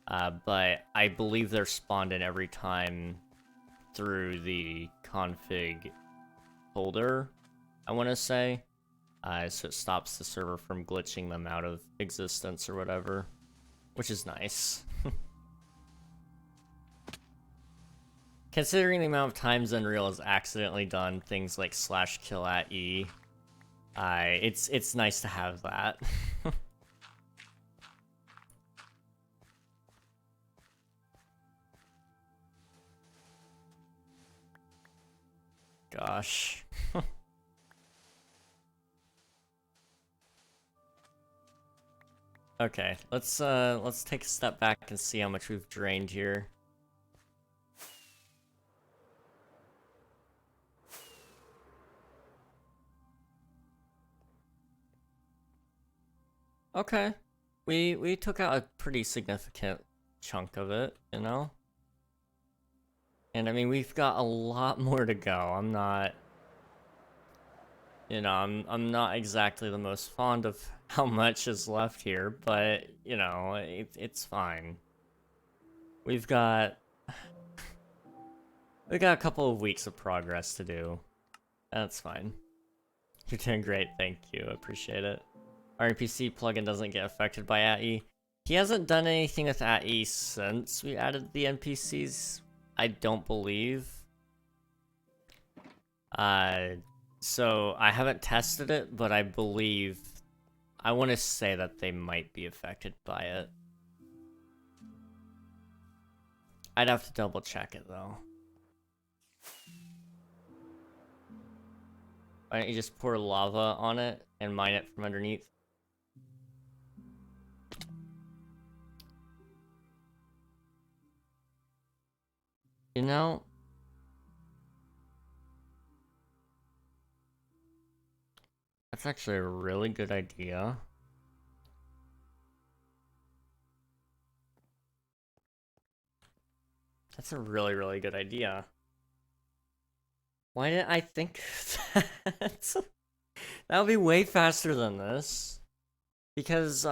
Speaker 1: But I believe they're spawned in every time through the config folder, I want to say. So it stops the server from glitching them out of existence or whatever, which is nice. Considering the amount of times Unreal has accidentally done things like /kill at E, it's nice to have that. Gosh. Okay, let's take a step back and see how much we've drained here. Okay. We took out a pretty significant chunk of it, you know? And I mean, we've got a lot more to go. I'm not... You know, I'm not exactly the most fond of how much is left here, but, you know, it's fine. We've got a couple of weeks of progress to do. That's fine. You're doing great, thank you, appreciate it. Our NPC plugin doesn't get affected by ATE. He hasn't done anything with ATE since we added the NPCs, I don't believe. So I haven't tested it, but I believe I want to say that they might be affected by it. I'd have to double check it though. Why don't you just pour lava on it and mine it from underneath? You know, that's actually a really good idea. That's a really, really good idea. Why didn't I think of that? That would be way faster than this. Because,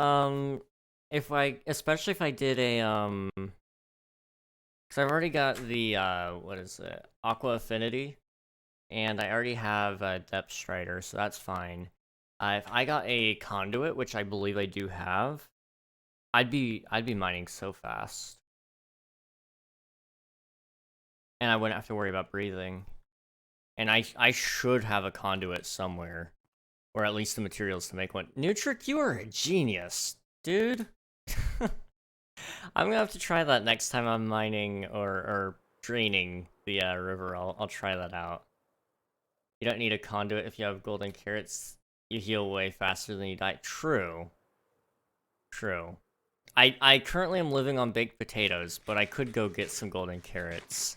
Speaker 1: especially if I did a, because I've already got the, what is it? Aqua Affinity. And I already have a Depth Strider, so that's fine. If I got a Conduit, which I believe I do have, I'd be mining so fast. And I wouldn't have to worry about breathing. And I should have a Conduit somewhere. Or at least the materials to make one. Nutric, you are a genius, dude. I'm gonna have to try that next time I'm mining or draining the river. I'll try that out. You don't need a conduit if you have golden carrots. You heal way faster than you die. True. True. I currently am living on baked potatoes, but I could go get some golden carrots.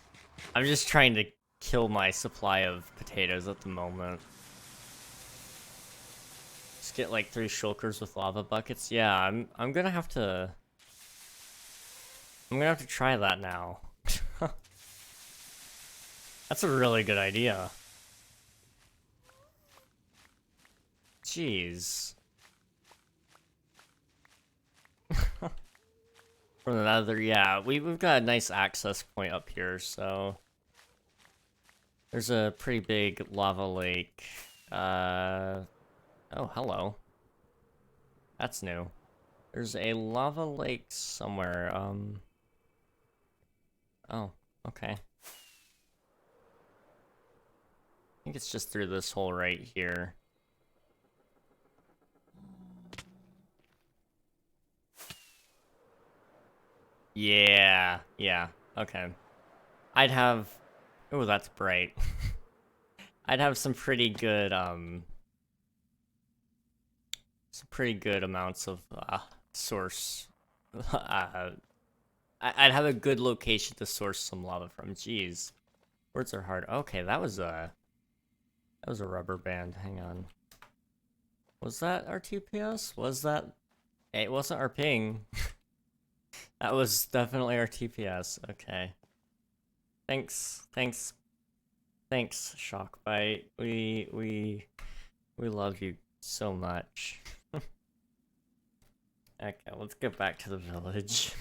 Speaker 1: I'm just trying to kill my supply of potatoes at the moment. Just get like 3 shulkers with lava buckets. Yeah, I'm gonna have to try that now. That's a really good idea. Jeez. From another, yeah, we've got a nice access point up here, so there's a pretty big lava lake. Oh, hello. That's new. There's a lava lake somewhere. Oh, okay. I think it's just through this hole right here. Yeah, okay. I'd have... Oh, that's bright. I'd have some pretty good, some pretty good amounts of, source. I'd have a good location to source some lava from. Jeez. Words are hard. Okay, that was a rubber band. Hang on. Was that our TPS? Was that... It wasn't our ping. That was definitely our TPS. Okay. Thanks, Shockbite. We love you so much. Okay, let's get back to the village.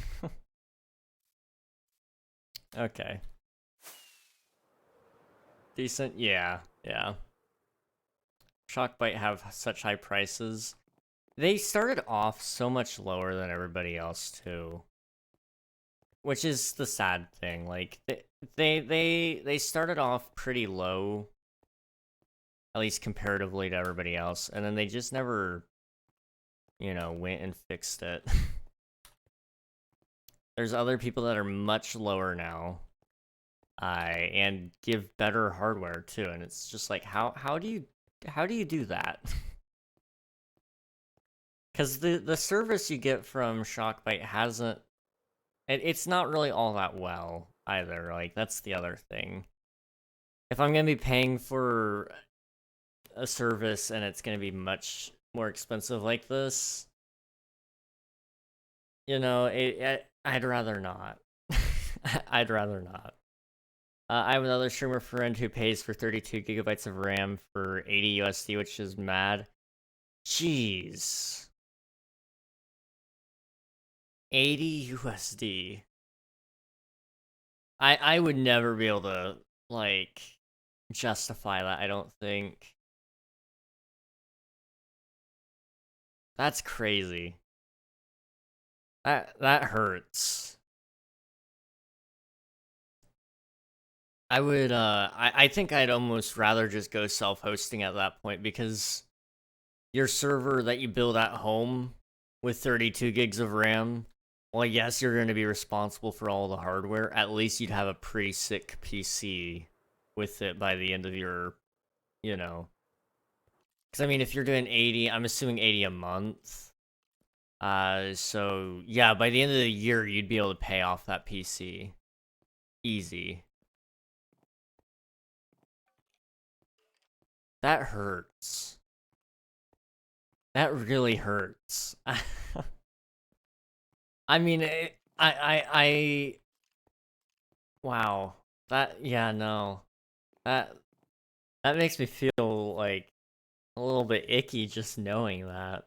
Speaker 1: Okay. Decent, yeah. Shockbite have such high prices. They started off so much lower than everybody else too. Which is the sad thing. Like they started off pretty low, at least comparatively to everybody else, and then they just never, you know, went and fixed it. There's other people that are much lower now, and give better hardware too, and it's just like how do you do that? Because the service you get from Shockbite hasn't... It's not really all that well, either. Like, that's the other thing. If I'm gonna be paying for a service and it's gonna be much more expensive like this, you know, I'd rather not. I'd rather not. I have another streamer friend who pays for 32 gigabytes of RAM for 80 USD, which is mad. Jeez. 80 USD. I would never be able to, like, justify that, I don't think. That's crazy. That hurts. I would, I think I'd almost rather just go self-hosting at that point, because your server that you build at home with 32 gigs of RAM, well, yes, you're going to be responsible for all the hardware. At least you'd have a pretty sick PC with it by the end of your, you know. Because, I mean, if you're doing 80, I'm assuming 80 a month. So, yeah, by the end of the year, you'd be able to pay off that PC. Easy. That hurts. That really hurts. I mean, wow. Yeah, no. That, that makes me feel, like, a little bit icky just knowing that.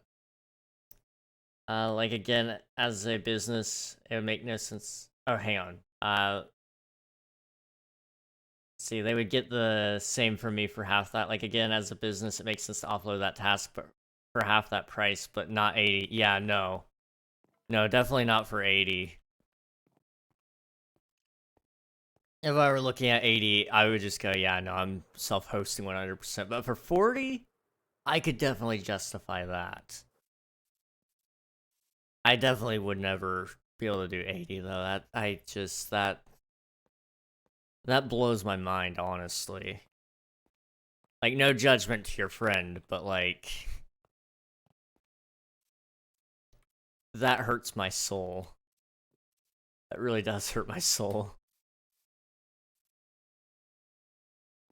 Speaker 1: Like, again, as a business, it would make no sense. Oh, hang on. See, they would get the same from me for half that. Like, again, as a business, it makes sense to offload that task but for half that price, but not 80. Yeah, no. No, definitely not for 80. If I were looking at 80, I would just go, yeah, no, I'm self-hosting 100%. But for 40, I could definitely justify that. I definitely would never be able to do 80, though. That blows my mind, honestly. Like, no judgment to your friend, but, like, that hurts my soul. That really does hurt my soul.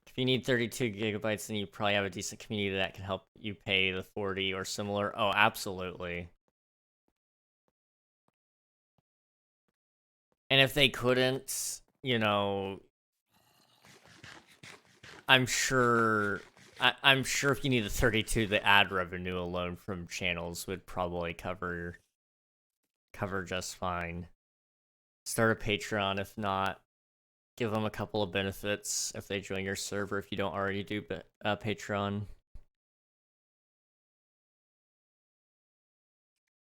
Speaker 1: If you need 32 gigabytes, then you probably have a decent community that can help you pay the 40 or similar. Oh, absolutely. And if they couldn't, you know, I'm sure if you need the 32, the ad revenue alone from channels would probably cover just fine. Start a Patreon if not. Give them a couple of benefits if they join your server if you don't already do Patreon.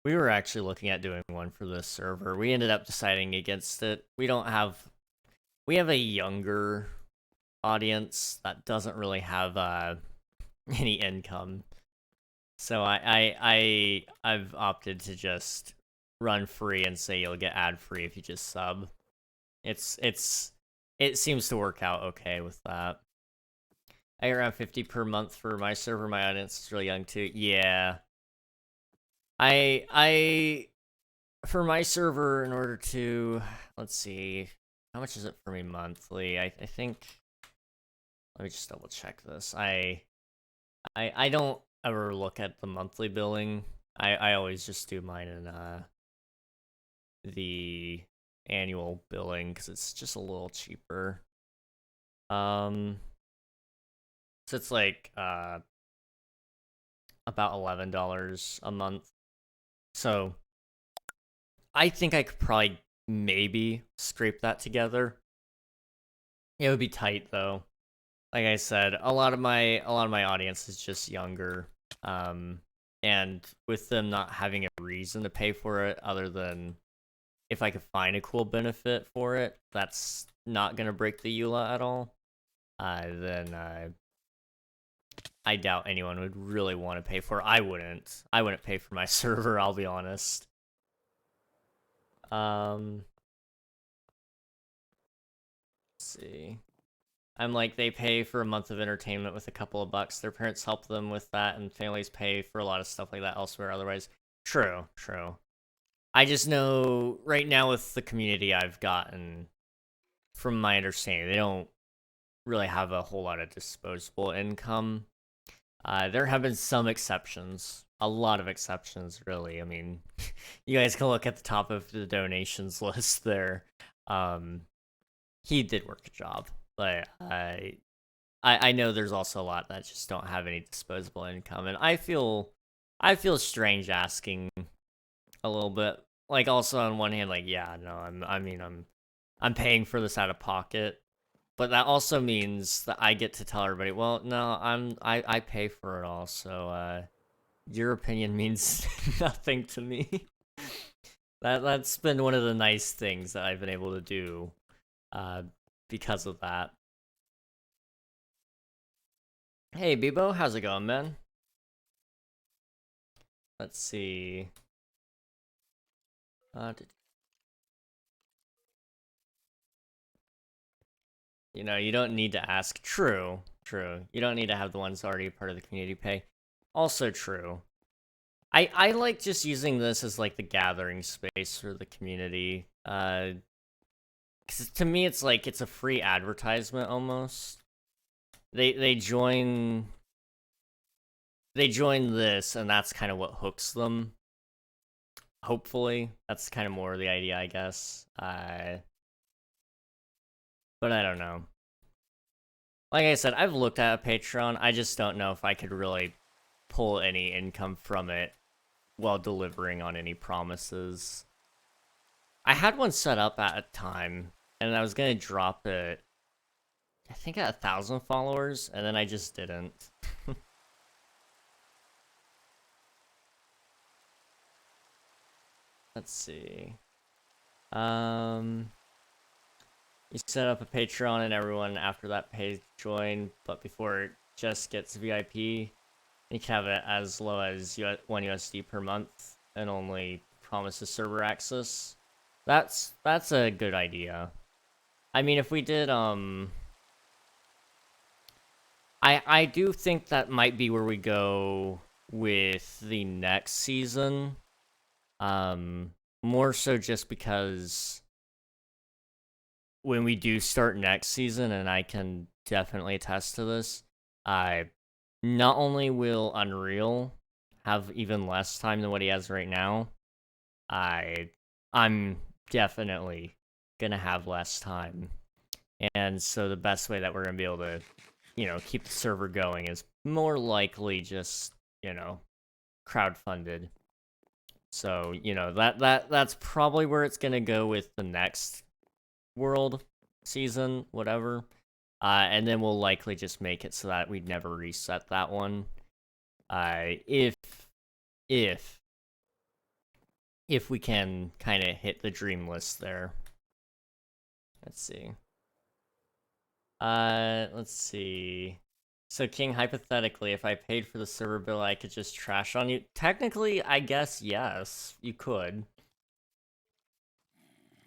Speaker 1: We were actually looking at doing one for this server. We ended up deciding against it. We have a younger audience that doesn't really have any income. So I've opted to just run free and say you'll get ad free if you just sub. It seems to work out okay with that. I get around 50 per month for my server. My audience is really young too. Yeah. I for my server, in order to, let's see, how much is it for me monthly? I think, let me just double check this. I don't ever look at the monthly billing. I always just do mine in the annual billing because it's just a little cheaper. So it's like about $11 a month. So I think I could probably maybe scrape that together. It would be tight though. Like I said, a lot of my audience is just younger. And with them not having a reason to pay for it other than if I could find a cool benefit for it, that's not gonna break the EULA at all. Then I doubt anyone would really want to pay for it. I wouldn't pay for my server, I'll be honest. Let's see. I'm like, they pay for a month of entertainment with a couple of bucks. Their parents help them with that, and families pay for a lot of stuff like that elsewhere otherwise. True. I just know right now with the community I've gotten, from my understanding, they don't really have a whole lot of disposable income. There have been some exceptions. A lot of exceptions, really. I mean, you guys can look at the top of the donations list there. He did work a job, but I know there's also a lot that just don't have any disposable income, and I feel strange asking a little bit. Like, also on one hand, like, yeah, no, I'm paying for this out of pocket, but that also means that I get to tell everybody, well, no, I pay for it all, so your opinion means nothing to me. That's been one of the nice things that I've been able to do because of that. Hey, Bebo, how's it going, man? Let's see. You know, you don't need to ask. True, true. You don't need to have the ones already part of the community pay. Also true. I like just using this as like the gathering space for the community. 'Cause to me it's like it's a free advertisement almost. They join this and that's kind of what hooks them. Hopefully, that's kind of more the idea, I guess. But I don't know. Like I said, I've looked at a Patreon. I just don't know if I could really pull any income from it while delivering on any promises. I had one set up at a time, and I was gonna drop it, I think at 1,000 followers, and then I just didn't. Let's see. You set up a Patreon and everyone after that pays join, but before it just gets VIP, you can have it as low as 1 USD per month and only promises server access. That's a good idea. I mean, if we did, I do think that might be where we go with the next season. More so just because when we do start next season, and I can definitely attest to this, not only will Unreal have even less time than what he has right now, I'm definitely gonna have less time. And so the best way that we're gonna be able to, you know, keep the server going is more likely just, you know, crowdfunded. So, you know, that's probably where it's gonna go with the next world season, whatever. And then we'll likely just make it so that we'd never reset that one. If we can kind of hit the dream list there. Let's see. Let's see. So, King, hypothetically, if I paid for the server bill, I could just trash on you? Technically, I guess yes, you could.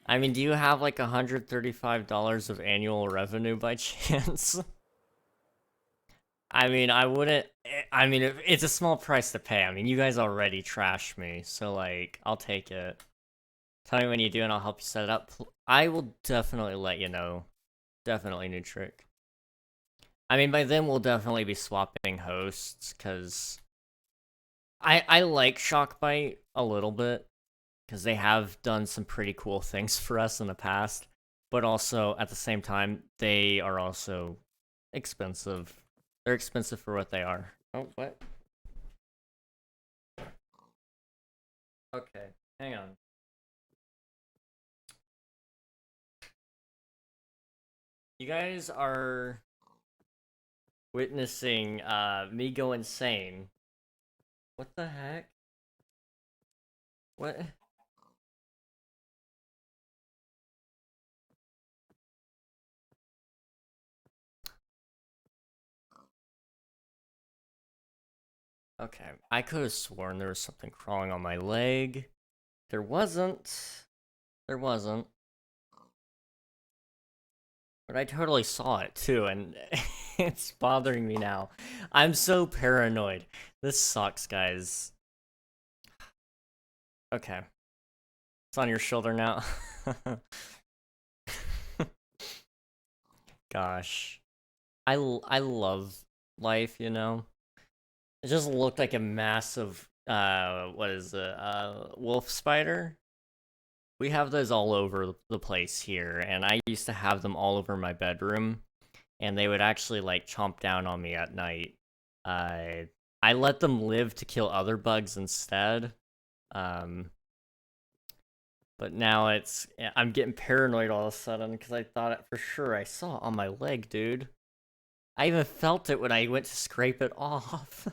Speaker 1: I mean, do you have like $135 of annual revenue by chance? I mean, I wouldn't. I mean, it's a small price to pay. I mean, you guys already trashed me, so like, I'll take it. Tell me when you do, and I'll help you set it up. I will definitely let you know. Definitely, new trick. I mean, by then we'll definitely be swapping hosts, because I like Shockbite a little bit, because they have done some pretty cool things for us in the past, but also, at the same time, they are also expensive. They're expensive for what they are. Oh, what? Okay, hang on. You guys are witnessing me go insane. What the heck? What? Okay, I could have sworn there was something crawling on my leg. There wasn't. There wasn't. But I totally saw it too, and it's bothering me now. I'm so paranoid. This sucks, guys. Okay. It's on your shoulder now. Gosh. I love life, you know? It just looked like a massive, what is it, wolf spider? We have those all over the place here, and I used to have them all over my bedroom, and they would actually, like, chomp down on me at night. I let them live to kill other bugs instead. But now I'm getting paranoid all of a sudden, because I thought it for sure I saw it on my leg, dude. I even felt it when I went to scrape it off.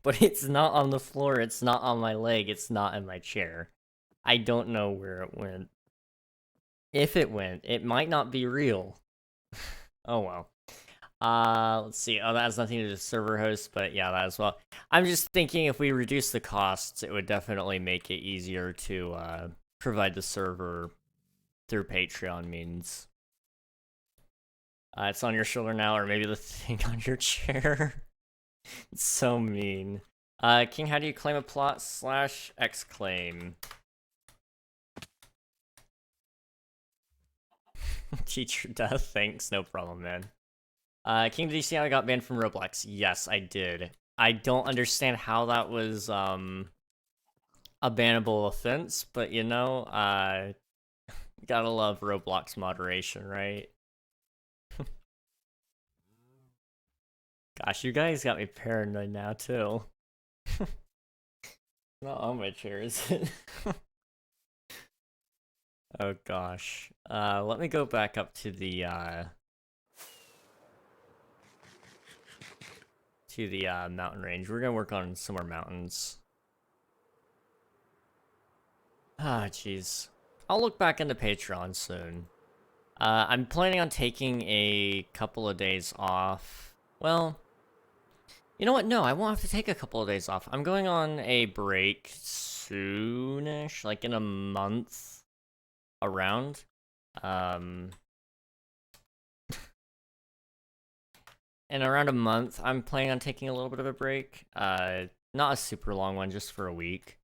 Speaker 1: But it's not on the floor, it's not on my leg, it's not in my chair. I don't know where it went. If it went, it might not be real. Oh well. Let's see. Oh, that has nothing to do with server host, but yeah, that as well. I'm just thinking if we reduce the costs, it would definitely make it easier to provide the server through Patreon means. It's on your shoulder now, or maybe the thing on your chair. It's so mean. King, how do you claim a plot / exclaim? Teacher death, thanks, no problem, man. King, did you see how I got banned from Roblox? Yes, I did. I don't understand how that was, a bannable offense, but you know, gotta love Roblox moderation, right? Gosh, you guys got me paranoid now, too. Not on my chair, is it? Oh gosh. Let me go back up to the mountain range. We're gonna work on some more mountains. Ah, jeez. I'll look back into Patreon soon. I'm planning on taking a couple of days off. Well, you know what? No, I won't have to take a couple of days off. I'm going on a break soonish, like in a month around. In around a month, I'm planning on taking a little bit of a break. Not a super long one, just for a week.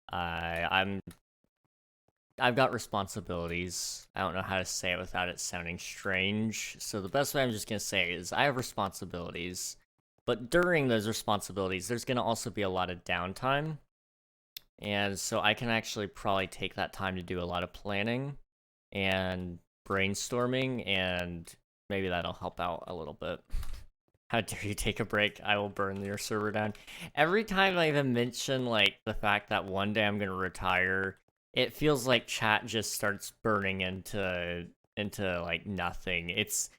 Speaker 1: I've got responsibilities. I don't know how to say it without it sounding strange. So the best way I'm just gonna say is I have responsibilities. But during those responsibilities, there's gonna also be a lot of downtime. And so I can actually probably take that time to do a lot of planning and brainstorming, and maybe that'll help out a little bit. How dare you take a break? I will burn your server down. Every time I even mention, like, the fact that one day I'm gonna retire, it feels like chat just starts burning into like nothing. It's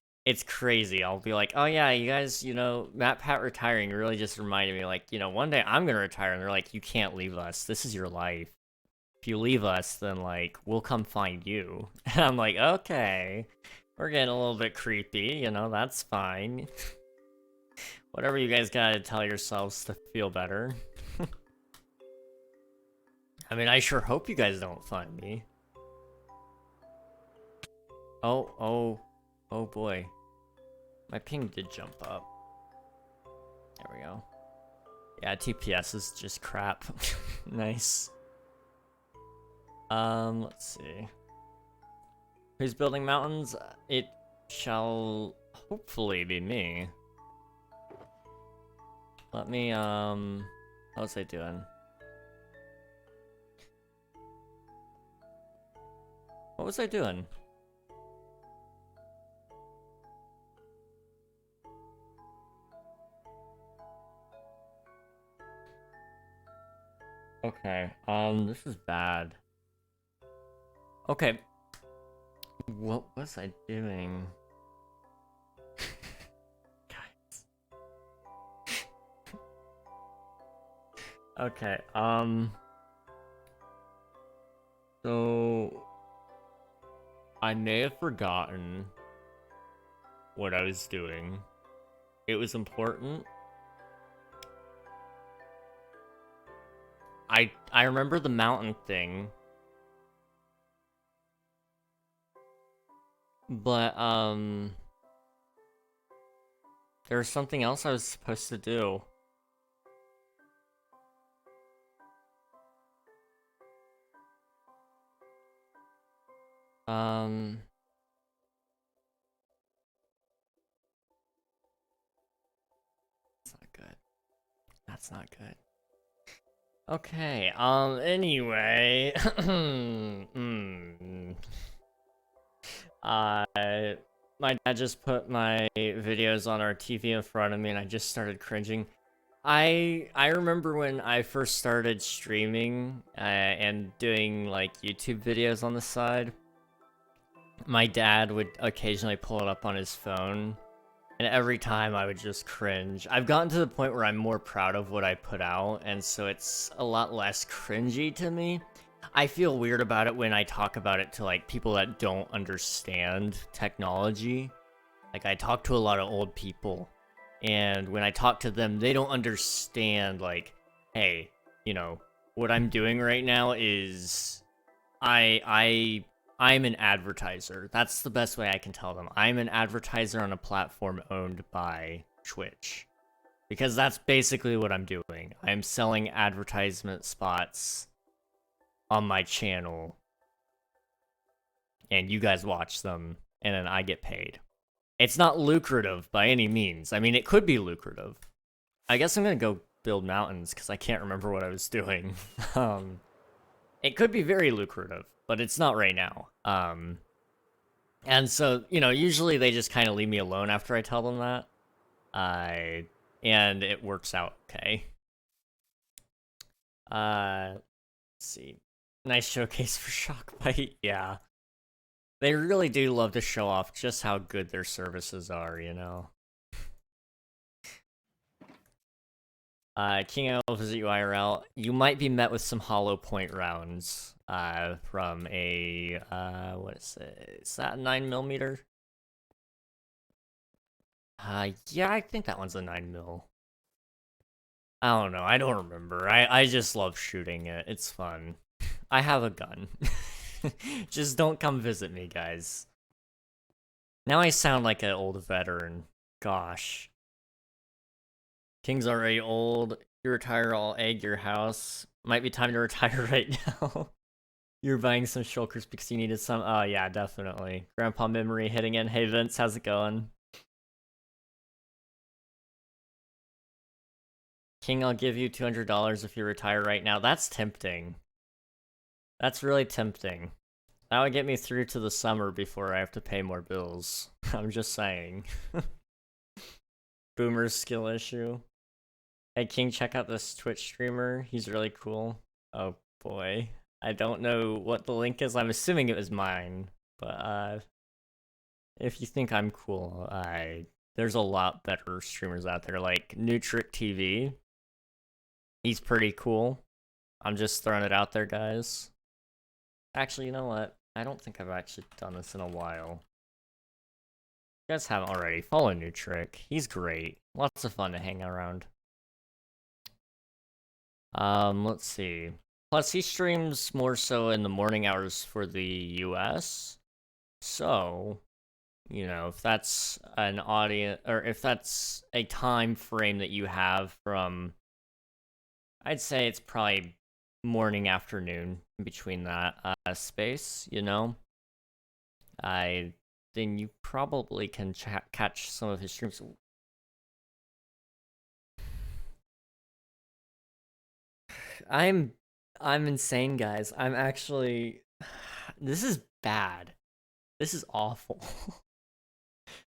Speaker 1: crazy. I'll be like, oh yeah, you guys, you know, Matt Pat retiring really just reminded me, like, you know, one day I'm gonna retire, and they're like, you can't leave us. This is your life. If you leave us, then like we'll come find you. And I'm like, okay, we're getting a little bit creepy, you know, that's fine. Whatever you guys gotta tell yourselves to feel better. I mean, I sure hope you guys don't find me. Oh boy. My ping did jump up. There we go. Yeah, TPS is just crap. Nice. Let's see. Who's building mountains? It shall hopefully be me. Let me, what was I doing? What was I doing? Okay, this is bad. Okay. What was I doing? Guys. Okay, so I may have forgotten what I was doing. It was important. I remember the mountain thing. But, there was something else I was supposed to do. That's not good. That's not good. Okay, anyway. My dad just put my videos on our TV in front of me, and I just started cringing. I remember when I first started streaming, and doing, like, YouTube videos on the side. My dad would occasionally pull it up on his phone, and every time I would just cringe. I've gotten to the point where I'm more proud of what I put out, and so it's a lot less cringy to me. I feel weird about it when I talk about it to, like, people that don't understand technology. Like, I talk to a lot of old people, and when I talk to them, they don't understand, like, hey, you know, what I'm doing right now is I'm an advertiser. That's the best way I can tell them. I'm an advertiser on a platform owned by Twitch. Because that's basically what I'm doing. I'm selling advertisement spots on my channel, and you guys watch them, and then I get paid. It's not lucrative by any means. I mean, it could be lucrative. I guess I'm gonna go build mountains, because I can't remember what I was doing. It could be very lucrative, but it's not right now. And so, you know, usually they just kind of leave me alone after I tell them that. And it works out okay. Let's see. Nice showcase for Shockbite, yeah. They really do love to show off just how good their services are, you know? King, I will visit you IRL. You might be met with some hollow point rounds, from a, what is it? Is that a 9mm? Yeah, I think that one's a 9mm. I don't know, I don't remember. I just love shooting it, it's fun. I have a gun. Just don't come visit me, guys. Now I sound like an old veteran. Gosh. King's already old. You retire, I'll egg your house. Might be time to retire right now. You're buying some shulkers because you needed some. Oh, yeah, definitely. Grandpa Memory hitting in. Hey, Vince, how's it going? King, I'll give you $200 if you retire right now. That's tempting. That's really tempting. That would get me through to the summer before I have to pay more bills. I'm just saying. Boomer's skill issue. Hey, King, check out this Twitch streamer. He's really cool. Oh, boy. I don't know what the link is. I'm assuming it was mine. But, if you think I'm cool, there's a lot better streamers out there, like Nutric TV. He's pretty cool. I'm just throwing it out there, guys. Actually, you know what? I don't think I've actually done this in a while. You guys haven't already. Follow Nutric. He's great. Lots of fun to hang around. Let's see. Plus, he streams more so in the morning hours for the US. So, you know, if that's an audience, or if that's a time frame that you have from, I'd say it's probably morning, afternoon, in between that space, you know? Then you probably can catch some of his streams. I'm insane, guys. I'm actually... This is bad. This is awful.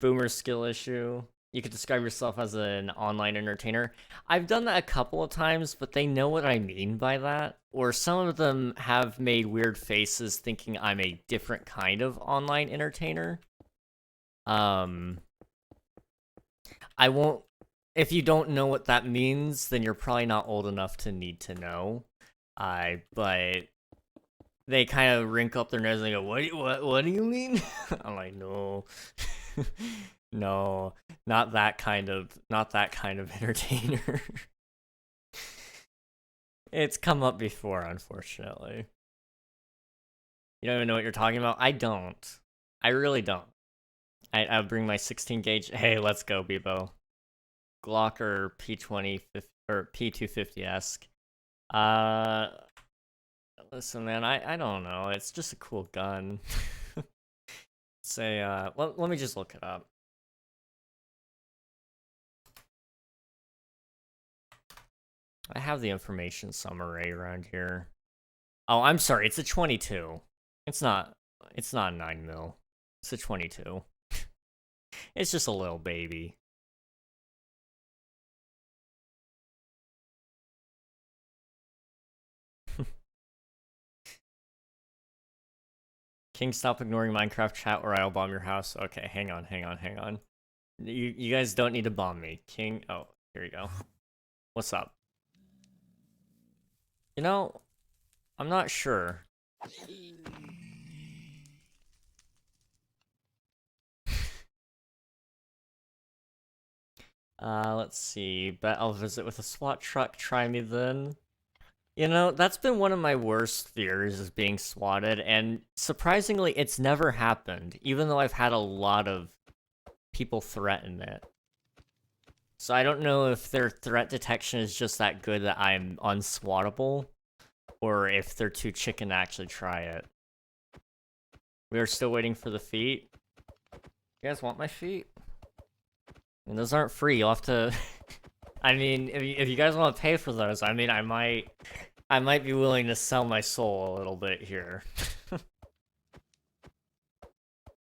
Speaker 1: Boomer skill issue. You could describe yourself as an online entertainer. I've done that a couple of times, but they know what I mean by that. Or some of them have made weird faces thinking I'm a different kind of online entertainer. I won't... If you don't know what that means, then you're probably not old enough to need to know. But they kind of wrinkle up their nose and they go, what do you mean? I'm like, no. No, not that kind of entertainer. It's come up before, unfortunately. You don't even know what you're talking about? I don't. I really don't. I'll bring my 16 gauge. Hey, let's go, Bebo. Glock or P20 or P250-esque. Listen, man, I don't know. It's just a cool gun. Say, let me just look it up. I have the information summary around here. Oh, I'm sorry. It's a 22. It's not a 9mm. It's a 22. It's just a little baby. King, stop ignoring Minecraft chat or I'll bomb your house. Okay, hang on. You guys don't need to bomb me. King, oh, here you go. What's up? You know, I'm not sure. Let's see. Bet I'll visit with a SWAT truck. Try me then. You know, that's been one of my worst fears, is being swatted, and surprisingly, it's never happened, even though I've had a lot of people threaten it. So I don't know if their threat detection is just that good that I'm unswattable, or if they're too chicken to actually try it. We are still waiting for the feet. You guys want my feet? And those aren't free, you'll have to... I mean, if you guys want to pay for those, I mean, I might be willing to sell my soul a little bit here.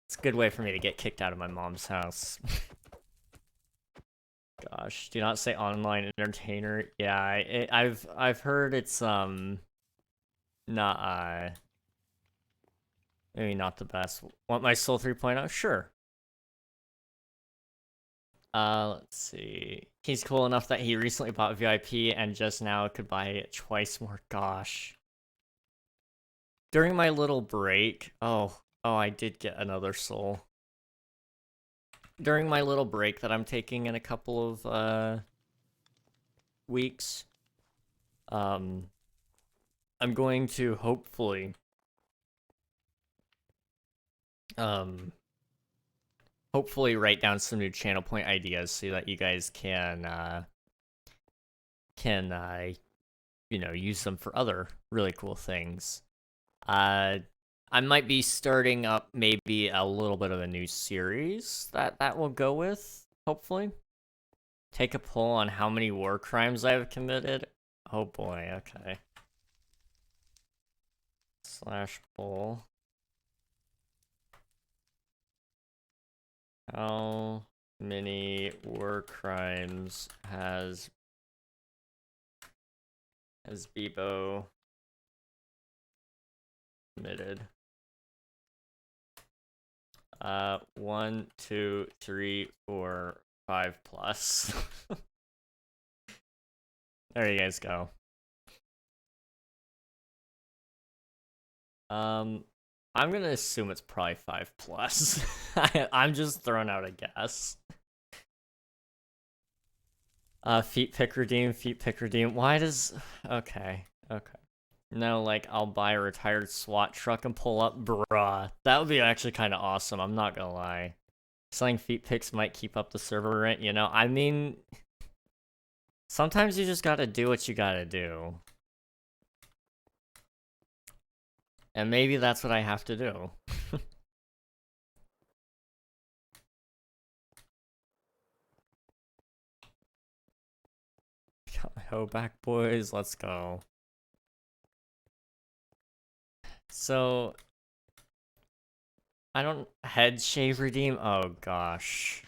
Speaker 1: It's a good way for me to get kicked out of my mom's house. Gosh, do not say online entertainer. Yeah, I've heard it's not maybe not the best. Want my soul 3.0? Sure. Let's see. He's cool enough that he recently bought VIP and just now could buy it twice more. Gosh. During my little break, oh, I did get another soul. During my little break that I'm taking in a couple of weeks, I'm going to hopefully write down some new channel point ideas so that you guys can you know, use them for other really cool things. I might be starting up maybe a little bit of a new series that will go with, hopefully. Take a poll on how many war crimes I have committed. Oh boy, okay. Slash poll. How many war crimes has Bebo committed? 1, 2, 3, 4, 5 plus. There you guys go. I'm gonna assume it's probably 5 plus. I'm just throwing out a guess. Feet pick redeem, feet pick redeem. Why does... Okay. No, like, I'll buy a retired SWAT truck and pull up. Bruh. That would be actually kind of awesome, I'm not gonna lie. Selling feet picks might keep up the server rent, you know? I mean... Sometimes you just gotta do what you gotta do. And maybe that's what I have to do. Got my hoe back, boys. Let's go. So... I don't... Head shave redeem? Oh, gosh.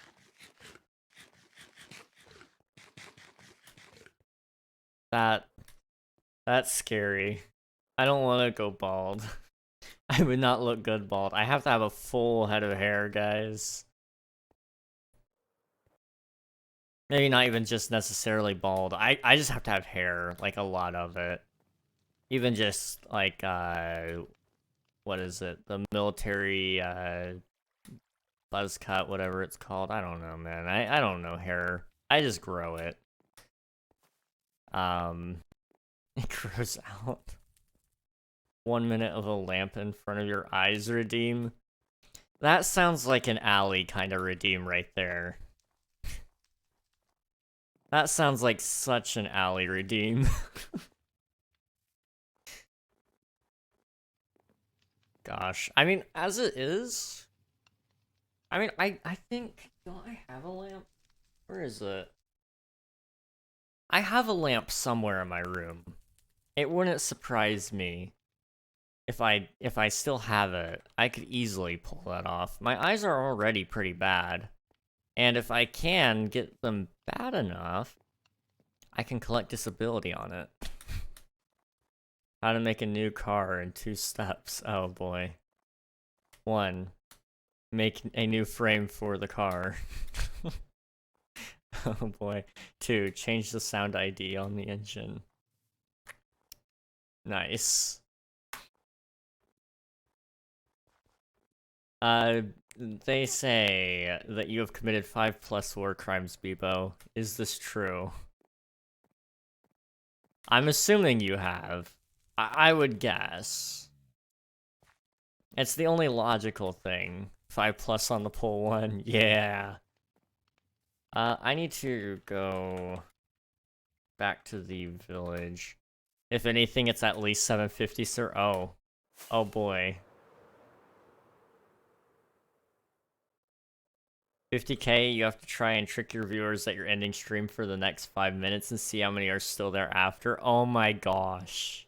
Speaker 1: That's scary. I don't want to go bald. I would not look good bald. I have to have a full head of hair, guys. Maybe not even just necessarily bald. I just have to have hair, like a lot of it. Even just like what is it? The military buzz cut, whatever it's called. I don't know, man. I don't know hair. I just grow it. It grows out. 1 minute of a lamp in front of your eyes redeem. That sounds like an alley kind of redeem right there. That sounds like such an alley redeem. Gosh, I mean, as it is, I mean, I think, don't I have a lamp? Where is it? I have a lamp somewhere in my room. It wouldn't surprise me if I still have it. I could easily pull that off. My eyes are already pretty bad. And if I can get them bad enough, I can collect disability on it. How to make a new car in 2 steps. Oh boy. 1. Make a new frame for the car. Oh boy. 2. Change the sound ID on the engine. Nice. they say that you have committed 5+ war crimes, Bebo. Is this true? I'm assuming you have. I would guess. It's the only logical thing. 5+ on the poll 1. Yeah. I need to go back to the village. If anything, it's at least 750, sir. Oh. Oh boy. 50k, you have to try and trick your viewers that you're ending stream for the next 5 minutes and see how many are still there after. Oh my gosh.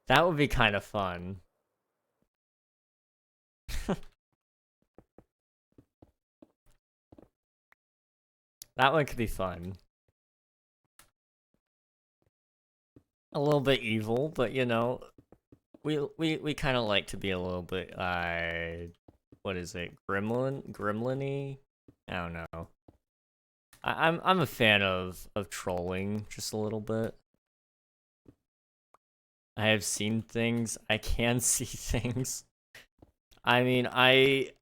Speaker 1: That would be kind of fun. That one could be fun. A little bit evil, but you know, we kind of like to be a little bit, what is it, gremlin-y? I don't know. I'm a fan of trolling just a little bit. I have seen things. I can see things. I mean, I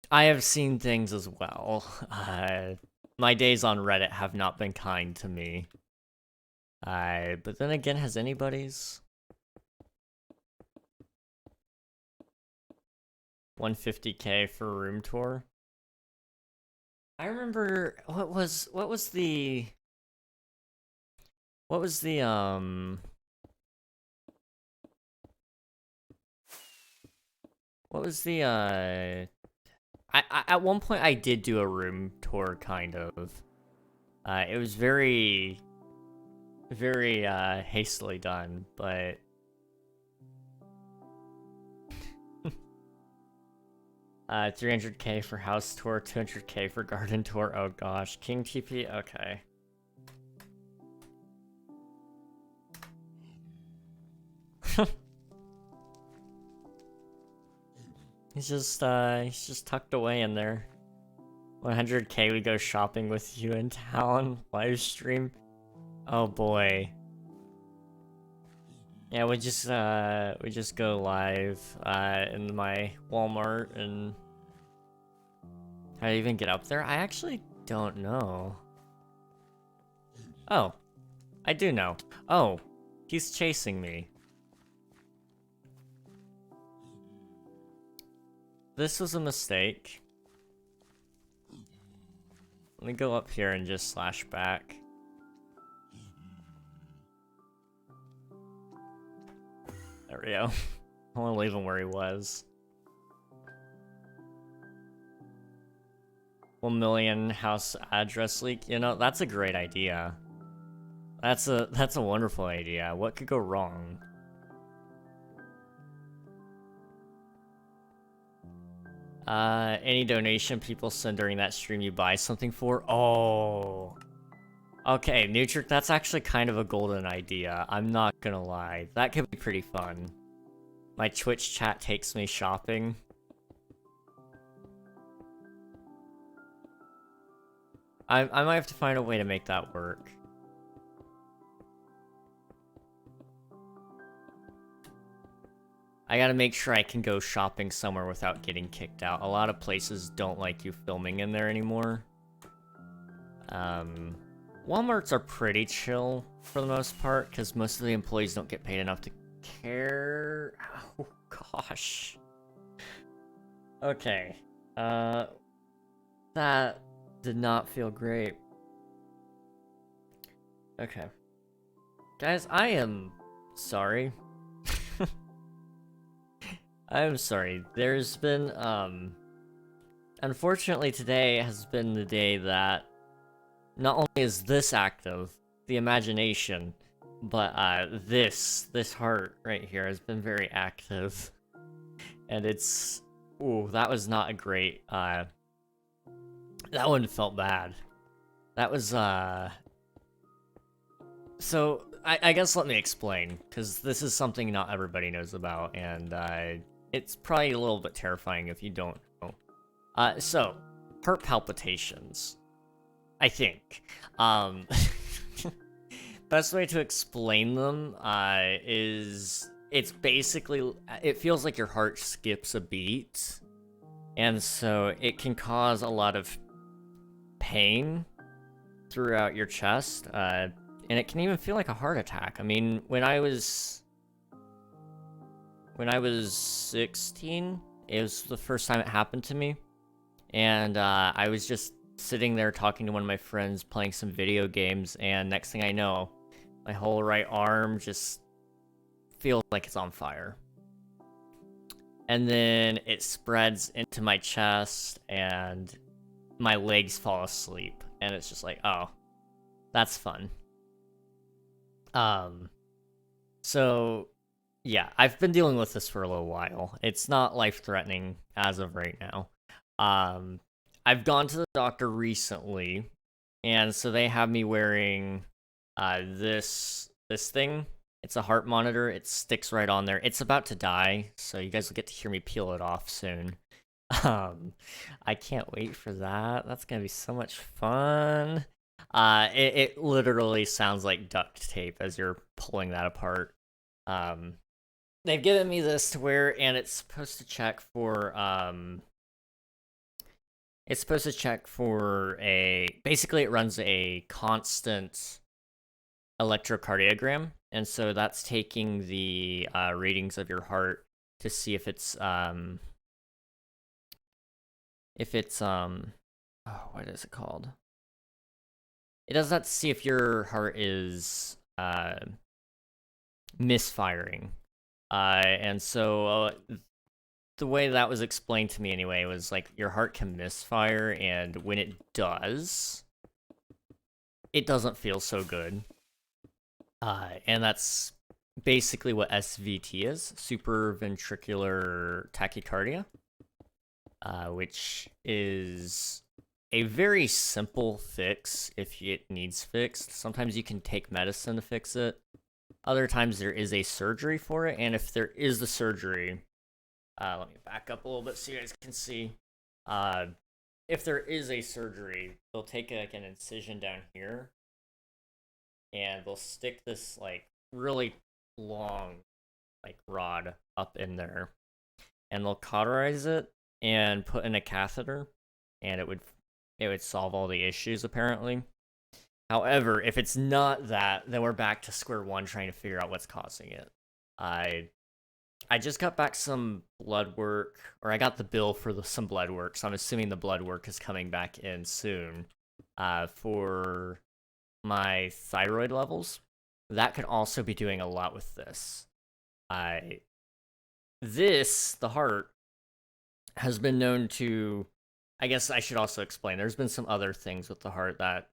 Speaker 1: have seen things as well. My days on Reddit have not been kind to me. But then again, has anybody's? 150k for a room tour. I remember what was the at one point I did do a room tour, kind of. It was very hastily done, but 300k for house tour, 200k for garden tour. Oh gosh, King TP. Okay. He's just tucked away in there. 100k, we go shopping with you in town. Live stream. Oh boy. Yeah, we just go live in my Walmart. And how do I even get up there? I actually don't know. Oh, I do know. Oh, he's chasing me. This was a mistake. Let me go up here and just slash back. There we go. I want to leave him where he was. 1 million house address leak. You know, that's a great idea. That's a wonderful idea. What could go wrong? Any donation people send during that stream you buy something for? Oh. Okay, Nutric, that's actually kind of a golden idea. I'm not gonna lie. That could be pretty fun. My Twitch chat takes me shopping. I might have to find a way to make that work. I gotta make sure I can go shopping somewhere without getting kicked out. A lot of places don't like you filming in there anymore. Walmarts are pretty chill for the most part, because most of the employees don't get paid enough to care. Oh, gosh. Okay. That did not feel great. Okay. Guys, I am sorry. I'm sorry. There's been, unfortunately today has been the day that not only is this active, the imagination, but, this heart right here has been very active. And it's, ooh, that was not a great, that one felt bad. That was, so, I guess let me explain, because this is something not everybody knows about, and, it's probably a little bit terrifying if you don't know. So, heart palpitations, I think. Best way to explain them, is it's basically, it feels like your heart skips a beat, and so it can cause a lot of pain throughout your chest, and it can even feel like a heart attack. I mean, when I was 16, it was the first time it happened to me, and I was just sitting there talking to one of my friends, playing some video games, and next thing I know, my whole right arm just feels like it's on fire. And then it spreads into my chest, and my legs fall asleep, and it's just like, oh, that's fun. So yeah, I've been dealing with this for a little while. It's not life-threatening as of right now. I've gone to the doctor recently, and so they have me wearing this thing. It's a heart monitor. It sticks right on there. It's about to die, so you guys will get to hear me peel it off soon. I can't wait for that. That's gonna be so much fun. It literally sounds like duct tape as you're pulling that apart. They've given me this to wear, and it's supposed to check for basically it runs a constant electrocardiogram, and so that's taking the readings of your heart to see if it's what is it called? It does that to see if your heart is misfiring. And so the way that was explained to me anyway was like your heart can misfire, and when it does, it doesn't feel so good. And that's basically what SVT is, supraventricular tachycardia, which is a very simple fix if it needs fixed. Sometimes you can take medicine to fix it. Other times there is a surgery for it, and if there is the surgery, let me back up a little bit so you guys can see. If there is a surgery, they'll take like an incision down here, and they'll stick this like really long like rod up in there, and they'll cauterize it and put in a catheter, and it would solve all the issues apparently. However, if it's not that, then we're back to square one trying to figure out what's causing it. I just got back some blood work, or I got the bill for some blood work, so I'm assuming the blood work is coming back in soon for my thyroid levels. That could also be doing a lot with this. The heart, has been known to, I guess I should also explain, there's been some other things with the heart that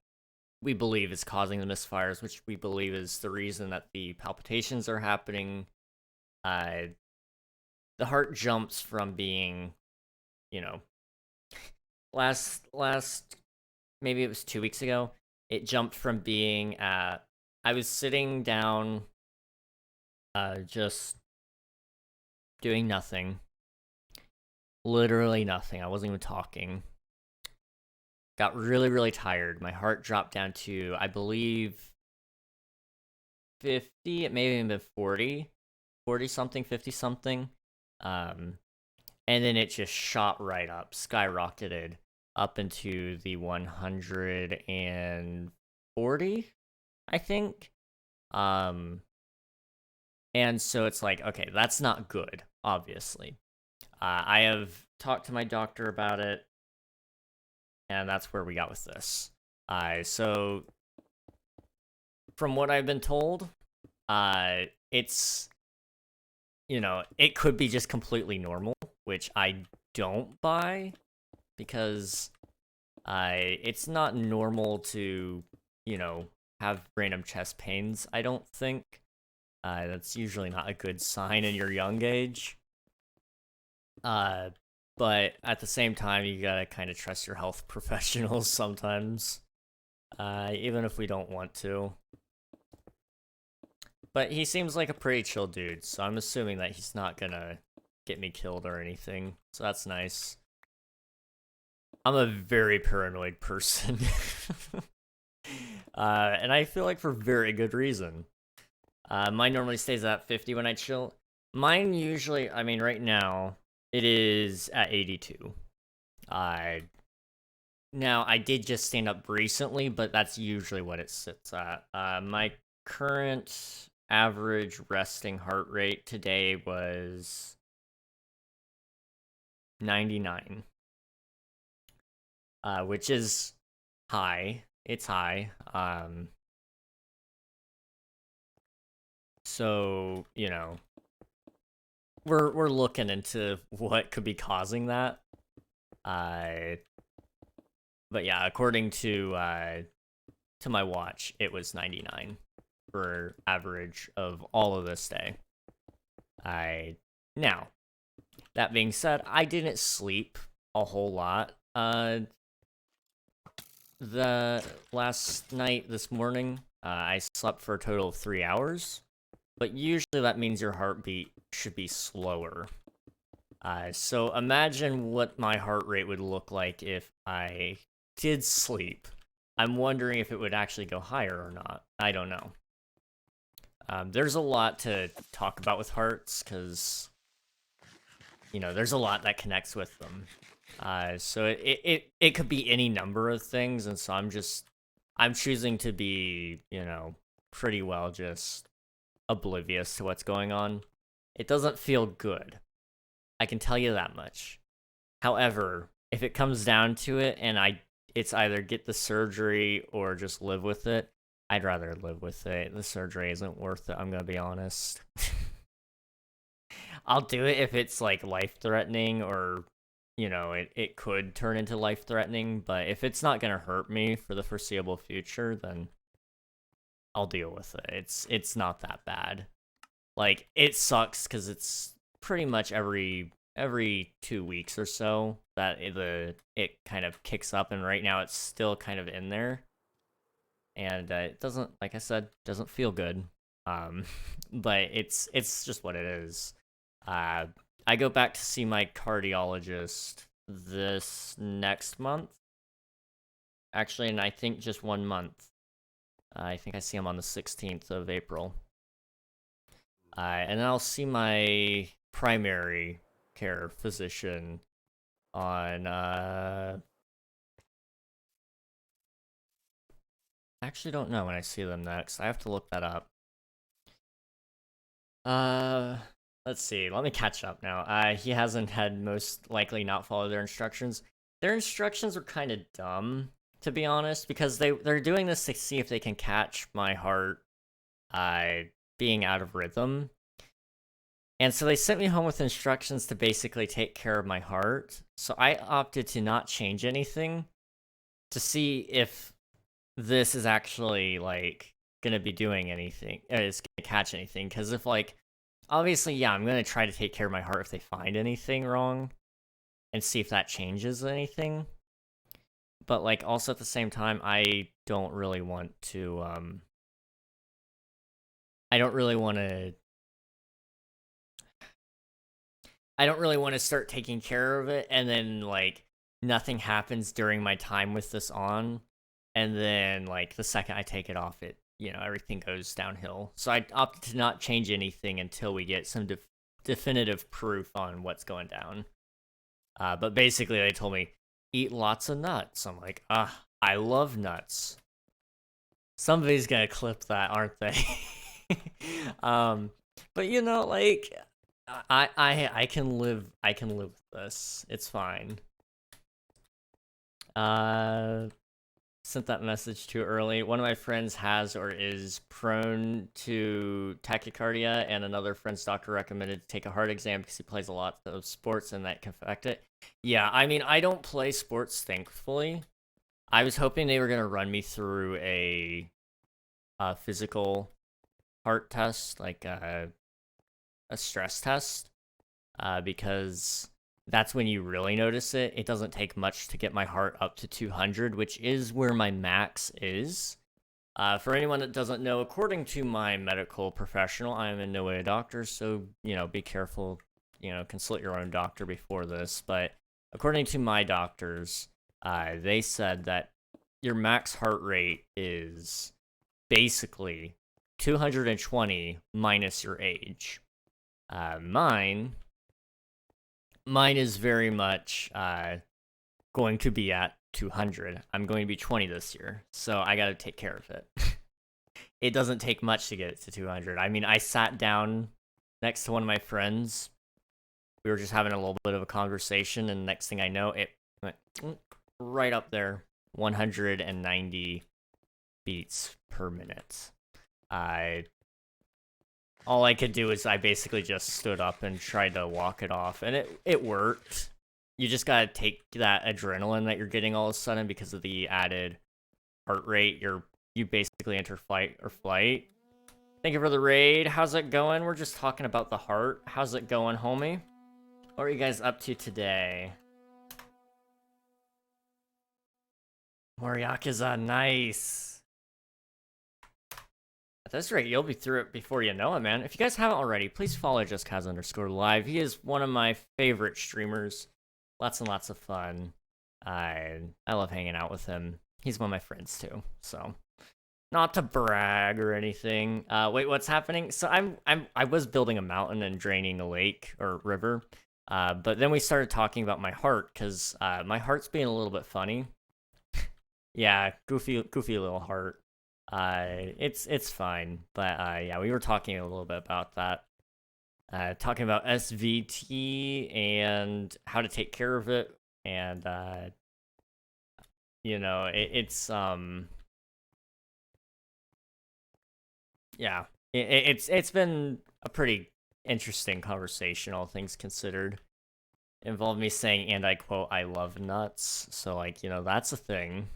Speaker 1: we believe is causing the misfires, which we believe is the reason that the palpitations are happening. The heart jumps from being, last maybe it was 2 weeks ago, it jumped from being I was sitting down, just doing nothing. Literally nothing. I wasn't even talking. Got really, really tired. My heart dropped down to, I believe, 50. It may have even been 40. 40-something, 50-something. And then it just shot right up, skyrocketed up into the 140, I think. And so it's like, okay, that's not good, obviously. I have talked to my doctor about it, and that's where we got with this. So from what I've been told, it's, it could be just completely normal, which I don't buy, because it's not normal to, have random chest pains, I don't think. That's usually not a good sign in your young age. But at the same time, you gotta kind of trust your health professionals sometimes, even if we don't want to. But he seems like a pretty chill dude, so I'm assuming that he's not gonna get me killed or anything, so that's nice. I'm a very paranoid person. And I feel like for very good reason. Mine normally stays at 50 when I chill. Mine usually, I mean, right now, it is at 82. Now, I did just stand up recently, but that's usually what it sits at. My current average resting heart rate today was 99, which is high. It's high. So, you know, we're looking into what could be causing that. But yeah, according to my watch, it was 99 for average of all of this day. Now, that being said, I didn't sleep a whole lot. The last night, this morning, I slept for a total of 3 hours, but usually that means your heartbeat should be slower. So imagine what my heart rate would look like if I did sleep. I'm wondering if it would actually go higher or not. I don't know. There's a lot to talk about with hearts, because, you know, there's a lot that connects with them. So it could be any number of things, and so I'm choosing to be, you know, pretty well just oblivious to what's going on. It doesn't feel good. I can tell you that much. However, if it comes down to it, and it's either get the surgery or just live with it, I'd rather live with it. The surgery isn't worth it, I'm gonna be honest. I'll do it if it's like life-threatening, or, you know, it could turn into life-threatening, but if it's not gonna hurt me for the foreseeable future, then I'll deal with it. It's not that bad. Like, it sucks because it's pretty much every 2 weeks or so that it kind of kicks up, and right now it's still kind of in there, and it doesn't, like I said, doesn't feel good. But it's just what it is. I go back to see my cardiologist this next month, actually, and I think just 1 month. I think I see him on the 16th of April. And then I'll see my primary care physician on, I actually don't know when I see them next. I have to look that up. Let's see. Let me catch up now. He hasn't had most likely not followed their instructions. Their instructions were kind of dumb, to be honest, because they're doing this to see if they can catch my heart being out of rhythm. And so they sent me home with instructions to basically take care of my heart. So I opted to not change anything to see if this is actually, like, gonna be doing anything, or it's gonna catch anything. Because if, like, obviously, yeah, I'm gonna try to take care of my heart if they find anything wrong and see if that changes anything. But, like, also at the same time, I don't really want to, I don't really want to start taking care of it, and then, like, nothing happens during my time with this on, and then, like, the second I take it off, it, you know, everything goes downhill. So I opted to not change anything until we get some definitive proof on what's going down. But basically, they told me, eat lots of nuts. I'm like, I love nuts. Somebody's gonna clip that, aren't they? But, you know, like, I can live with this. It's fine. Sent that message too early. One of my friends has or is prone to tachycardia, and another friend's doctor recommended to take a heart exam because he plays a lot of sports and that can affect it. Yeah, I mean, I don't play sports, thankfully. I was hoping they were gonna run me through a physical heart test, like a stress test, because that's when you really notice it. It doesn't take much to get my heart up to 200, which is where my max is. For anyone that doesn't know, according to my medical professional, I am in no way a doctor, so, you know, be careful, you know, consult your own doctor before this. But according to my doctors, they said that your max heart rate is basically 220 minus your age. Mine is very much going to be at 200. I'm going to be 20 this year, so I gotta take care of it. It doesn't take much to get it to 200. I mean, I sat down next to one of my friends. We were just having a little bit of a conversation, and next thing I know, it went right up there. 190 beats per minute. All I could do is I basically just stood up and tried to walk it off, and it worked. You just gotta take that adrenaline that you're getting all of a sudden because of the added heart rate. You basically enter fight or flight. Thank you for the raid. How's it going? We're just talking about the heart. How's it going, homie? What are you guys up to today? More Yakuza, nice. At this rate, you'll be through it before you know it, man. If you guys haven't already, please follow JustKaz_live. He is one of my favorite streamers. Lots and lots of fun. I love hanging out with him. He's one of my friends too, so not to brag or anything. Wait, what's happening? So I was building a mountain and draining the lake or river, but then we started talking about my heart because my heart's being a little bit funny. Yeah, goofy little heart. It's fine, but yeah, we were talking a little bit about that. Talking about SVT and how to take care of it, and you know, yeah, it's been a pretty interesting conversation, all things considered. Involved me saying, and I quote, "I love nuts." So like, you know, that's a thing.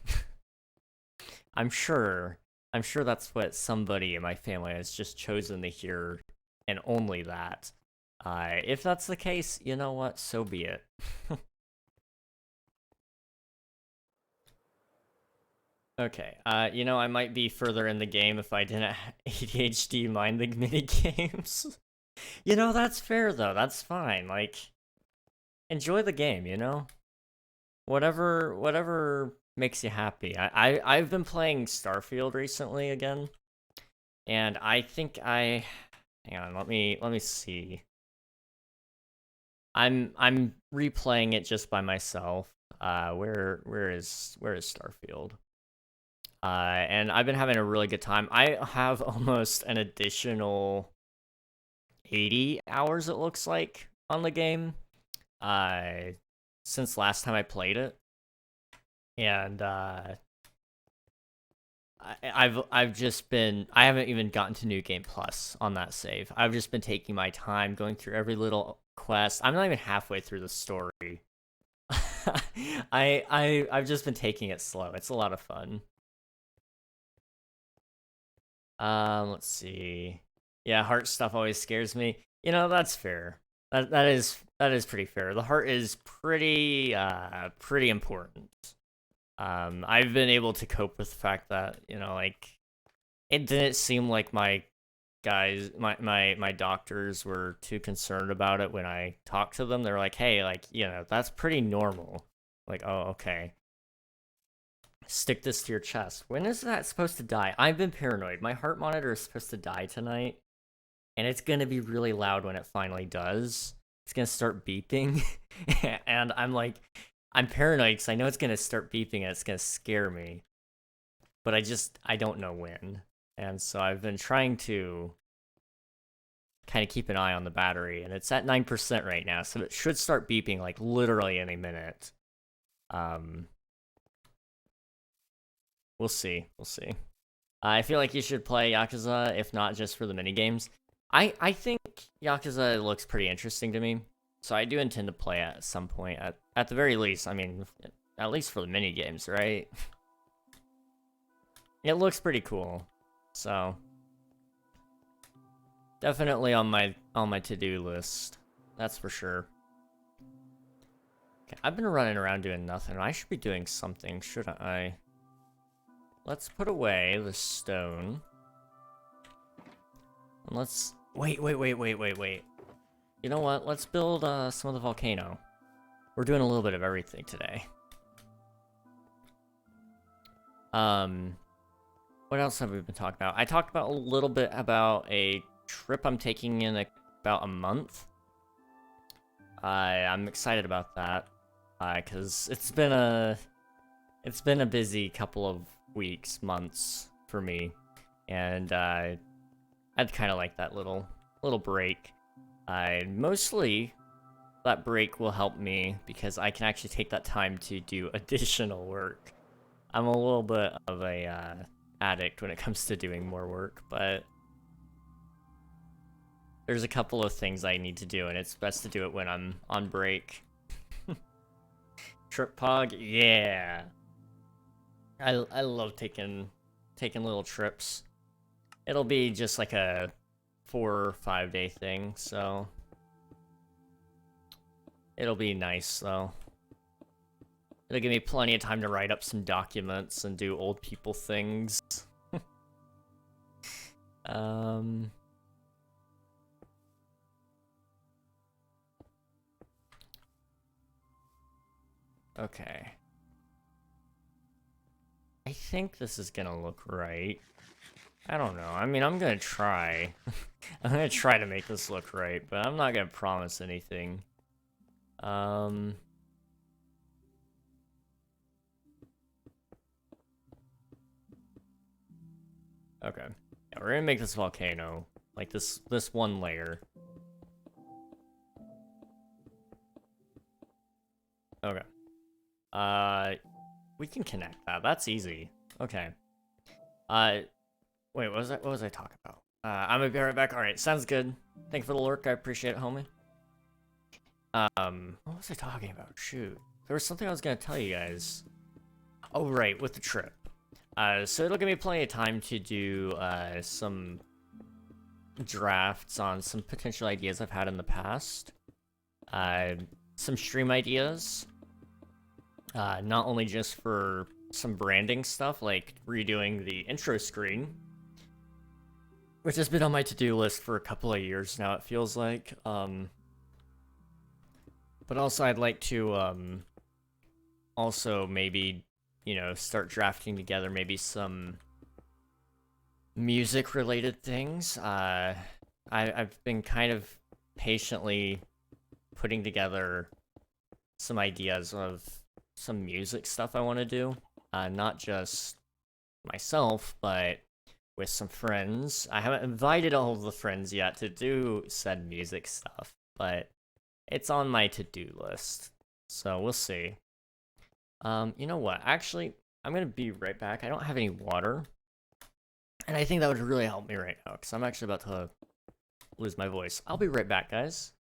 Speaker 1: I'm sure that's what somebody in my family has just chosen to hear, and only that. If that's the case, you know what? So be it. Okay, you know, I might be further in the game if I didn't ADHD mind the mini games. You know, that's fair though. That's fine. Like, enjoy the game. You know, whatever makes you happy. I've been playing Starfield recently again, and I think hang on. Let me see. I'm replaying it just by myself. Where is Starfield? And I've been having a really good time. I have almost an additional 80 hours, it looks like, on the game. Since last time I played it. And I've just been, I haven't even gotten to New Game Plus on that save. I've just been taking my time going through every little quest. I'm not even halfway through the story. I've just been taking it slow. It's a lot of fun. Let's see. Yeah, heart stuff always scares me. You know, that's fair. That is pretty fair. The heart is pretty important. I've been able to cope with the fact that, you know, like, it didn't seem like my doctors were too concerned about it when I talked to them. They're like, hey, like, you know, that's pretty normal. Like, oh, okay. Stick this to your chest. When is that supposed to die? I've been paranoid. My heart monitor is supposed to die tonight, and it's gonna be really loud when it finally does. It's gonna start beeping, and I'm paranoid because I know it's gonna start beeping and it's gonna scare me, but I don't know when. And so I've been trying to kind of keep an eye on the battery, and it's at 9% right now, so it should start beeping like literally any minute. We'll see. I feel like you should play Yakuza, if not just for the minigames. I think Yakuza looks pretty interesting to me, so I do intend to play it at some point. At the very least, I mean, at least for the minigames, right? It looks pretty cool, so definitely on my to-do list. That's for sure. Okay, I've been running around doing nothing. I should be doing something, shouldn't I? Let's put away the stone. And let's... Wait. You know what? Let's build some of the volcano. We're doing a little bit of everything today. What else have we been talking about? I talked about a little bit about a trip I'm taking in a about a month. I'm excited about that, because it's been a busy couple of weeks, months for me, and I'd kind of like that little break. Mostly that break will help me because I can actually take that time to do additional work. I'm a little bit of a addict when it comes to doing more work, but there's a couple of things I need to do, and it's best to do it when I'm on break. Trip pog, yeah. I love taking little trips. It'll be just like a 4 or 5 day thing, so it'll be nice though. It'll give me plenty of time to write up some documents and do old people things. Okay. I think this is gonna look right. I don't know. I mean, I'm gonna try. I'm gonna try to make this look right, but I'm not gonna promise anything. Okay. Yeah, we're gonna make this volcano. Like this one layer. Okay. We can connect that. That's easy. Okay. Wait, what was I talking about? I'm gonna be right back. Alright, sounds good. Thank you for the lurk, I appreciate it, homie. What was I talking about? Shoot. There was something I was gonna tell you guys. Oh, right, with the trip. So it'll give me plenty of time to do, some drafts on some potential ideas I've had in the past. Some stream ideas. Not only just for some branding stuff, like redoing the intro screen, which has been on my to-do list for a couple of years now, it feels like. But also I'd like to, also maybe, you know, start drafting together maybe some music-related things. I've been kind of patiently putting together some ideas of some music stuff I want to do. Not just myself, but with some friends. I haven't invited all of the friends yet to do said music stuff, but it's on my to-do list. So we'll see. You know what? Actually, I'm gonna be right back. I don't have any water. And I think that would really help me right now, because I'm actually about to lose my voice. I'll be right back, guys.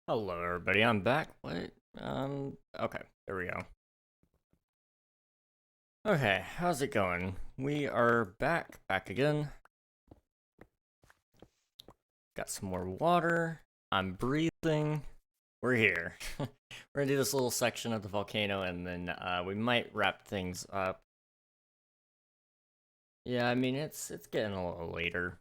Speaker 1: Hello everybody, I'm back. What? Okay, there we go. Okay, how's it going? We are back again. Got some more water. I'm breathing. We're here. We're gonna do this little section of the volcano and then we might wrap things up. Yeah, I mean it's getting a little later.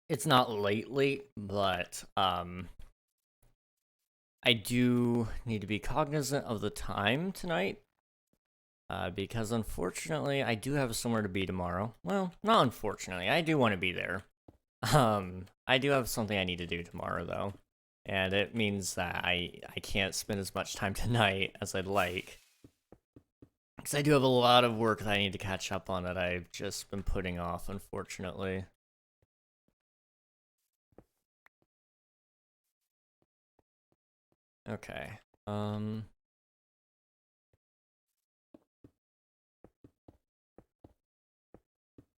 Speaker 1: It's not late, but I do need to be cognizant of the time tonight. Because unfortunately, I do have somewhere to be tomorrow. Well, not unfortunately, I do want to be there. I do have something I need to do tomorrow, though. And it means that I can't spend as much time tonight as I'd like. Because I do have a lot of work that I need to catch up on that I've just been putting off, unfortunately. Okay.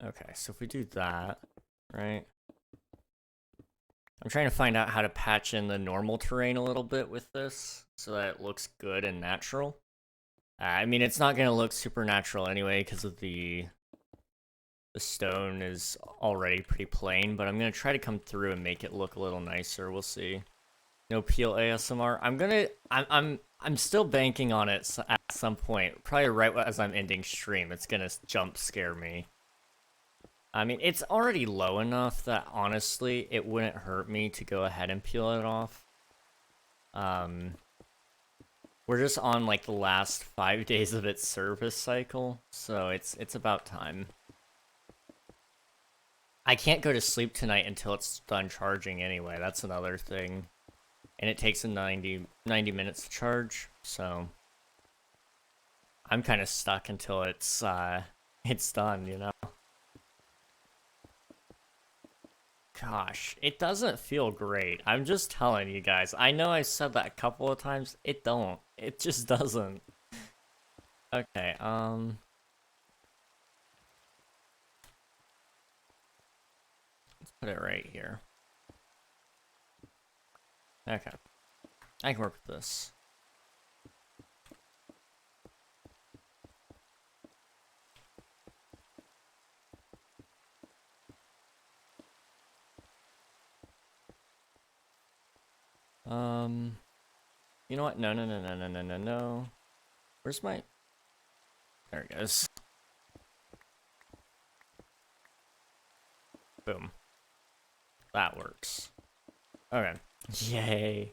Speaker 1: Okay, so if we do that, right? I'm trying to find out how to patch in the normal terrain a little bit with this so that it looks good and natural. I mean, it's not going to look super natural anyway because of the stone is already pretty plain, but I'm going to try to come through and make it look a little nicer. We'll see. No peel ASMR. I'm still banking on it at some point. Probably right as I'm ending stream. It's going to jump scare me. I mean, it's already low enough that honestly, it wouldn't hurt me to go ahead and peel it off. We're just on like the last 5 days of its service cycle, so it's about time. I can't go to sleep tonight until it's done charging anyway. That's another thing. And it takes a 90 minutes to charge, so I'm kind of stuck until it's done, you know. Gosh, it doesn't feel great. I'm just telling you guys. I know I said that a couple of times. It don't. It just doesn't. Okay, let's put it right here. Okay. I can work with this. You know what? No. Where's my... There it goes. Boom. That works. Okay. Yay.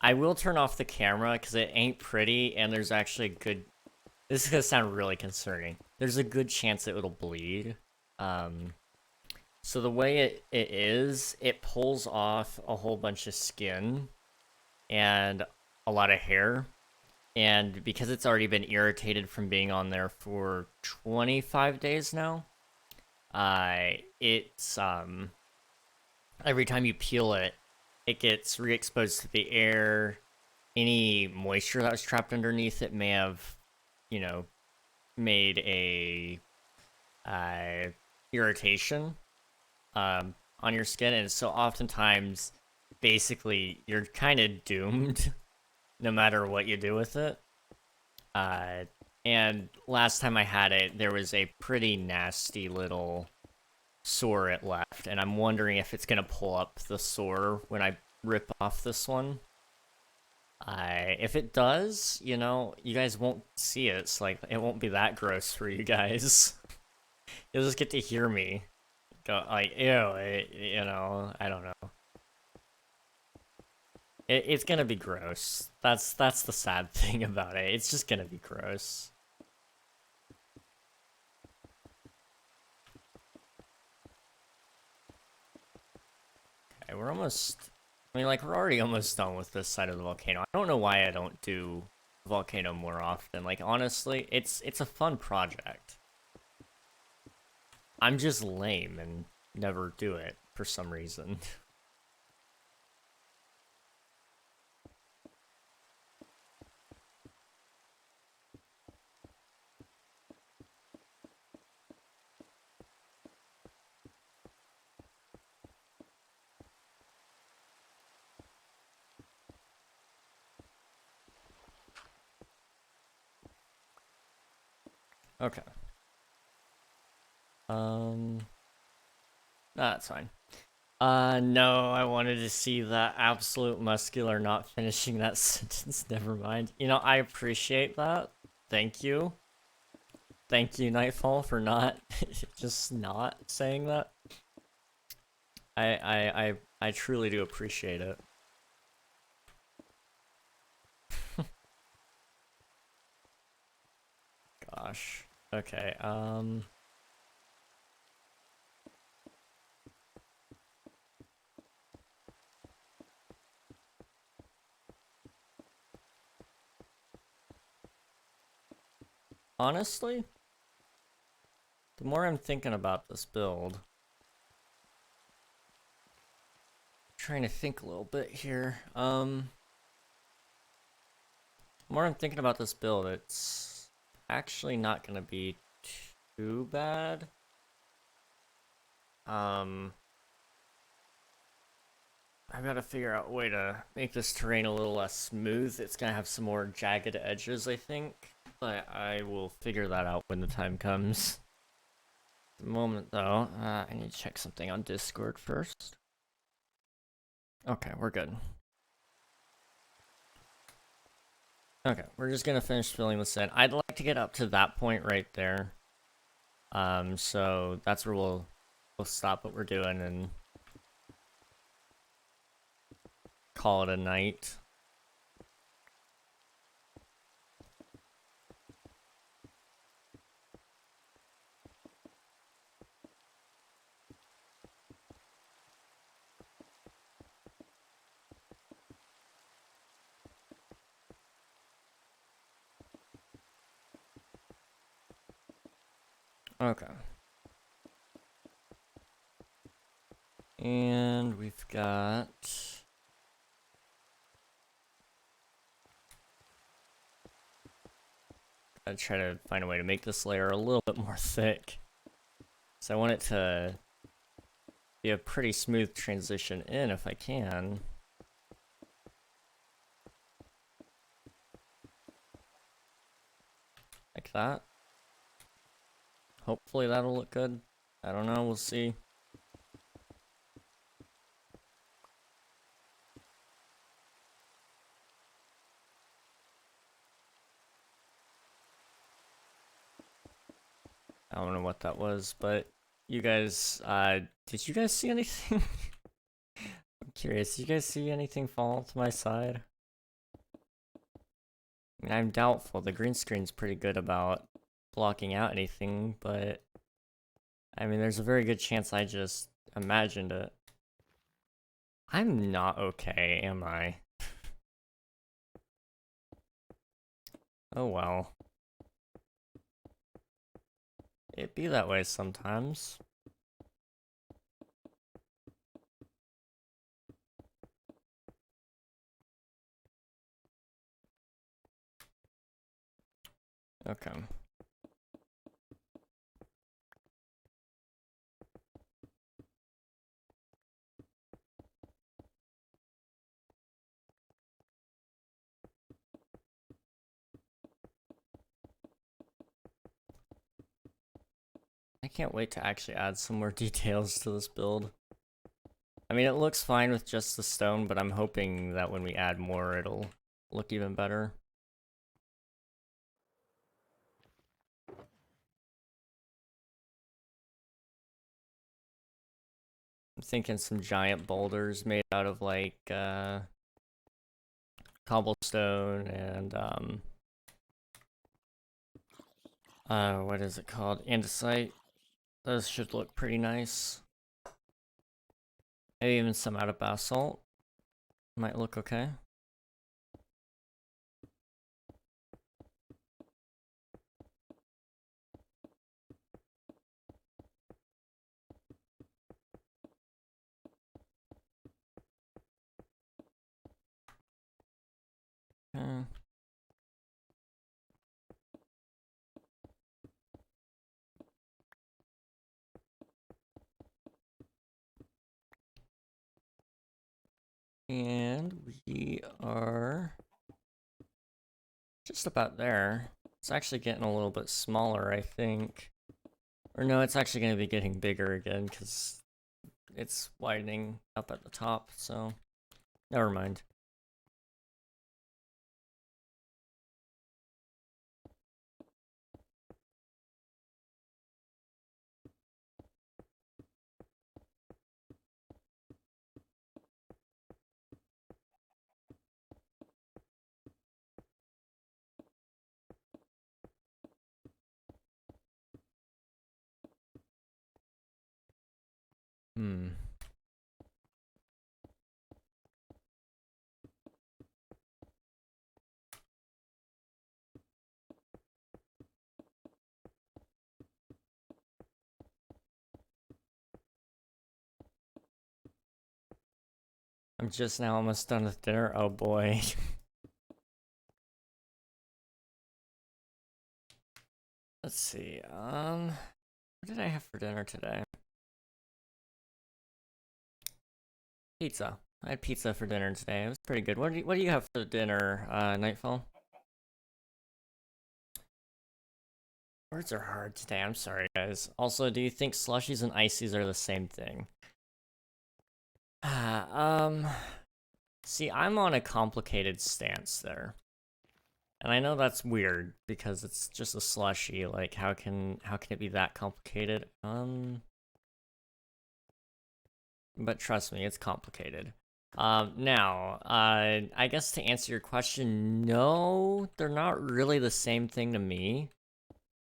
Speaker 1: I will turn off the camera because it ain't pretty and there's actually a good... This is gonna sound really concerning. There's a good chance it will bleed. So the way it is, it pulls off a whole bunch of skin and a lot of hair. And because it's already been irritated from being on there for 25 days now, it's every time you peel it, it gets re-exposed to the air. Any moisture that was trapped underneath it may have, you know, made a irritation on your skin, and so oftentimes, basically, you're kind of doomed no matter what you do with it. And last time I had it, there was a pretty nasty little sore it left, and I'm wondering if it's gonna pull up the sore when I rip off this one. If it does, you know, you guys won't see it. It's like, it won't be that gross for you guys. You'll just get to hear me go, like, ew, you know, I don't know. It's gonna be gross. That's the sad thing about it. It's just gonna be gross. Okay, we're almost... I mean, like, we're already almost done with this side of the volcano. I don't know why I don't do volcano more often. Like, honestly, it's a fun project. I'm just lame and never do it for some reason. Okay. That's fine. No, I wanted to see that absolute muscular not finishing that sentence. Never mind. You know, I appreciate that. Thank you. Thank you, Nightfall, for not just not saying that. I truly do appreciate it. Gosh. Okay, honestly, the more I'm thinking about this build, trying to think a little bit here. The more I'm thinking about this build, it's actually not gonna be too bad. I've got to figure out a way to make this terrain a little less smooth. It's gonna have some more jagged edges, I think, but I will figure that out when the time comes. At the moment, though, I need to check something on Discord first. Okay, we're good. Okay, we're just gonna finish filling this in. I'd like to get up to that point right there. So that's where we'll stop what we're doing and call it a night. Okay. And we've got... I try to find a way to make this layer a little bit more thick. So I want it to be a pretty smooth transition in if I can. Like that. Hopefully that'll look good. I don't know, we'll see. I don't know what that was, but you guys, did you guys see anything? I'm curious, did you guys see anything fall to my side? I mean, I'm doubtful. The green screen's pretty good about blocking out anything, but I mean, there's a very good chance I just imagined it. I'm not okay, am I? Oh well. It be that way sometimes. Okay. I can't wait to actually add some more details to this build. I mean, it looks fine with just the stone, but I'm hoping that when we add more, it'll look even better. I'm thinking some giant boulders made out of, like, cobblestone and, what is it called? Andesite. Those should look pretty nice. Maybe even some out of basalt. Might look okay. Okay. And we are just about there. It's actually getting a little bit smaller, I think. Or no, it's actually going to be getting bigger again because it's widening up at the top, so never mind. I'm just now almost done with dinner. Oh boy. Let's see. What did I have for dinner today? Pizza. I had pizza for dinner today. It was pretty good. What do you have for dinner, Nightfall? Words are hard today. I'm sorry, guys. Also, do you think slushies and ices are the same thing? See, I'm on a complicated stance there. And I know that's weird because it's just a slushy. Like, how can it be that complicated? But trust me, it's complicated. Now, I guess to answer your question, no, they're not really the same thing to me.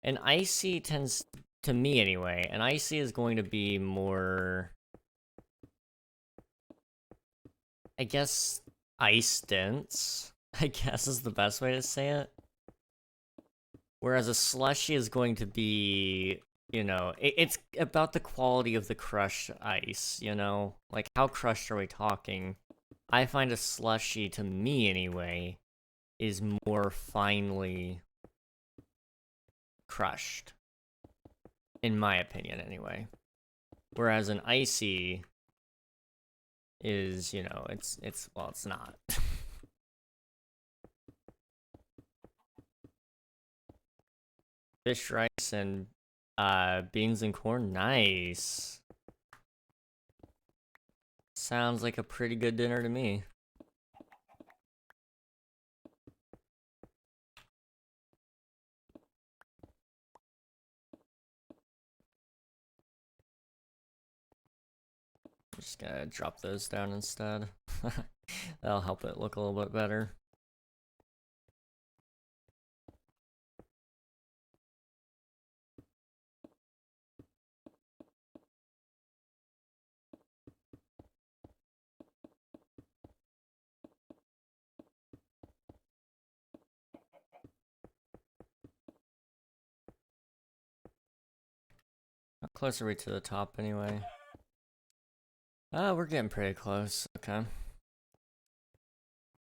Speaker 1: An icy tends, to me anyway, an icy is going to be more, I guess, ice dense, I guess is the best way to say it. Whereas a slushy is going to be, you know, it's about the quality of the crushed ice, you know? Like, how crushed are we talking? I find a slushy, to me anyway, is more finely crushed. In my opinion, anyway. Whereas an icy is, you know, it's well, it's not. Fish, rice, and beans and corn. Nice. Sounds like a pretty good dinner to me. I'm just gonna drop those down instead. That'll help it look a little bit better. How close are we to the top anyway? We're getting pretty close. Okay. I'm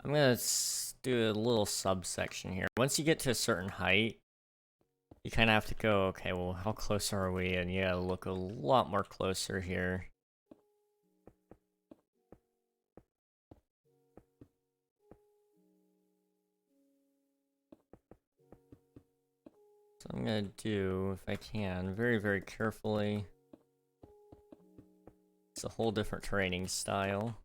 Speaker 1: gonna do a little subsection here. Once you get to a certain height, you kind of have to go, okay, well, how close are we? And you gotta look a lot more closer here. So I'm gonna do, if I can, very, very carefully. It's a whole different training style.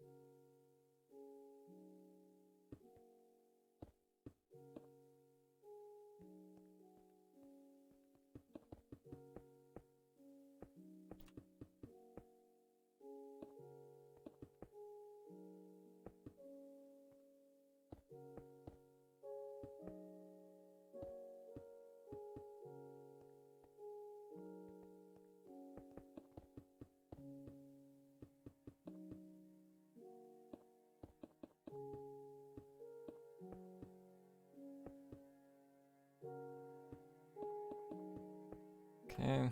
Speaker 1: Okay.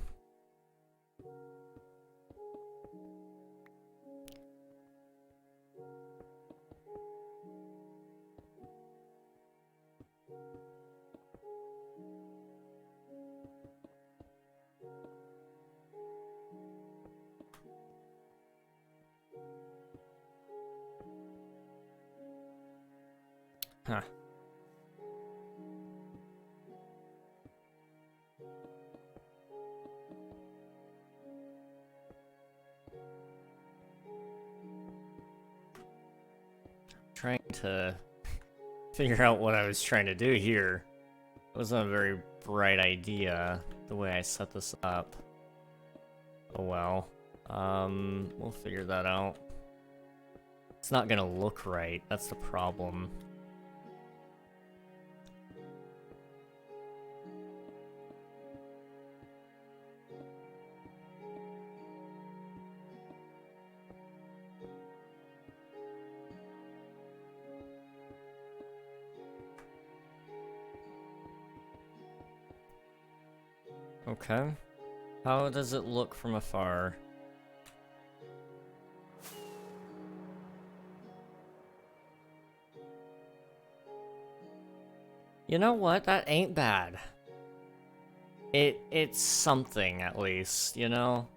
Speaker 1: Huh. trying to figure out what I was trying to do here. It wasn't a very bright idea, the way I set this up. Oh well. We'll figure that out. It's not gonna look right, that's the problem. Okay. How does it look from afar? You know what? That ain't bad. It's something at least, you know?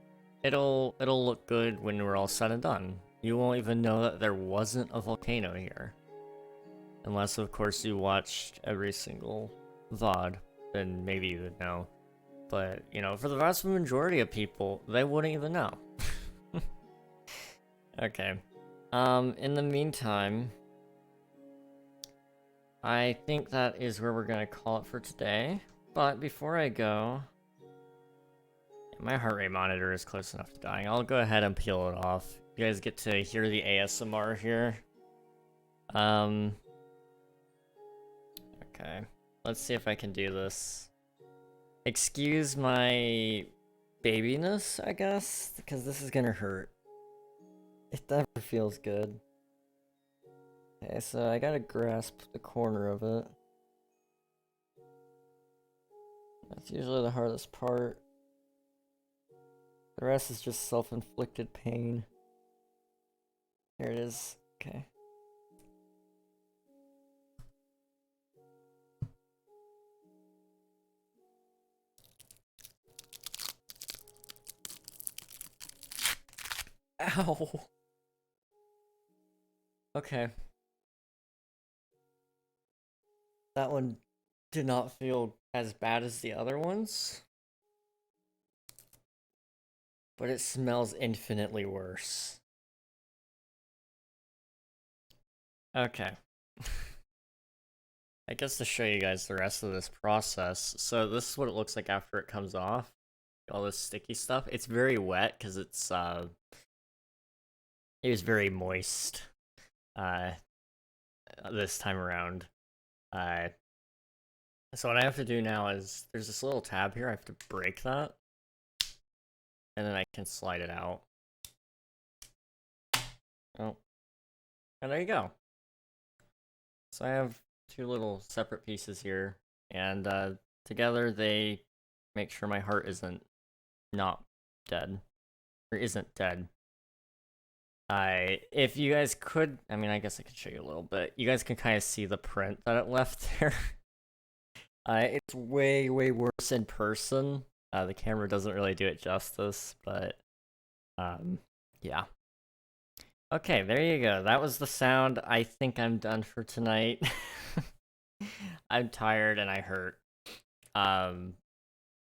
Speaker 1: It'll look good when we're all said and done. You won't even know that there wasn't a volcano here. Unless of course you watched every single VOD, then maybe you would know. But, you know, for the vast majority of people, they wouldn't even know. Okay. In the meantime, I think that is where we're gonna call it for today. But before I go, my heart rate monitor is close enough to dying. I'll go ahead and peel it off. You guys get to hear the ASMR here. Okay. Let's see if I can do this. Excuse my babiness, I guess, because this is gonna hurt. It never feels good. Okay, so I gotta grasp the corner of it. That's usually the hardest part. The rest is just self-inflicted pain. There it is. Okay. Ow! Okay. That one did not feel as bad as the other ones. But it smells infinitely worse. Okay. I guess to show you guys the rest of this process. So this is what it looks like after it comes off. All this sticky stuff. It's very wet because it was very moist this time around. So what I have to do now is there's this little tab here. I have to break that. And then I can slide it out. Oh. And there you go. So I have two little separate pieces here. And together they make sure my heart isn't not dead. Or isn't dead. If you guys could, I mean, I guess I could show you a little bit. You guys can kind of see the print that it left there. It's way, way worse in person. The camera doesn't really do it justice, but, yeah. Okay, there you go. That was the sound. I think I'm done for tonight. I'm tired and I hurt.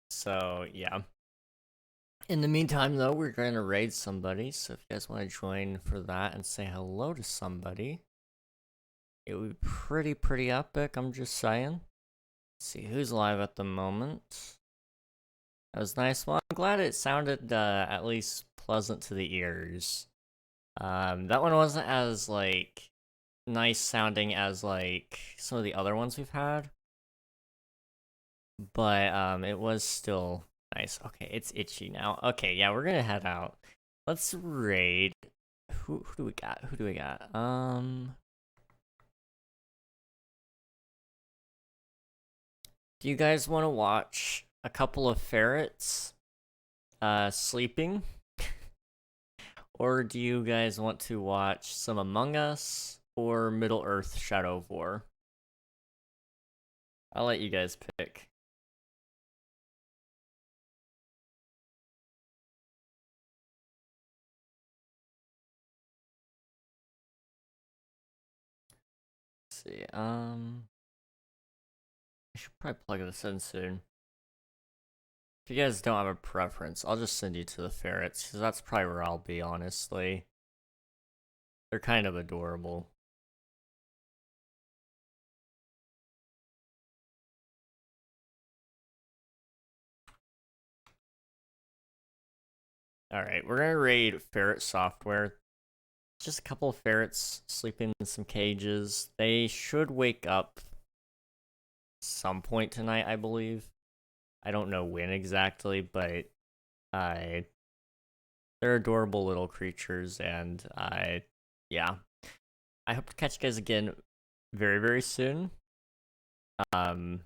Speaker 1: So, yeah. In the meantime, though, we're going to raid somebody, so if you guys want to join for that and say hello to somebody, it would be pretty epic, I'm just saying. Let's see who's live at the moment. That was nice. Well, I'm glad it sounded at least pleasant to the ears. That one wasn't as, like, nice sounding as, like, some of the other ones we've had. But, it was still nice. Okay, it's itchy now. Okay, yeah, we're gonna head out. Let's raid. Who do we got? Who do we got? Do you guys want to watch a couple of ferrets sleeping? Or do you guys want to watch some Among Us or Middle Earth Shadow of War? I'll let you guys pick. Let's see, I should probably plug this in soon. If you guys don't have a preference, I'll just send you to the ferrets, because that's probably where I'll be, honestly. They're kind of adorable. Alright, we're gonna raid ferret software. Just a couple of ferrets sleeping in some cages. They should wake up some point tonight, I believe. I don't know when exactly, but I they're adorable little creatures, and yeah. I hope to catch you guys again very, very soon. Um,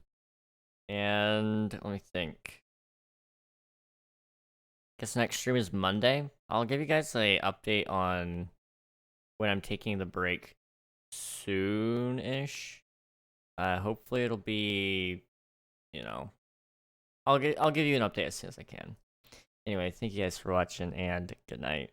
Speaker 1: and let me think. Guess next stream is Monday. I'll give you guys a update on when I'm taking the break soon-ish. Hopefully it'll be, you know, I'll give you an update as soon as I can. Anyway, thank you guys for watching, and good night.